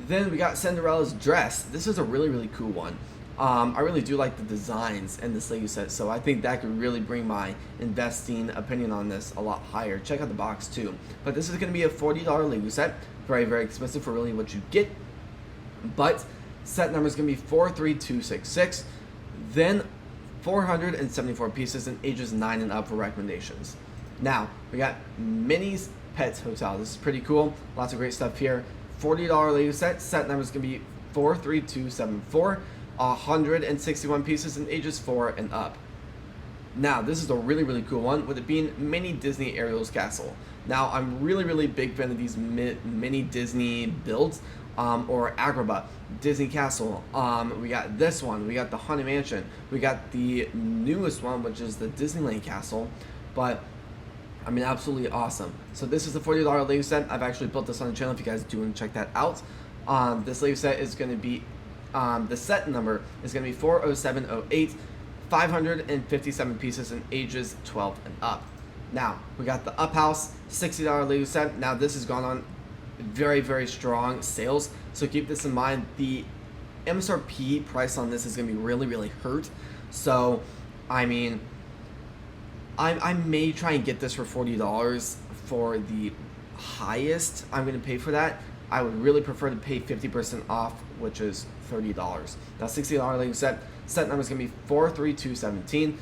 Then we got Cinderella's dress. This is a really cool one. I really do like the designs in this Lego set, so I think that could really bring my investing opinion on this a lot higher. Check out the box too. But this is going to be a $40 Lego set. Very expensive for really what you get. But set number is going to be 43266. Then 474 pieces and ages 9 and up for recommendations. Now, we got Minnie's Pets Hotel. This is pretty cool. Lots of great stuff here. $40 Lego set. Set number is going to be 43274. 161 pieces and ages 4 and up. Now, this is a really cool one, with it being Mini Disney Ariel's Castle. Now, I'm really big fan of these mini Disney builds, or Agrabah Disney Castle. We got this one, we got the Haunted Mansion, we got the newest one, which is the Disneyland Castle. But I mean, absolutely awesome. So this is the $40 Lego set. I've actually built this on the channel if you guys do want to check that out. This Lego set is going to be the set number is going to be 40708, 557 pieces and ages 12 and up. Now, we got the Up House $60 Lego set. Now, this has gone on very strong sales, so keep this in mind. The MSRP price on this is going to be really hurt. So, I mean, I may try and get this for $40 for the highest I'm going to pay for that. I would really prefer to pay 50% off, which is $30. Now, $60 Lego set. Set number is going to be 43217.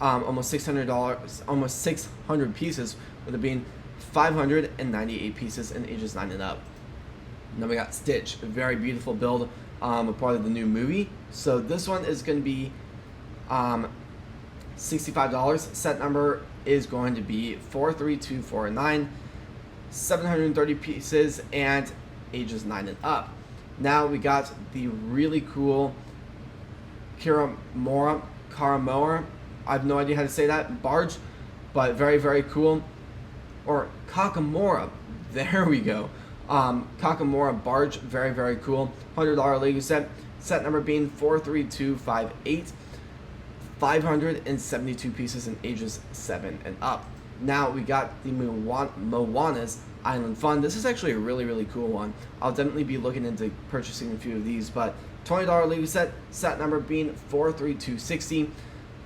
Almost $600 pieces, with it being 598 pieces and ages 9 and up. Then we got Stitch, a very beautiful build, a part of the new movie. So this one is going to be $65. Set number is going to be 43249, 730 pieces and ages 9 and up. Now we got the really cool Karamora. I have no idea how to say that, barge, but very, very cool. Or Kakamora, there we go. Kakamora barge, very, very cool. $100 Lego set. Set number being 43258. 572 pieces in ages 7 and up. Now we got the Moana's Island Fun. This is actually a really, really cool one. I'll definitely be looking into purchasing a few of these, but $20 Lego set. Set number being 43260.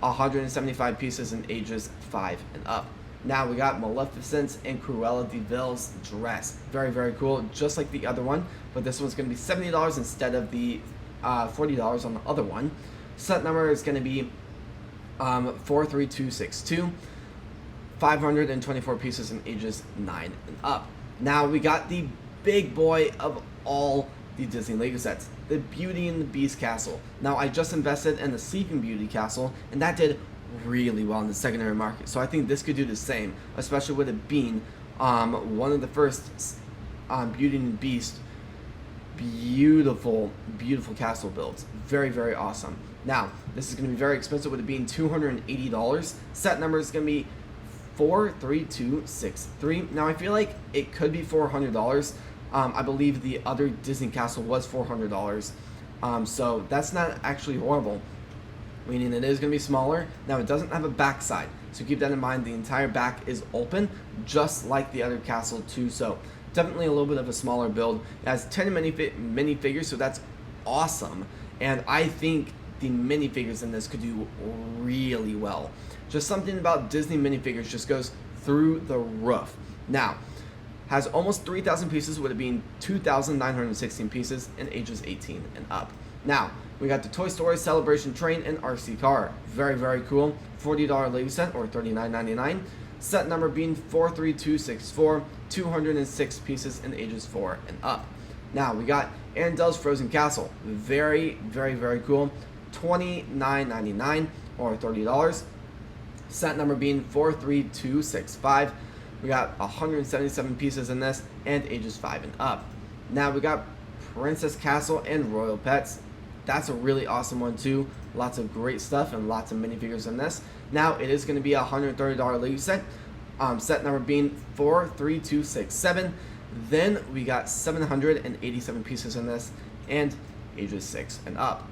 175 pieces in ages 5 and up. Now we got Maleficent and Cruella de Vil's dress. Very, very cool, just like the other one, but this one's going to be $70 instead of the $40 on the other one. Set number is going to be 43262. 524 pieces in ages 9 and up. Now we got the big boy of all the Disney Lego sets, the Beauty and the Beast castle. Now I just invested in the Sleeping Beauty castle, and that did really well in the secondary market. So I think this could do the same, especially with it being one of the first Beauty and the Beast beautiful castle builds. Very, very awesome. Now this is going to be very expensive with it being $280. Set number is going to be 43263. Now I feel like it could be $400. I believe the other Disney castle was $400. So that's not actually horrible, meaning it is going to be smaller. Now it doesn't have a back side, so keep that in mind. The entire back is open, just like the other castle too. So definitely a little bit of a smaller build. It has 10 minifigures, so that's awesome. And I think the minifigures in this could do really well. Just something about Disney minifigures just goes through the roof. Now, has almost 3,000 pieces, with it being 2,916 pieces in ages 18 and up. Now, we got the Toy Story Celebration Train and RC Car. Very, very cool. $40 Lego set, or $39.99. Set number being 43264. 206 pieces in ages 4 and up. Now, we got Arendelle's Frozen Castle. Very, very, very cool. $29.99 or $30. Set number being 43265. We got 177 pieces in this, and ages 5 and up. Now we got Princess Castle and Royal Pets. That's a really awesome one too. Lots of great stuff and lots of minifigures in this. Now it is going to be a $130 Lego set. Set number being 43267. Then we got 787 pieces in this, and ages 6 and up.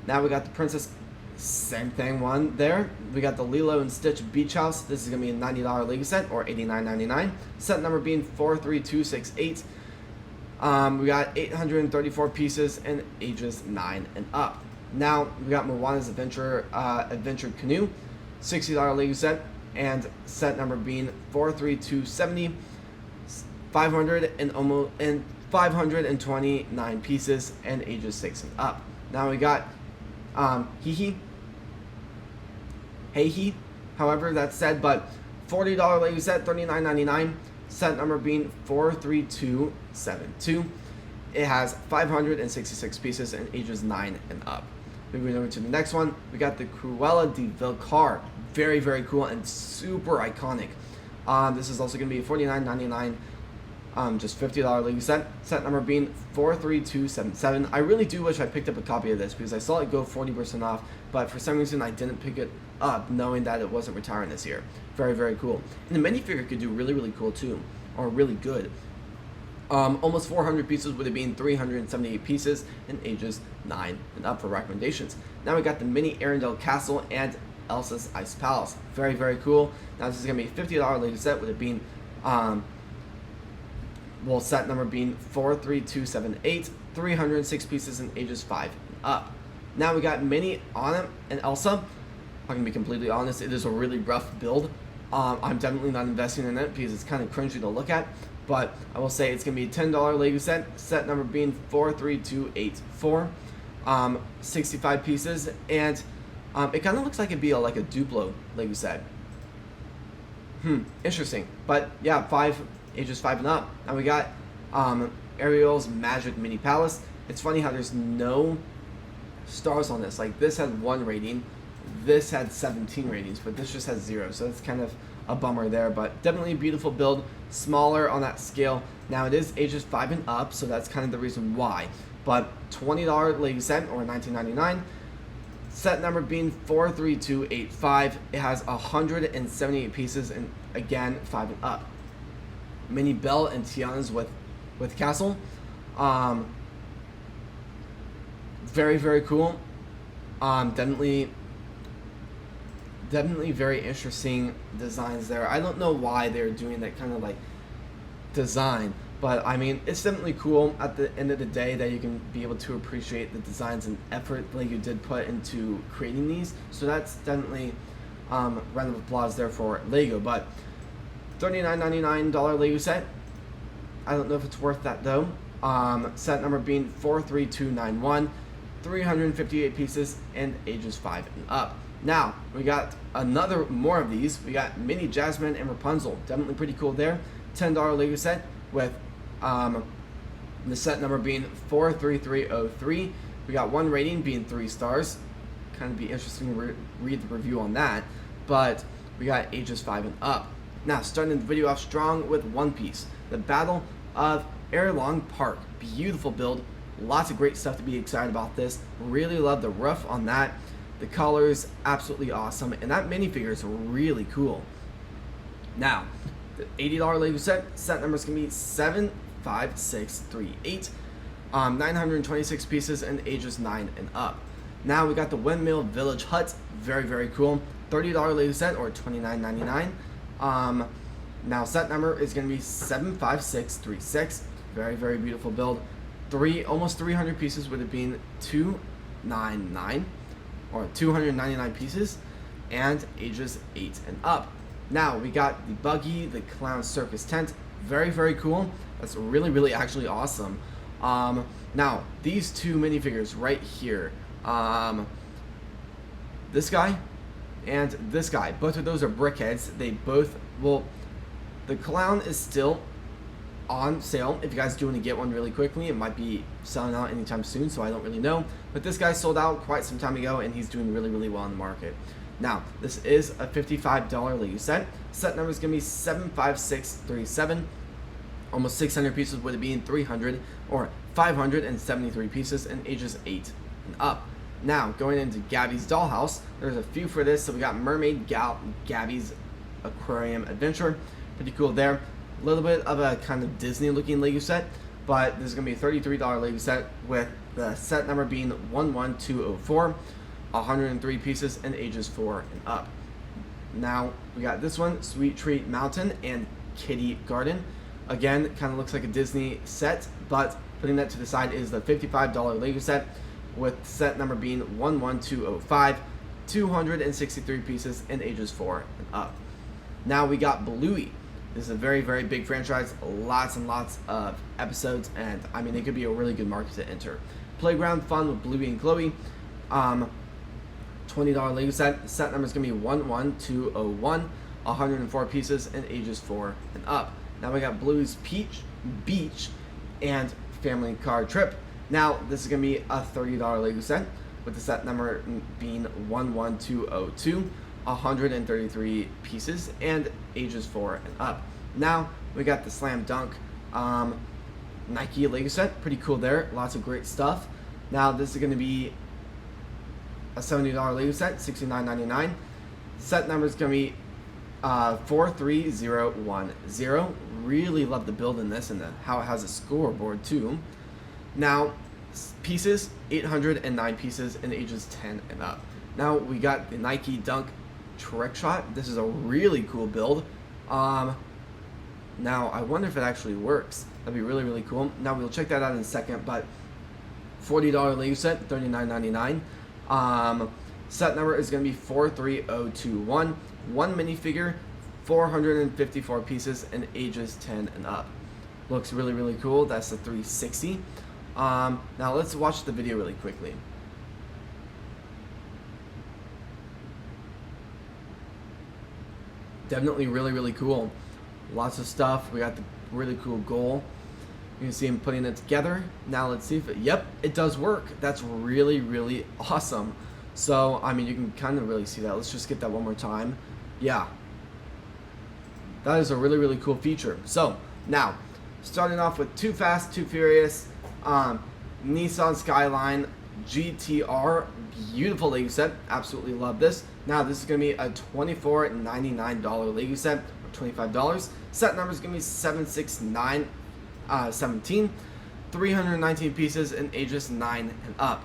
Now we got the Princess, same thing one there. We got the Lilo and Stitch Beach House. This is going to be a $90 Lego set, or $89.99. Set number being 43268. We got 834 pieces in ages 9 and up. Now we got Moana's Adventure Canoe, $60 Lego set, and set number being 43270. 529 pieces and ages 6 and up. Now we got Heihi, however that's said, but $40 Lego set, $39.99. Set number being 43272. It has 566 pieces and ages 9 and up. Moving over to the next one, we got the Cruella de Vil car. Very, very cool and super iconic. This is also going to be $49.99. Just $50 Lego set. Set number being 43277. I really do wish I picked up a copy of this because I saw it go 40% off, but for some reason I didn't pick it up, knowing that it wasn't retiring this year. Very, very cool. And the minifigure could do really, really cool too, or really good. Almost 400 pieces, with it being 378 pieces and ages 9 and up for recommendations. Now we got the mini Arendelle Castle and Elsa's Ice Palace. Very, very cool. Now this is going to be a $50 Lego set, with it being set number being 43278, 306 pieces in ages 5 and up. Now we got Minnie, Anna, and Elsa. I'm gonna be completely honest, it is a really rough build. I'm definitely not investing in it because it's kind of cringy to look at, but I will say it's gonna be a $10 Lego set, set number being 43284, 65 pieces, and it kind of looks like it'd be like a Duplo Lego set. Interesting, but yeah, ages 5 and up. Now we got Ariel's Magic Mini Palace. It's funny how there's no stars on this. Like, this had 1 rating, this had 17 ratings, but this just has 0, so it's kind of a bummer there, but definitely a beautiful build. smaller on that scale. Now it is ages 5 and up, so that's kind of the reason why. But $20 Lego set, or $19.99. Set number being 43285. It has 178 pieces, and again 5 and up. Mini bell and tianas with castle. Very, very cool. Definitely very interesting designs there. I don't know why they're doing that kind of like design, but I mean, it's definitely cool at the end of the day that you can be able to appreciate the designs and effort Lego did put into creating these. So that's definitely round of applause there for Lego. But $39.99 Lego set, I don't know if it's worth that though. Set number being 43291, 358 pieces, and ages 5 and up. Now we got more of these. We got Mini Jasmine and Rapunzel, definitely pretty cool there. $10 Lego set with the set number being 43303. We got one rating being 3 stars. Kind of be interesting to read the review on that, but we got ages 5 and up. Now starting the video off strong with One Piece, the Battle of Erlong Park. Beautiful build, lots of great stuff to be excited about this. Really love the roof on that. The colors absolutely awesome, and that minifigure is really cool. Now the $80 Lego set number is gonna be 75638. 926 pieces and ages 9 and up. Now we got the Windmill Village Hut, very, very cool. $30 Lego set, or $29.99. Now set number is going to be 75636. Very, very beautiful build. Almost 300 pieces, with it being 299 or 299 pieces, and ages 8 and up. Now we got the Buggy the Clown Circus tent. Very, very cool. That's really, really actually awesome. Now these two minifigures right here, this guy and this guy, both of those are brickheads. They both the clown is still on sale. If you guys do want to get one really quickly, it might be selling out anytime soon, so I don't really know. But this guy sold out quite some time ago, and he's doing really, really well in the market. Now, this is a $55 Lego set. Set number is going to be 75637. Almost 600 pieces, with it being 300 or 573 pieces, and ages 8 and up. Now, going into Gabby's Dollhouse, there's a few for this. So we got Mermaid Gabby's Aquarium Adventure. Pretty cool there. A little bit of a kind of Disney looking Lego set, but this is going to be a $33 Lego set, with the set number being 11204, 103 pieces, and ages 4 and up. Now we got this one, Sweet Treat Mountain and Kitty Garden. Again, kind of looks like a Disney set, but putting that to the side is the $55 Lego set, with set number being 11205, 263 pieces, and ages 4 and up. Now we got Bluey. This is a very, very big franchise, lots and lots of episodes, and I mean, it could be a really good market to enter. Playground Fun with Bluey and Chloe. $20 Lego set. Set number is going to be 11201, 104 pieces, and ages 4 and up. Now we got Bluey's Beach and Family Car Trip. Now this is going to be a $30 Lego set, with the set number being 11202, 133 pieces, and ages 4 and up. Now we got the Slam Dunk Nike Lego set. Pretty cool there, lots of great stuff. Now this is going to be a $70 Lego set, $69.99. Set number is going to be 43010. Really love the build in this, and how it has a scoreboard too. Now pieces, 809 pieces, and ages 10 and up. Now we got the Nike Dunk Trick Shot. This is a really cool build. Now I wonder if it actually works. That'd be really, really cool. Now we'll check that out in a second, but $40 Lego set, $39.99. Set number is going to be 43021. One minifigure, 454 pieces, and ages 10 and up. Looks really, really cool. That's the 360. Now let's watch the video really quickly. Definitely really, really cool. Lots of stuff. We got the really cool goal. You can see him putting it together. Now let's see if yep, it does work. That's really, really awesome. So, I mean, you can kind of really see that. Let's just get that one more time. Yeah. That is a really, really cool feature. So now, starting off with Too Fast, Too Furious, Nissan Skyline GTR, beautiful Lego set, absolutely love this. Now this is going to be a $24.99 Lego set, or $25. Set number is going to be 76917, 319 pieces in ages 9 and up.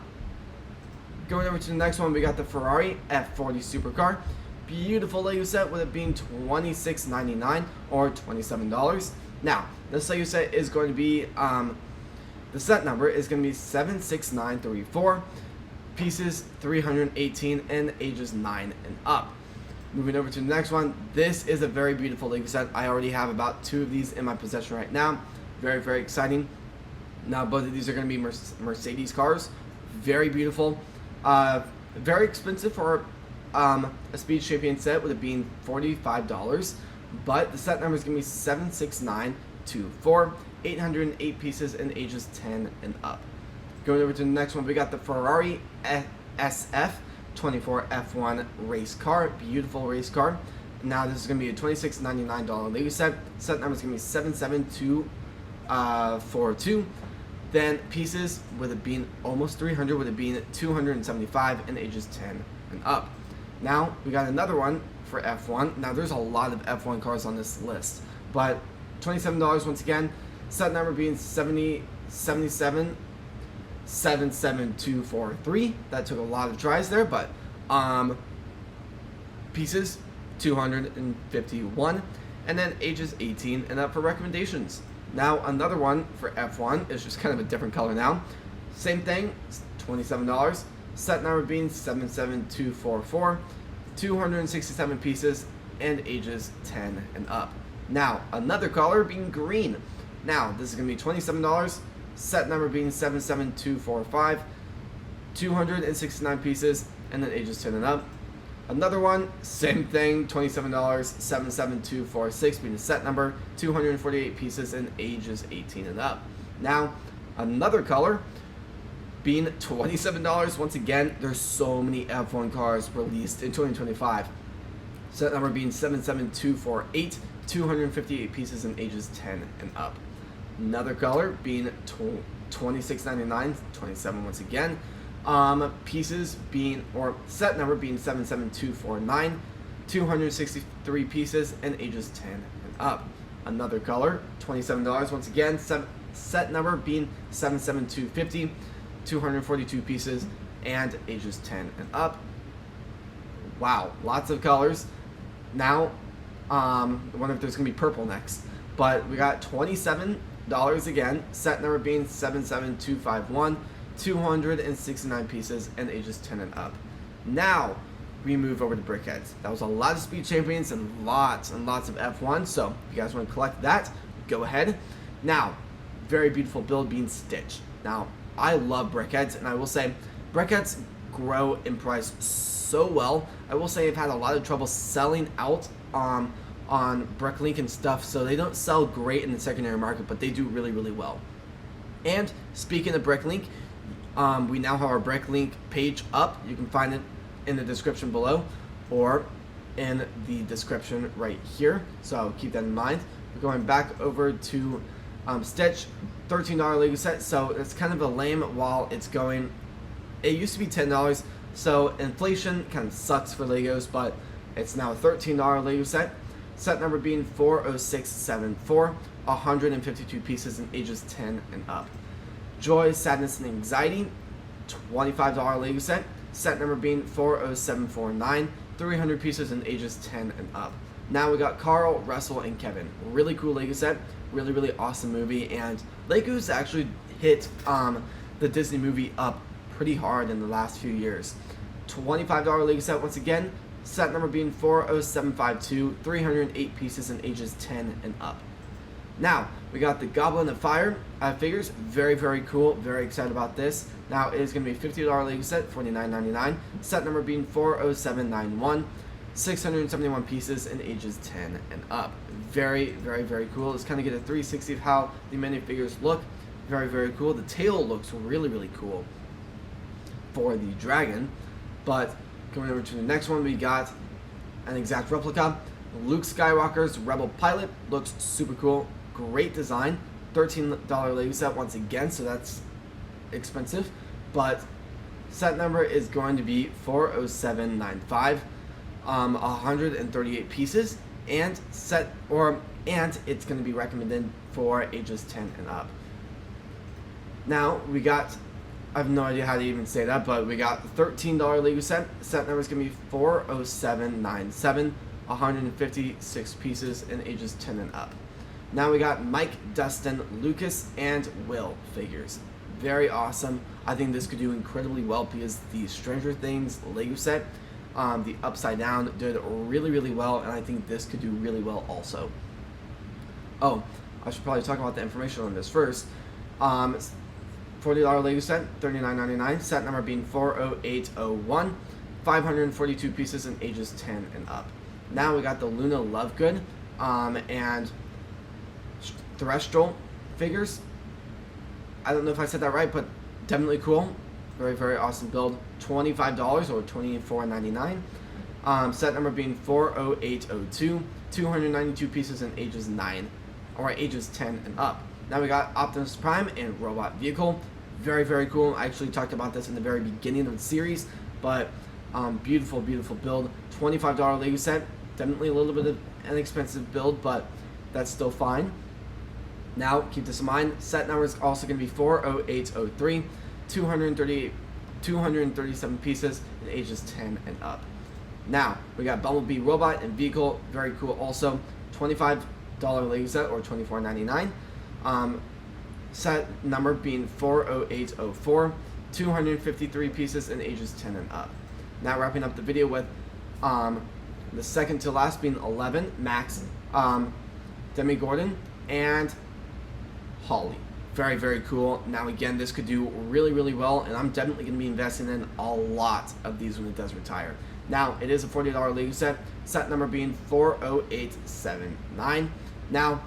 Going over to the next one, we got the Ferrari F40 Supercar. Beautiful Lego set with it being $26.99 or $27. Now, this Lego set is going to be, the set number is going to be 76934, pieces 318 and ages 9 and up. Moving over to the next one, this is a very beautiful Lego set. I already have about 2 of these in my possession right now. Very, very exciting. Now, both of these are going to be Mercedes cars. Very beautiful. Very expensive for a Speed Champion set, with it being $45. But the set number is going to be 76924, 808 pieces in ages 10 and up. Going over to the next one, we got the Ferrari SF24 F1 race car. Beautiful race car. Now this is going to be a $26.99 Lego set. Set number is going to be 77242. Then pieces, with it being almost 300, with it being 275 in ages 10 and up. Now we got another one for F1. Now there's a lot of F1 cars on this list, but $27 once again. Set number being 77243. That took a lot of tries there, but pieces 251, and then ages 18 and up for recommendations. Now another one for F1 is just kind of a different color now. Same thing, $27. Set number being 77244, 267 pieces and ages 10 and up. Now another color being green. Now this is going to be $27. Set number being 77245, 269 pieces and then ages 10 and up. Another one, same thing, $27, 77246 being the set number, 248 pieces and ages 18 and up. Now, another color being $27. Once again, there's so many F1 cars released in 2025. Set number being 77248, 258 pieces and ages 10 and up. Another color being $26.99, 27 once again. Pieces being, or set number being 77249, 263 pieces and ages 10 and up. Another color, $27 once again. Set number being 77250, 242 pieces and ages 10 and up. Wow, lots of colors. Now, I wonder if there's gonna be purple next, but we got $27 again. Set number being 77251. 269 pieces and ages 10 and up. Now we move over to Brickheads. That was a lot of Speed Champions and lots of F1, so if you guys want to collect that, go ahead. Now, very beautiful build being Stitch. Now, I love Brickheads, and I will say Brickheads grow in price so well. I will say I've had a lot of trouble selling out on Bricklink and stuff, so they don't sell great in the secondary market, but they do really, really well. And speaking of Bricklink, we now have our Bricklink page up. You can find it in the description below or in the description right here. So keep that in mind. We're going back over to Stitch, $13 Lego set. So it's kind of a lame while it's going. It used to be $10. So inflation kind of sucks for Legos, but it's now a $13 Lego set. Set number being 40674, 152 pieces in ages 10 and up. Joy, Sadness, and Anxiety, $25 Lego set. Set number being 40749, 300 pieces in ages 10 and up. Now we got Carl, Russell, and Kevin. Really cool Lego set. Really, really awesome movie. And Legos actually hit the Disney movie up pretty hard in the last few years. $25 Lego set once again. Set number being 40752, 308 pieces in ages 10 and up. Now, we got the Goblin of Fire figures. Very, very cool. Very excited about this. Now, it is going to be $50 Lego set, $49.99. Set number being 40791, 671 pieces in ages 10 and up. Very, very, very cool. Let's kind of get a 360 of how the minifigures look. Very, very cool. The tail looks really, really cool for the dragon. But going over to the next one, we got an exact replica. Luke Skywalker's Rebel Pilot looks super cool. Great design. $13 Lego set once again, so that's expensive. But set number is going to be 40795. 138 pieces, and it's going to be recommended for ages 10 and up. Now we got, I have no idea how to even say that, but we got the $13 Lego set. Set number is going to be 40797, 156 pieces in ages 10 and up. Now we got Mike, Dustin, Lucas, and Will figures. Very awesome. I think this could do incredibly well because the Stranger Things Lego set, the Upside Down, did really, really well, and I think this could do really well also. Oh, I should probably talk about the information on this first. $40 Lego set, $39.99. Set number being 40801. 542 pieces in ages 10 and up. Now we got the Luna Lovegood and Terrestrial figures. I don't know if I said that right, but definitely cool. Very, very awesome build. $25 or $24.99. Set number being 40802. 292 pieces in ages 9 or ages 10 and up. Now we got Optimus Prime and Robot Vehicle. Very, very cool. I actually talked about this in the very beginning of the series, but beautiful, beautiful build. $25 Lego set. Definitely a little bit of an expensive build, but that's still fine. Now, keep this in mind, set number is also going to be 40803, 237 pieces in ages 10 and up. Now, we got Bumblebee Robot and Vehicle, very cool also, $25 Lego set or $24.99. Set number being 40804, 253 pieces in ages 10 and up. Now, wrapping up the video with the second to last being 11, Max, Demi Gordon, and Holly. Very, very cool. Now again, this could do really, really well, and I'm definitely going to be investing in a lot of these when it does retire. Now, it is a $40 Lego set. Set number being 40879. Now,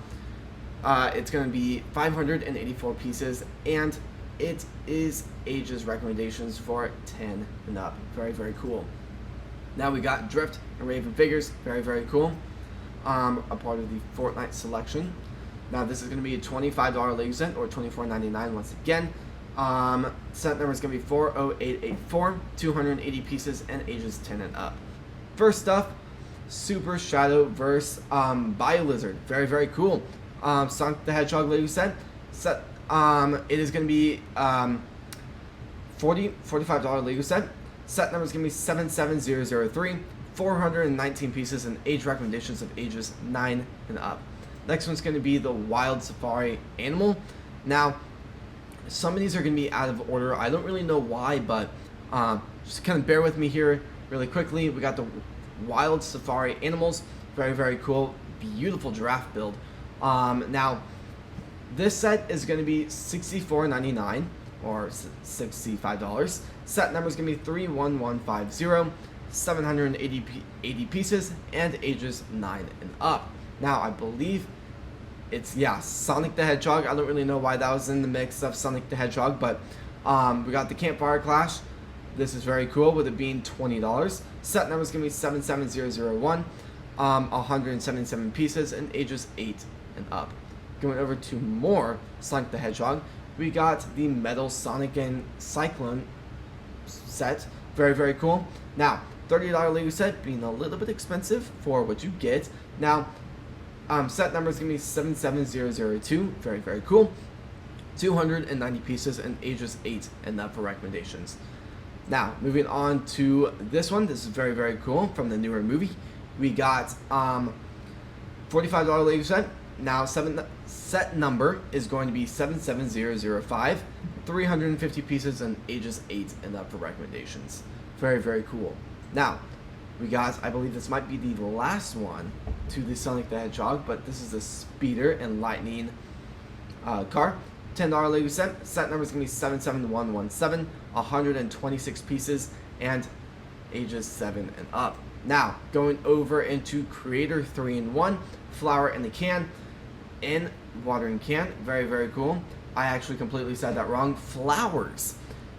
it's going to be 584 pieces, and it is ages recommendations for 10 and up. Very, very cool. Now we got Drift and Raven figures. Very, very cool. A part of the Fortnite selection. Now this is going to be a $25 Lego set or $24.99 once again. Set number is going to be 40884, 280 pieces and ages 10 and up. First up, Super Shadow Verse Bio-Lizard. Very, very cool. Sonic the Hedgehog Lego set. It is going to be $45 Lego set. Set number is going to be 77003, 419 pieces and age recommendations of ages 9 and up. Next one's going to be the Wild Safari Animal. Now, some of these are going to be out of order. I don't really know why, but just kind of bear with me here really quickly. We got the Wild Safari Animals. Very, very cool. Beautiful giraffe build. Now, this set is going to be $64.99 or $65. Set number is going to be 31150, 780 pieces, and ages 9 and up. Now, I believe it's, Sonic the Hedgehog. I don't really know why that was in the mix of Sonic the Hedgehog, but we got the Campfire Clash. This is very cool with it being $20. Set number is going to be 77001, 177 pieces, and ages 8 and up. Going over to more Sonic the Hedgehog, we got the Metal Sonic and Cyclone set. Very, very cool. Now, $30 Lego set being a little bit expensive for what you get. Now, set number is going to be 77002. Very, very cool. 290 pieces and ages 8 and up for recommendations. Now, moving on to this one. This is very, very cool from the newer movie. We got $45 Lego set. Now, set number is going to be 77005. 350 pieces and ages 8 and up for recommendations. Very, very cool. Now, we got, I believe this might be the last one to the Sonic the Hedgehog, but this is the Speeder and Lightning car. $10 Lego set. Set number is going to be 77117. 126 pieces and ages 7 and up. Now, going over into Creator 3-in-1, Flower in the Can, in watering can. Very, very cool. I actually completely said that wrong. Flowers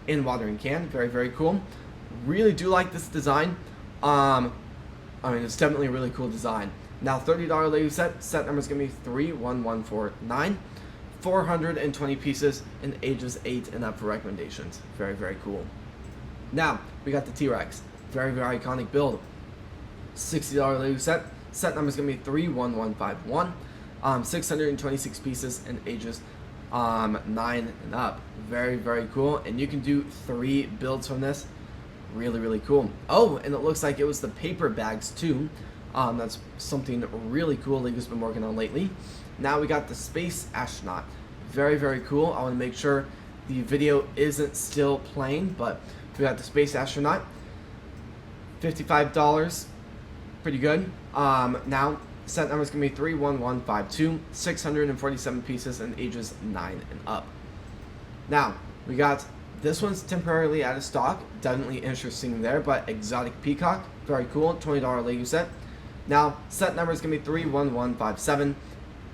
in watering can. Very, very cool. Really do like this design. I mean, it's definitely a really cool design. Now $30 Lego set number is going to be 31149. 420 pieces in ages 8 and up for recommendations. Very, very cool. Now, we got the T-Rex. Very, very iconic build. $60 Lego set number is going to be 31151. 626 pieces in ages 9 and up. Very, very cool. And you can do 3 builds from this. Really, really cool. Oh, and it looks like it was the paper bags too. That's something really cool Lego's been working on lately. Now we got the Space Astronaut. Very, very cool. I want to make sure the video isn't still playing, but we got the Space Astronaut. $55. Pretty good. Now, set number is going to be 31152. 647 pieces in ages 9 and up. Now, we got this one's temporarily out of stock. Definitely interesting there, but Exotic Peacock. Very cool. $20 Lego set. Now, set number is going to be 31157.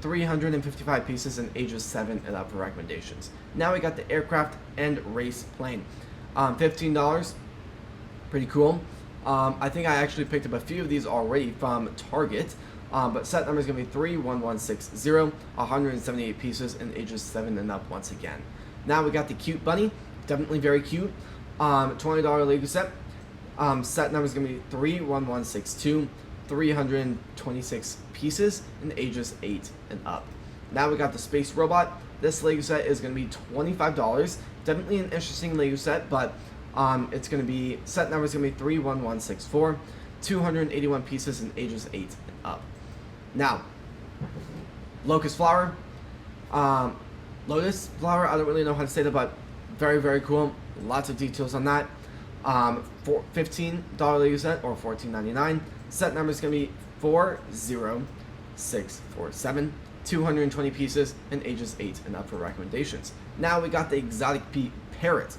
355 pieces in ages 7 and up for recommendations. Now we got the Aircraft and Race Plane. $15. Pretty cool. I think I actually picked up a few of these already from Target. But set number is going to be 31160. 178 pieces in ages 7 and up once again. Now we got the Cute Bunny. Definitely very cute. $20 Lego set. Set number is going to be 31162. 326 pieces in ages 8 and up. Now we got the Space Robot. This Lego set is going to be $25. Definitely an interesting Lego set, but it's going to be, set number is going to be 31164. 281 pieces in ages 8 and up. Now, Locust Flower. Lotus Flower, I don't really know how to say that, but very, very cool. Lots of details on that. For $15 Lego set, or $14.99. Set number is going to be 40647. 220 pieces in ages 8 and up for recommendations. Now we got the Exotic Parrot.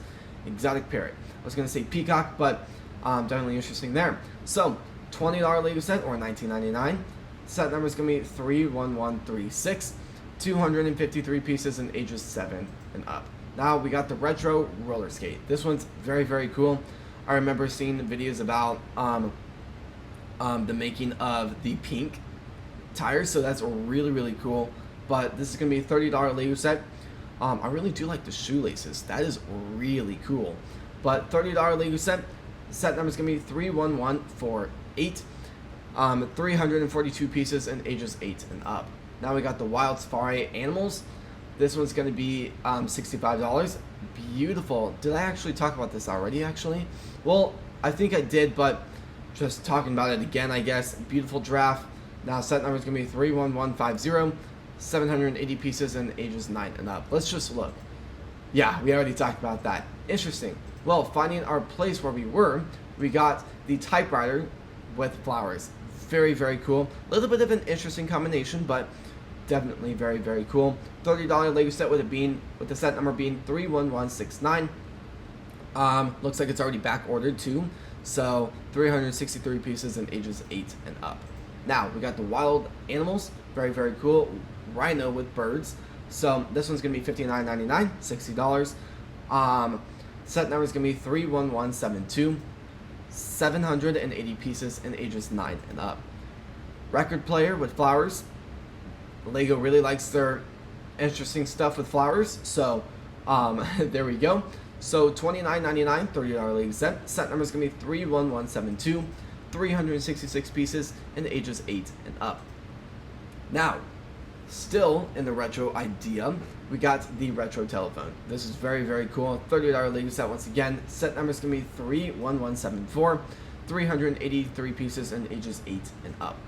Exotic Parrot. I was going to say Peacock, but definitely interesting there. So, $20 Lego set, or $19.99. Set number is going to be 31136. 253 pieces in ages 7 and up. Now we got the Retro Roller Skate. This one's very, very cool. I remember seeing videos about the making of the pink tires, so that's really, really cool. But this is going to be a $30 Lego set. I really do like the shoelaces. That is really cool. But $30 Lego set. Set number is going to be 31148. 342 pieces in ages 8 and up. Now we got the Wild Safari Animals. This one's going to be $65. Beautiful. Did I actually talk about this already, actually? Well, I think I did, but just talking about it again, I guess. Beautiful giraffe. Now set number is going to be 31150. 780 pieces in ages 9 and up. Let's just look. Yeah, we already talked about that. Interesting. Well, finding our place where we were, we got the typewriter with flowers. Very, very cool. A little bit of an interesting combination, but definitely very, very cool. $30 Lego set with the set number being 31169. Looks like it's already back ordered too. So 363 pieces in ages 8 and up. Now we got the Wild Animals. Very, very cool. Rhino with birds. So this one's gonna be $59.99, $60. Set number is gonna be 31172. 780 pieces in ages 9 and up. Record player with flowers. Lego really likes their interesting stuff with flowers, so there we go. So $29.99, $30 Lego set. Set number is going to be 31172. 366 pieces in ages 8 and up. Now, still in the retro idea, we got the retro telephone. This is very, very cool. $30 Lego set once again. Set number is going to be 31174. 383 pieces in ages 8 and up.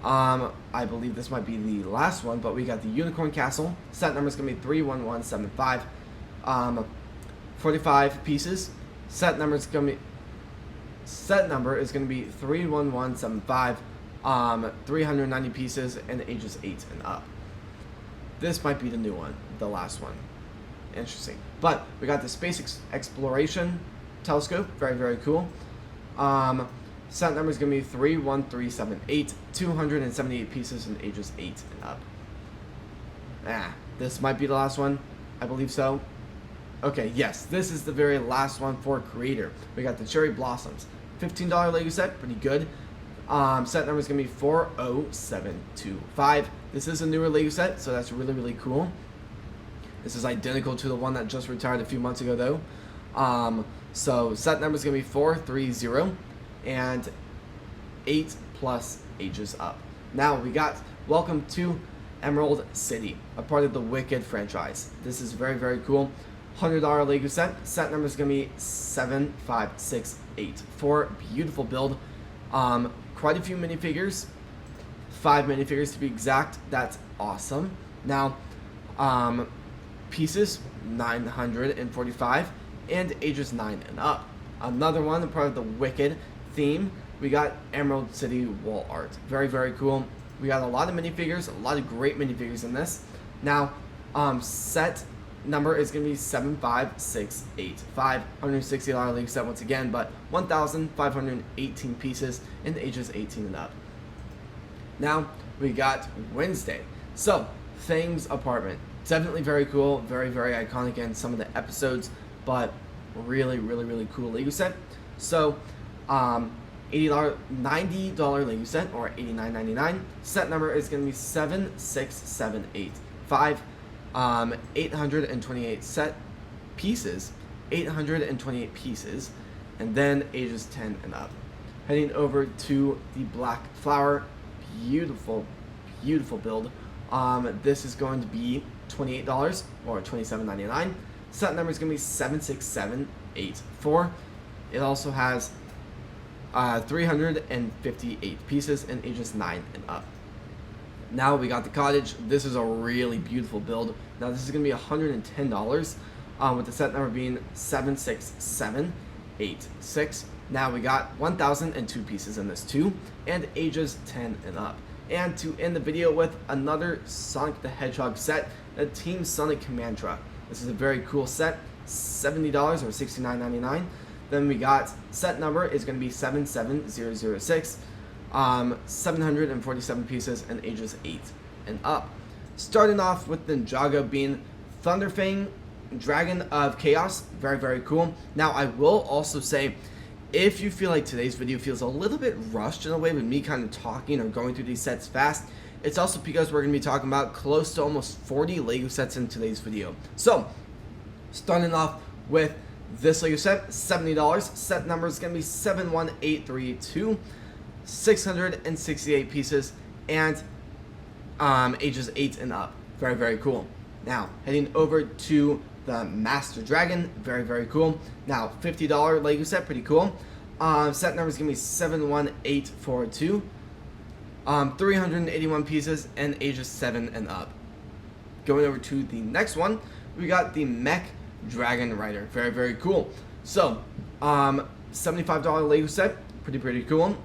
I believe this might be the last one, but we got the Unicorn Castle. Set number is going to be 31175. 45 pieces. Set number is going to be 31175. 390 pieces in ages 8 and up. This might be the new one, the last one. Interesting. But we got the Space Exploration Telescope. Very, very cool. Set number is going to be 31378. 278 pieces in ages 8 and up. This might be the last one. I believe so. Okay, yes, this is the very last one for Creator. We got the Cherry Blossoms. $15 Lego set, pretty good. Set number is going to be 40725. This is a newer Lego set, so that's really, really cool. This is identical to the one that just retired a few months ago, though. So set number is going to be 430 and 8+ ages up. Now we got Welcome to Emerald City, a part of the Wicked franchise. This is very, very cool. $100 Lego set. Set number is going to be 7568. Beautiful build. Quite a few minifigures. 5 minifigures to be exact. That's awesome. Now, pieces 945 and ages 9 and up. Another one, part of the Wicked theme. We got Emerald City wall art. Very, very cool. We got a lot of minifigures, a lot of great minifigures in this. Now, set number is going to be 75685. $160 Lego set once again, but 1,518 pieces in ages 18 and up. Now, we got Wednesday. So, Thing's apartment. Definitely very cool, very, very iconic in some of the episodes, but really, really, really cool Lego set. So, $90 Lego set, or $89.99. Set number is going to be 76785. 828 set pieces, 828 pieces, and then ages 10 and up. Heading over to the Black Flower. Beautiful, beautiful build. This is going to be $28 or $27.99. Set number is going to be 76784. It also has 358 pieces and ages 9 and up. Now we got the cottage. This is a really beautiful build. Now this is going to be $110 with the set number being 76786. Now we got 1,002 pieces in this too, and ages 10 and up. And to end the video with another Sonic the Hedgehog set, the Team Sonic Command Truck. This is a very cool set, $70 or $69.99. Then we got set number is going to be 77006. 747 pieces and ages 8 and up. Starting off with Ninjago being Thunderfang, Dragon of Chaos. Very, very cool. Now, I will also say, if you feel like today's video feels a little bit rushed in a way with me kind of talking or going through these sets fast, it's also because we're going to be talking about close to almost 40 Lego sets in today's video. So, starting off with this Lego set, $70. Set number is going to be 71832. 668 pieces and ages 8 and up. Very, very cool. Now, heading over to the Master Dragon. Very, very cool. Now, $50 Lego set. Pretty cool. Set number is going to be 71842. 381 pieces and ages 7 and up. Going over to the next one, we got the Mech Dragon Rider. Very, very cool. So, $75 Lego set. Pretty cool.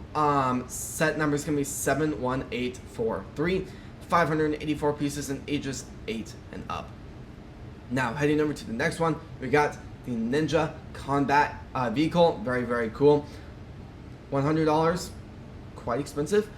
Set number is going to be 71843. 584 pieces and ages 8 and up. Now, heading over to the next one, we got the Ninja Combat Vehicle. Very, very cool. $100. Quite expensive.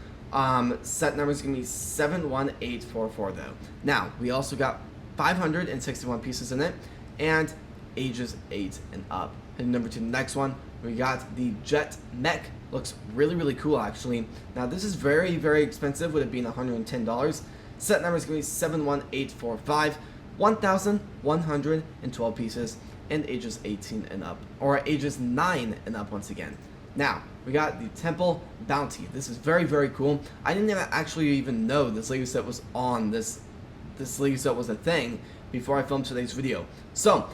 Set number is going to be 71844 though. Now, we also got 561 pieces in it and ages 8 and up. Heading over to the next one, we got the Jet Mech. Looks really, really cool actually. Now this is very, very expensive with it being $110. Set number is going to be 71845. 1,112 pieces and ages 18 and up. Or ages 9 and up once again. Now, we got the Temple Bounty. This is very, very cool. I didn't actually even know this Lego set was on this Lego set was a thing before I filmed today's video. So,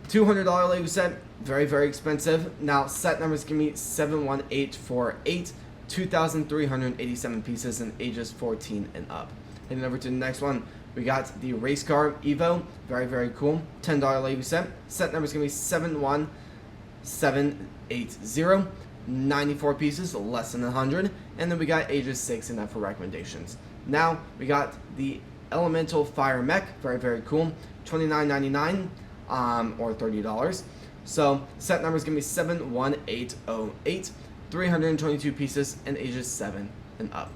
$200 Lego set, very, very expensive. Now, set number is going to be 71848, 2,387 pieces and ages 14 and up. Heading over to the next one, we got the Race Car Evo, very, very cool. $10 Lego set. Set number is going to be 71780, 94 pieces, less than 100. And then we got ages 6 and up for recommendations. Now, we got the Elemental Fire Mech, very, very cool. $29.99. Or $30. So set number is going to be 71808, 322 pieces and ages 7 and up.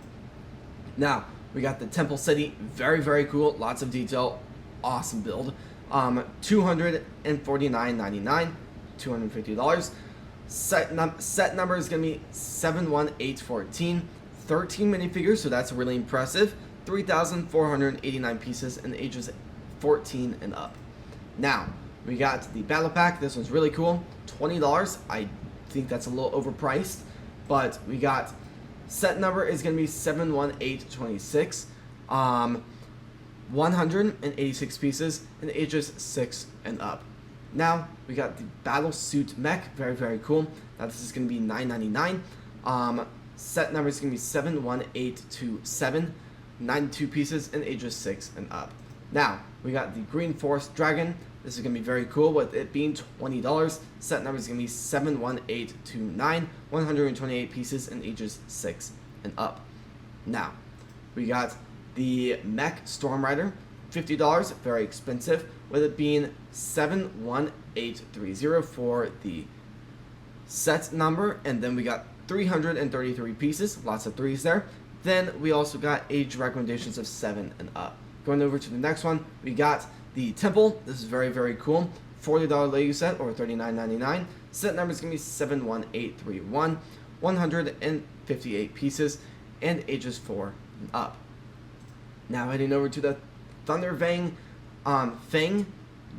Now we got the Temple City, very, very cool, lots of detail, awesome build. $249.99, $250. Set number is going to be 71814. 13 minifigures, so that's really impressive. 3,489 pieces in ages 14 and up. Now, we got the battle pack. This one's really cool. $20. I think that's a little overpriced, but we got set number is going to be 71826. 186 pieces in ages 6 and up. Now, we got the battle suit mech. Very, very cool. Now, this is going to be $9.99. Set number is going to be 71827. 92 pieces in ages 6 and up. Now, we got the Green Force Dragon. This is going to be very cool with it being $20. Set number is going to be 71829. 128 pieces in ages 6 and up. Now, we got the Mech Storm Rider. $50, very expensive, with it being 71830 for the set number. And then we got 333 pieces, lots of threes there. Then we also got age recommendations of 7 and up. Going over to the next one, we got the Temple. This is very, very cool. $40 Lego set, or $39.99. Set number is going to be 71831. 158 pieces, and ages 4 and up. Now heading over to the Thunderfang Fang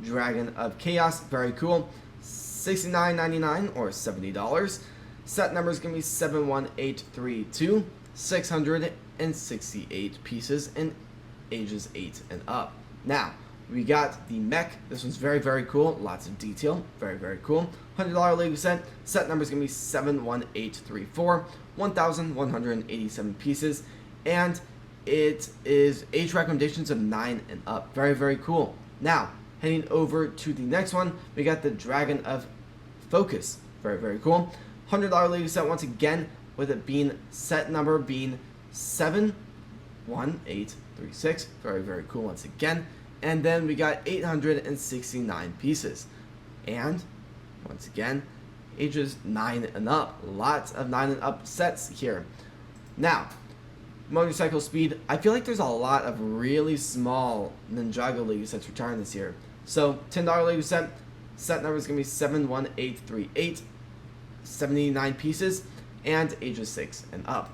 Dragon of Chaos. Very cool. $69.99 or $70. Set number is going to be 71832. 668 pieces in ages 8 and up. Now, we got the mech. This one's very, very cool. Lots of detail. Very, very cool. $100 Lego set. Set number is going to be 71834. 1,187 pieces. And it is age recommendations of 9 and up. Very, very cool. Now, heading over to the next one, we got the Dragon of Focus. Very, very cool. $100 Lego set once again, with it being set number being 71836. Very, very cool once again. And then we got 869 pieces. And once again, ages 9 and up. Lots of 9 and up sets here. Now, motorcycle speed. I feel like there's a lot of really small Ninjago Lego sets retiring this year. So, $10 Lego set. Set number is going to be 71838. 79 pieces. And ages 6 and up.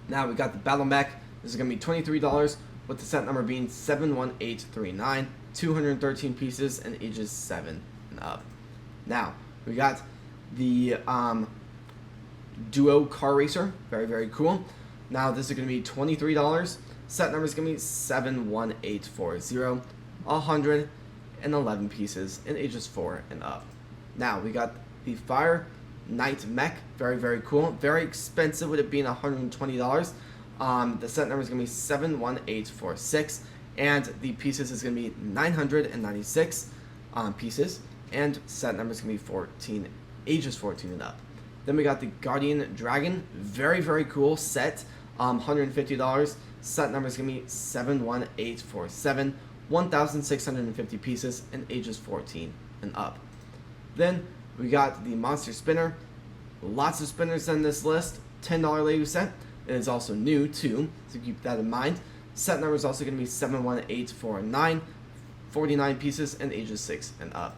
Now we got the Battle Mech. This is going to be $23, with the set number being 71839. 213 pieces and ages 7 and up. Now we got the Duo Car Racer. Very, very cool. Now this is going to be $23. Set number is going to be 71840. 111 pieces and ages 4 and up. Now we got the Fire Knight Mech. Very, very cool. Very expensive, with it being $120. The set number is going to be 71846. And the pieces is going to be 996 pieces. And set number is going to be 14, ages 14 and up. Then we got the Guardian Dragon. Very, very cool set. $150. Set number is going to be 71847. 1,650 pieces and ages 14 and up. Then we got the Monster Spinner. Lots of spinners on this list. $10 Lego set. It is also new too, so keep that in mind. Set number is also going to be 71849. 49 pieces and ages 6 and up.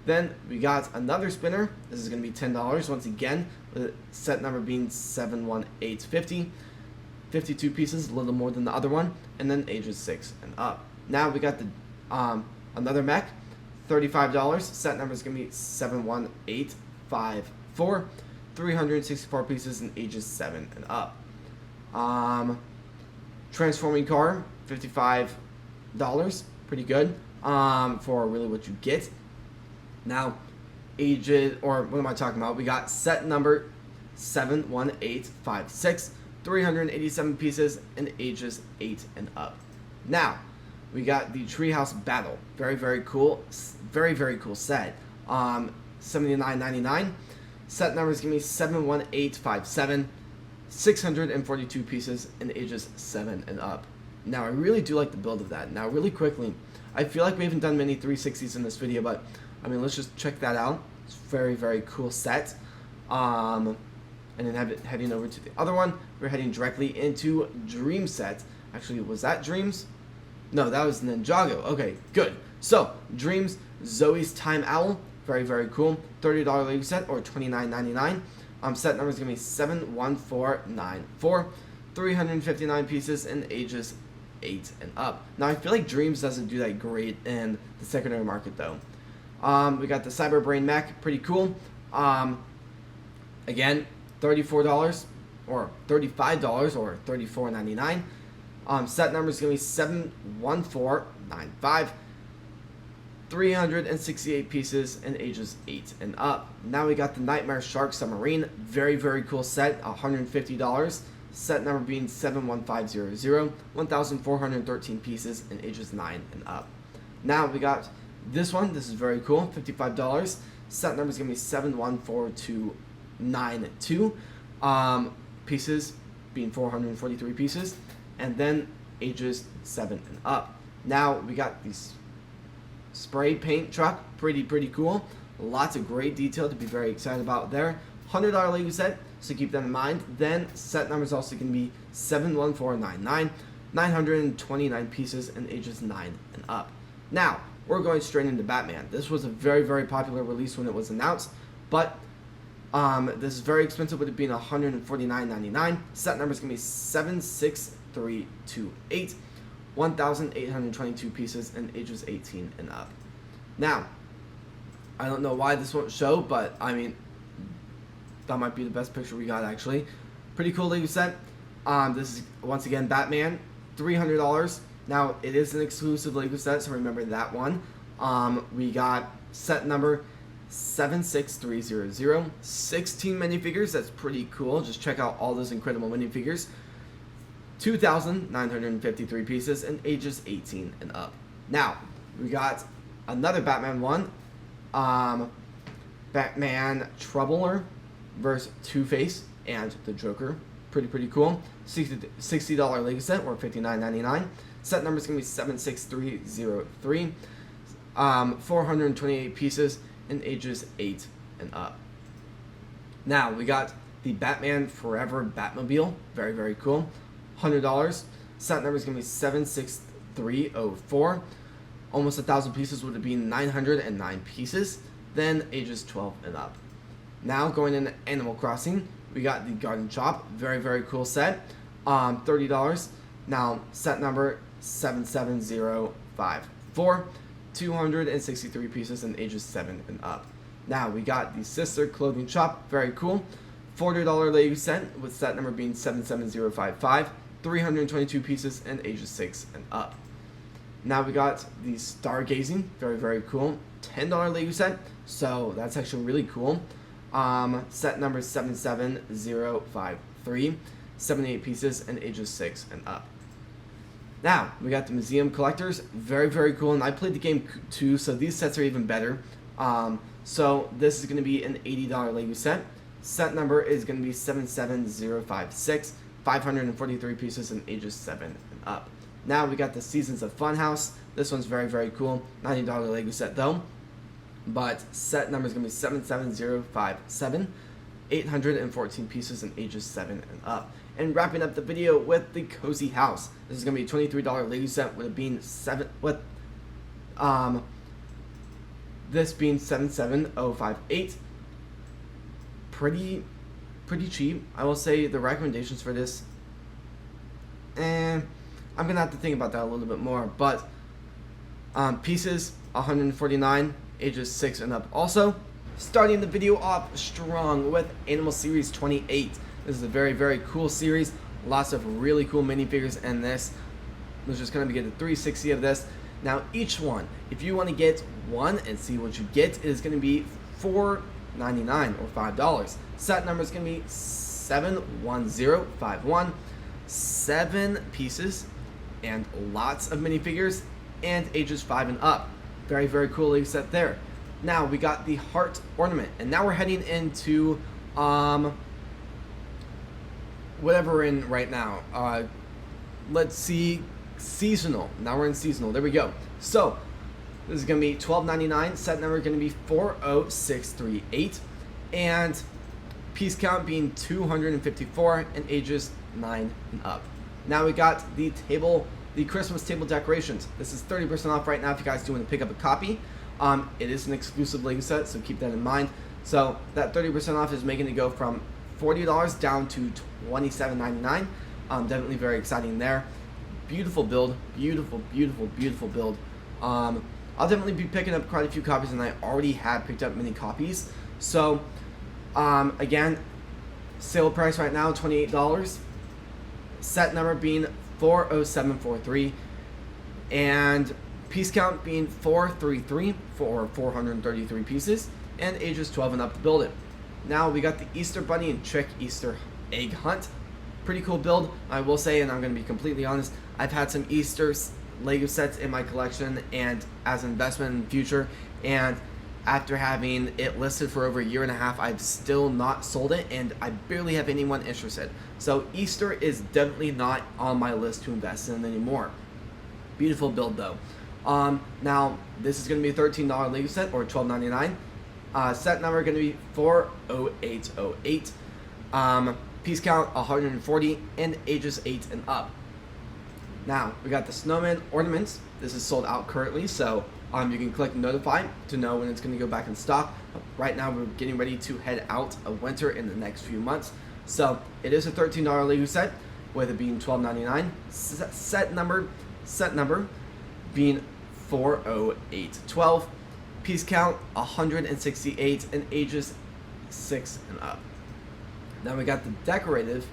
Then we got another spinner. This is going to be $10 once again, with set number being 71850. 52 pieces, a little more than the other one, and then ages 6 and up. Now we got the another mech. $35. Set number is going to be 71854. 364 pieces and ages 7 and up. Transforming car, $55. Pretty good for really what you get. Now, ages, or what am I talking about? We got set number 71856. 387 pieces and ages 8 and up. Now, we got the Treehouse Battle. Very, very cool. Very, very cool set. $79.99. Set number is going to be 71857. 642 pieces and ages 7 and up. Now, I really do like the build of that. Now, really quickly, I feel like we haven't done many 360s in this video, but, I mean, let's just check that out. It's a very, very cool set. And then heading over to the other one, we're heading directly into Dream Set. Actually, was that Dreams? No, that was Ninjago. Okay, good. So, Dreams, Zoe's Time Owl, Very, very cool. $30 Lego set or $29.99. Set number is going to be 71494. 359 pieces in ages 8 and up. Now, I feel like Dreams doesn't do that great in the secondary market, though. We got the Cyber Brain Mech. Pretty cool. Again, $34 or $35 or $34.99. Set number is going to be 71495. 368 pieces in ages 8 and up. Now we got the Nightmare Shark Submarine. Very, very cool set. $150. Set number being 71500. 1,413 pieces in ages 9 and up. Now we got this one. This is very cool. $55. Set number is going to be 714292. Pieces being 443 pieces. And then ages 7 and up. Now we got these spray paint truck. Pretty cool. Lots of great detail to be very excited about there. $100 Lego set, so keep that in mind. Then set number is also going to be 71499. 929 pieces in ages 9 and up. Now we're going straight into Batman. This was a very popular release when it was announced, but this is very expensive with it being $149.99. Set number is going to be 76328. 1,822 pieces in ages 18 and up. Now, I don't know why this won't show, but I mean, that might be the best picture we got actually. Pretty cool Lego set. This is once again Batman, $300. Now it is an exclusive Lego set, so remember that one. We got set number 76300. 16 minifigures. That's pretty cool. Just check out all those incredible minifigures. 2,953 pieces in ages 18 and up. Now, we got another Batman one. Batman Troubler versus Two-Face and the Joker. Pretty cool. $60 Lego set or $59.99. Set number is going to be 76303. 428 pieces in ages 8 and up. Now, we got the Batman Forever Batmobile. Very cool. $100. Set number is going to be 76304. Almost 1,000 pieces would be 909 pieces. Then ages 12 and up. Now going into Animal Crossing, we got the Garden Shop. Very cool set. $30. Now set number 77054. 263 pieces in ages 7 and up. Now we got the Sister Clothing Shop. Very cool. $40 Lego set with set number being 77055. 322 pieces in ages 6 and up. Now we got the Stargazing, very cool. $10 Lego set, so that's actually really cool. Set number 77053. 78 pieces in ages 6 and up. Now we got the Museum Collectors, very cool, and I played the game too, so these sets are even better. So this is going to be an $80 Lego set. Set number is going to be 77056. 543 pieces in ages 7 and up. Now we got the Seasons of Funhouse. This one's very cool. $90 Lego set though. But set number is going to be 77057. 814 pieces in ages 7 and up. And wrapping up the video with the Cozy House. This is going to be a $23 Lego set with it being this being 77058. Pretty cheap. I will say the recommendations for this, I'm gonna have to think about that a little bit more, but pieces 149, ages 6 and up. Also, starting the video off strong with Animal Series 28. This is a very cool series. Lots of really cool minifigures in this. There's just gonna be getting 360 of this. Now each one, if you want to get one and see what you get, is gonna be $4.99 or $5. Set number is going to be 71051. 7 pieces and lots of minifigures and ages 5 and up. Very cool Lego set there. Now we got the heart ornament, and now we're heading into whatever we're in right now. Let's see, seasonal. Now we're in seasonal. There we go. So this is going to be $12.99. Set number is going to be 40638. And piece count being 254 and ages 9 and up. Now we got the Christmas table decorations. This is 30% off right now if you guys do want to pick up a copy. It is an exclusive Lego set, so keep that in mind. So that 30% off is making it go from $40 down to $27.99. Definitely very exciting there. Beautiful build, beautiful build. I'll definitely be picking up quite a few copies, and I already have picked up many copies. So again, sale price right now $28. Set number being 40743, and piece count being 433 for 433 pieces, and ages 12 and up to build it. Now we got the Easter Bunny and Trick Easter Egg Hunt. Pretty cool build, I will say, and I'm going to be completely honest. I've had some Easter Lego sets in my collection and as an investment in the future, and after having it listed for over a year and a half, I've still not sold it, and I barely have anyone interested. So Easter is definitely not on my list to invest in anymore. Beautiful build though. Now this is going to be a $13 Lego set, or $12.99. Set number going to be 40808. Piece count 140, and ages 8 and up. Now we got the snowman ornaments. This is sold out currently, so you can click notify to know when it's going to go back in stock. Right now we're getting ready to head out of winter in the next few months, so it is a $13 Lego set, with it being $12.99. Set number being 40812. Piece count 168, and ages 6 and up. Now we got the decorative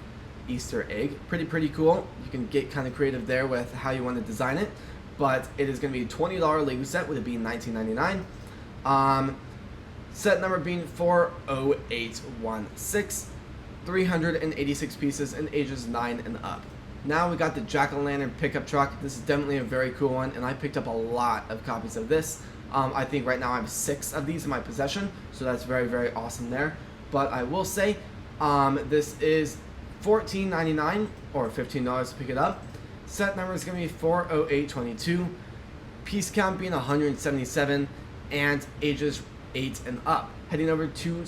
Easter egg. Pretty cool. You can get kind of creative there with how you want to design it, but it is going to be a $20 Lego set, with it being $19.99. Set number being 40816. 386 pieces, and ages 9 and up. Now we got the jack-o'-lantern pickup truck. This is definitely a very cool one, and I picked up a lot of copies of this. I think right now I have 6 of these in my possession, so that's very awesome there. But I will say, this is $14.99 or $15 to pick it up. Set number is going to be 40822. Piece count being 177, and ages 8 and up. Heading over to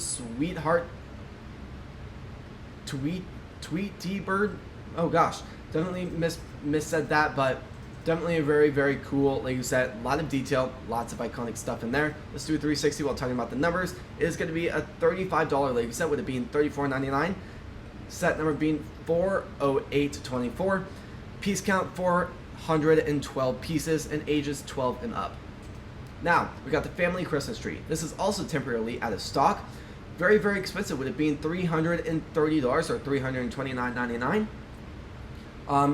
Tweety Bird. Oh gosh, definitely missaid that, but definitely a very cool Lego set. A lot of detail, lots of iconic stuff in there. Let's do a 360 while talking about the numbers. It is going to be a $35 Lego set, with it being $34.99. Set number being 40824. Piece count 412 pieces, and ages 12 and up. Now we got the family Christmas tree. This is also temporarily out of stock. Very expensive, with it being $330 or $329.99.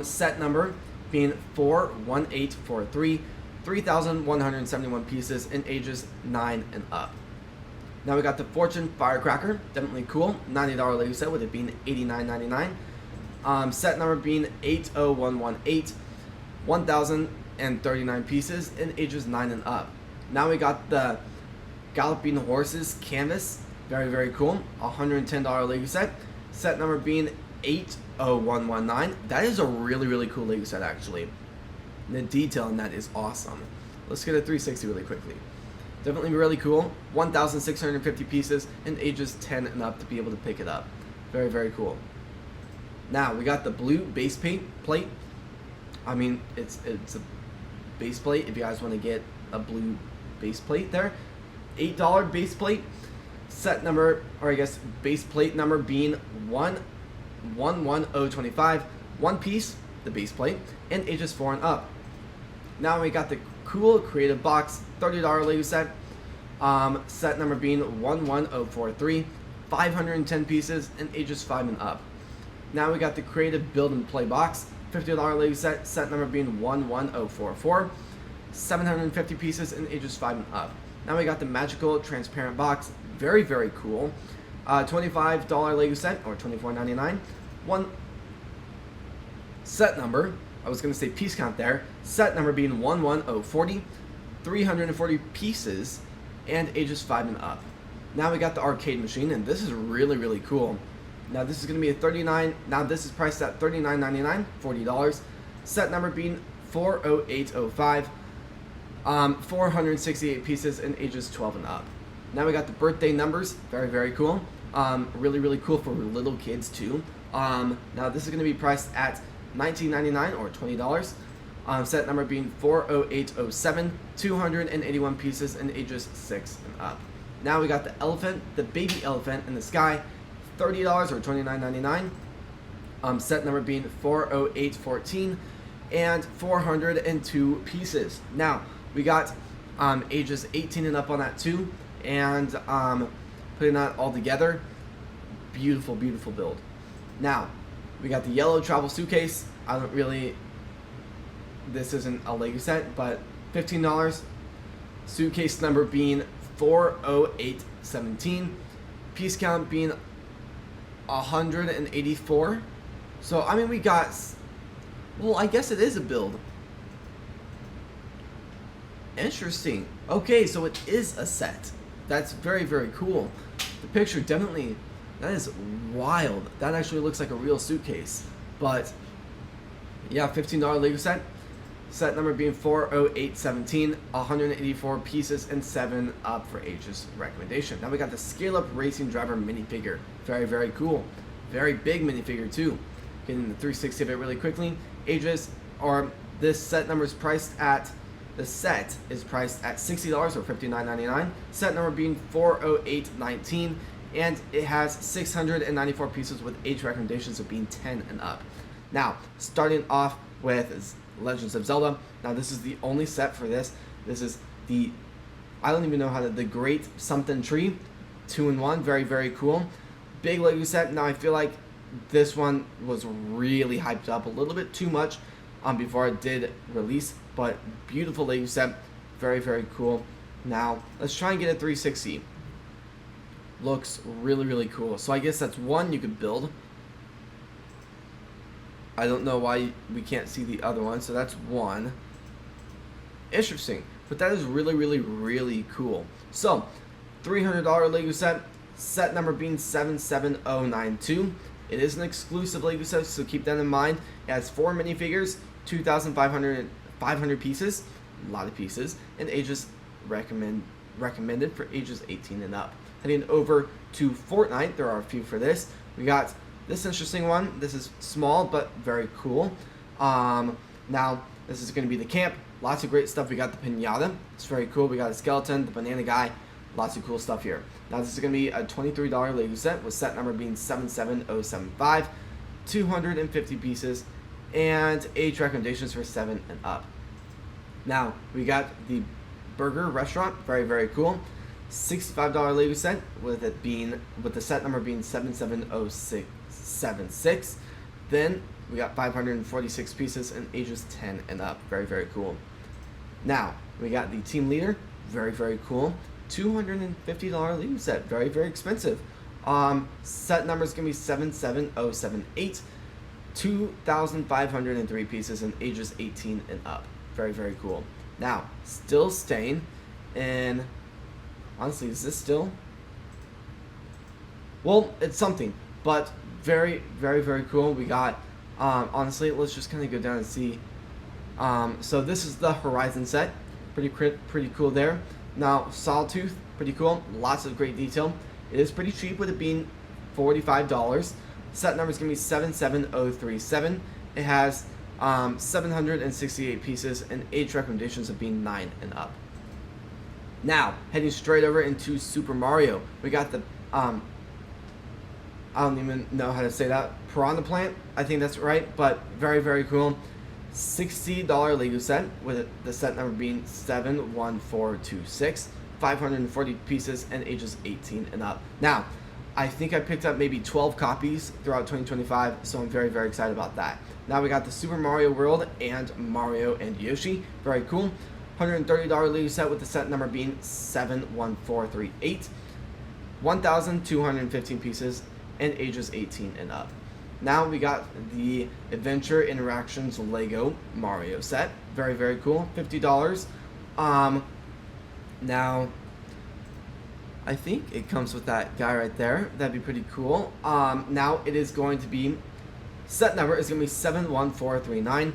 Set number being 41843, 3,171 pieces, and ages 9 and up. Now we got the Fortune Firecracker, definitely cool, $90 Lego set, with it being $89.99. Set number being 80118, 1,039 pieces, and ages 9 and up. Now we got the Galloping Horses canvas, very cool, $110 Lego set. Set number being 80119. That is a really cool Lego set, actually. The detail in that is awesome. Let's get a 360 really quickly. Definitely really cool. 1,650 pieces, and ages 10 and up to be able to pick it up. Very cool. Now we got the blue base plate. I mean, it's a base plate. If you guys want to get a blue base plate there, $8 base plate. Set number, or I guess base plate number being 11025. One piece, the base plate, and ages 4 and up. Now we got the cool creative box, $30 Lego set. Set number being 11043, 510 pieces, and ages 5 and up. Now we got the creative build and play box, $50 Lego set. Set number being 11044, 750 pieces, and ages 5 and up. Now we got the magical transparent box, very cool. $25 Lego set, or $24.99. One set number, I was going to say piece count there. Set number being 11040, 340 pieces, and ages 5 and up. Now we got the arcade machine, and this is really cool. Now this is going to be a $39. Now this is priced at $39.99, $40. Set number being 40805. 468 pieces, and ages 12 and up. Now we got the birthday numbers, very cool. Really cool for little kids too. Now this is going to be priced at $19.99 or $20. Set number being 40807, 281 pieces and ages 6 and up. Now we got the elephant, the baby elephant in the sky, $30 or $29.99. Set number being 40814 and 402 pieces. Now we got ages 18 and up on that too, and putting that all together, beautiful, beautiful build. Now we got the yellow travel suitcase. This isn't a Lego set, but $15. Suitcase number being 40817. Piece count being 184. So, I mean, we got, well, I guess it is a build. Interesting. Okay, so it is a set. That's very, very cool. The picture definitely, that is wild. That actually looks like a real suitcase. But, yeah, $15 Lego set. Set number being 40817, 184 pieces and 7 up for ages recommendation. Now we got the Scale Up Racing Driver minifigure. Very, very cool. Very big minifigure too. Getting the 360 of it really quickly. This set number is priced at, the set is priced at $60 or $59.99. Set number being 40819, and it has 694 pieces with age recommendations of being 10 and up. Now, starting off with Legends of Zelda. Now this is the only set for this. This is the, I don't even know how to, the Great Something Tree, 2-in-1, very, very cool. Big Lego set. Now I feel like this one was really hyped up a little bit too much before it did release, but beautiful Lego set, very, very cool. Now let's try and get a 360. Looks really, really cool. So I guess that's one you could build. I don't know why we can't see the other one, so that's one. Interesting, but that is really, really, really cool. So, $300 Lego set, set number being 77092. It is an exclusive Lego set, so keep that in mind. It has 4 minifigures, 2,500 pieces, a lot of pieces, and ages recommended for ages 18 and up. Heading over to Fortnite, there are a few for this. We got this interesting one. This is small but very cool. Now this is going to be the camp. Lots of great stuff. We got the pinata. It's very cool. We got a skeleton, the banana guy. Lots of cool stuff here. Now this is going to be a $23 Lego set with set number being 77075, 250 pieces, and age recommendations for 7 and up. Now we got the burger restaurant. Very, very cool. $65 Lego set with the set number being 77076. Then we got 546 pieces and ages 10 and up. Very, very cool. Now we got the team leader. Very, very cool. $250 Lego set. Very, very expensive. Set number is gonna be 77078. 2,503 pieces and ages 18 and up. Very, very cool. Now still staying in. Honestly, is this still? Well, it's something, but very, very, very cool. We got, honestly, let's just kind of go down and see. So this is the Horizon set. Pretty cool there. Now, Sawtooth, pretty cool. Lots of great detail. It is pretty cheap with it being $45. Set number is going to be 77037. It has 768 pieces and age recommendations of being 9 and up. Now, heading straight over into Super Mario, we got the, I don't even know how to say that, Piranha Plant, I think that's right, but very, very cool. $60 Lego set, with the set number being 71426, 540 pieces and ages 18 and up. Now, I think I picked up maybe 12 copies throughout 2025, so I'm very, very excited about that. Now we got the Super Mario World and Mario and Yoshi, very cool. $130 Lego set with the set number being 71438, 1,215 pieces and ages 18 and up. Now we got the Adventure Interactions Lego Mario set, very, very cool, $50. Now I think it comes with that guy right there. That'd be pretty cool. Now it is going to be, set number is going to be 71439.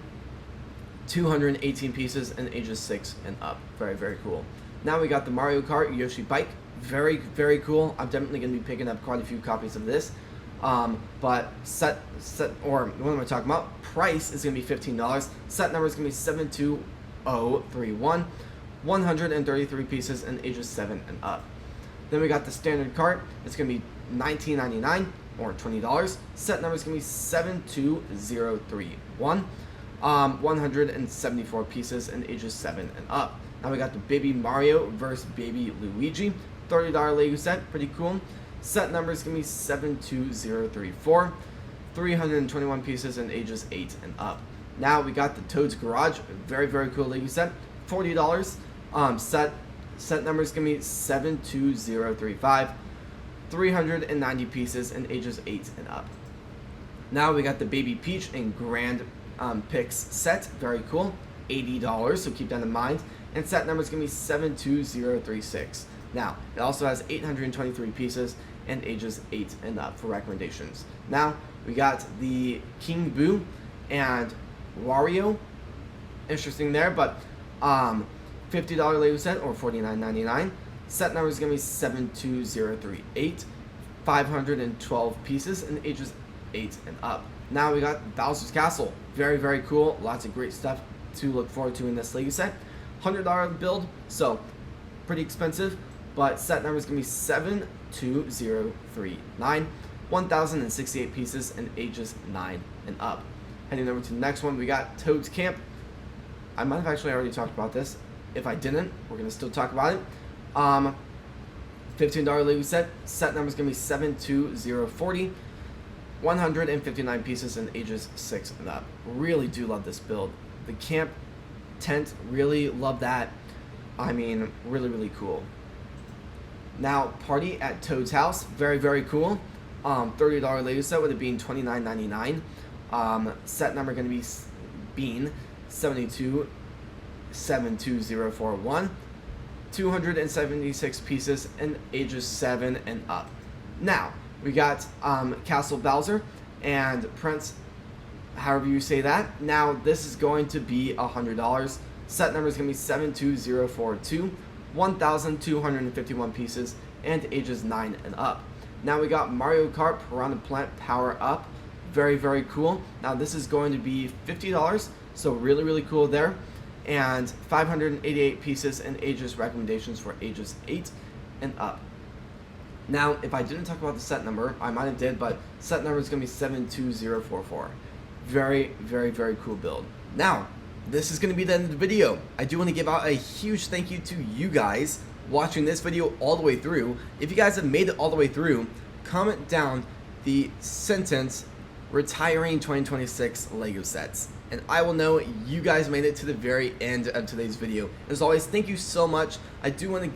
218 pieces and ages 6 and up. Very, very cool. Now we got the Mario Kart Yoshi Bike. Very, very cool. I'm definitely going to be picking up quite a few copies of this. But set or what am I talking about? Price is going to be $15. Set number is going to be 72031. 133 pieces and ages 7 and up. Then we got the standard cart. It's going to be $19.99 or $20. Set number is going to be 72031. 174 pieces and ages 7 and up. Now we got the Baby Mario versus Baby Luigi. $30 Lego set. Pretty cool. Set number is going to be 72034. 321 pieces and ages 8 and up. Now we got the Toad's Garage. Very, very cool Lego set. $40. Set number is going to be 72035. 390 pieces and ages 8 and up. Now we got the Baby Peach and Grand Pix set. Very cool. $80, so keep that in mind. And set number is going to be 72036. Now, it also has 823 pieces and ages 8 and up for recommendations. Now, we got the King Boo and Wario. Interesting there, but $50 Lego set or $49.99. Set number is going to be 72038. 512 pieces and ages 8 and up. Now we got Bowser's Castle. Very, very cool. Lots of great stuff to look forward to in this Lego set. $100 build, so pretty expensive, but set number is going to be 72039. 1068 pieces and ages 9 and up. Heading over to the next one, we got Toad's Camp. I might have actually already talked about this. If I didn't, we're going to still talk about it. $15 Lego set. Set number is going to be 72040. 159 pieces and ages 6 and up. Really do love this build. The camp tent, really love that. I mean, really, really cool. Now, Party at Toad's House. Very, very cool. $30 Lego set with it being $29.99. Set number going to be being 72041. 276 pieces and ages 7 and up. Now, we got Castle Bowser and Prince, however you say that. Now, this is going to be $100. Set number is going to be 72042. 1,251 pieces and ages 9 and up. Now, we got Mario Kart Piranha Plant Power Up. Very, very cool. Now, this is going to be $50, so really, really cool there. And 588 pieces and ages recommendations for ages 8 and up. Now, if I didn't talk about the set number, I might have did, but set number is going to be 72044. Very, very, very cool build. Now, this is going to be the end of the video. I do want to give out a huge thank you to you guys watching this video all the way through. If you guys have made it all the way through, comment down the sentence retiring 2026 Lego sets, and I will know you guys made it to the very end of today's video. As always, thank you so much. I do want to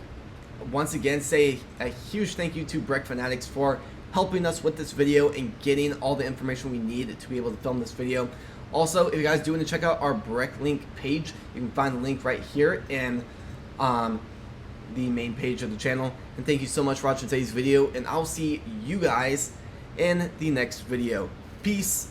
once again say a huge thank you to Brick Fanatics for helping us with this video and getting all the information we need to be able to film this video. Also, if you guys do want to check out our Brick Link page, you can find the link right here in the main page of the channel. And thank you so much for watching today's video, and I'll see you guys in the next video. Peace.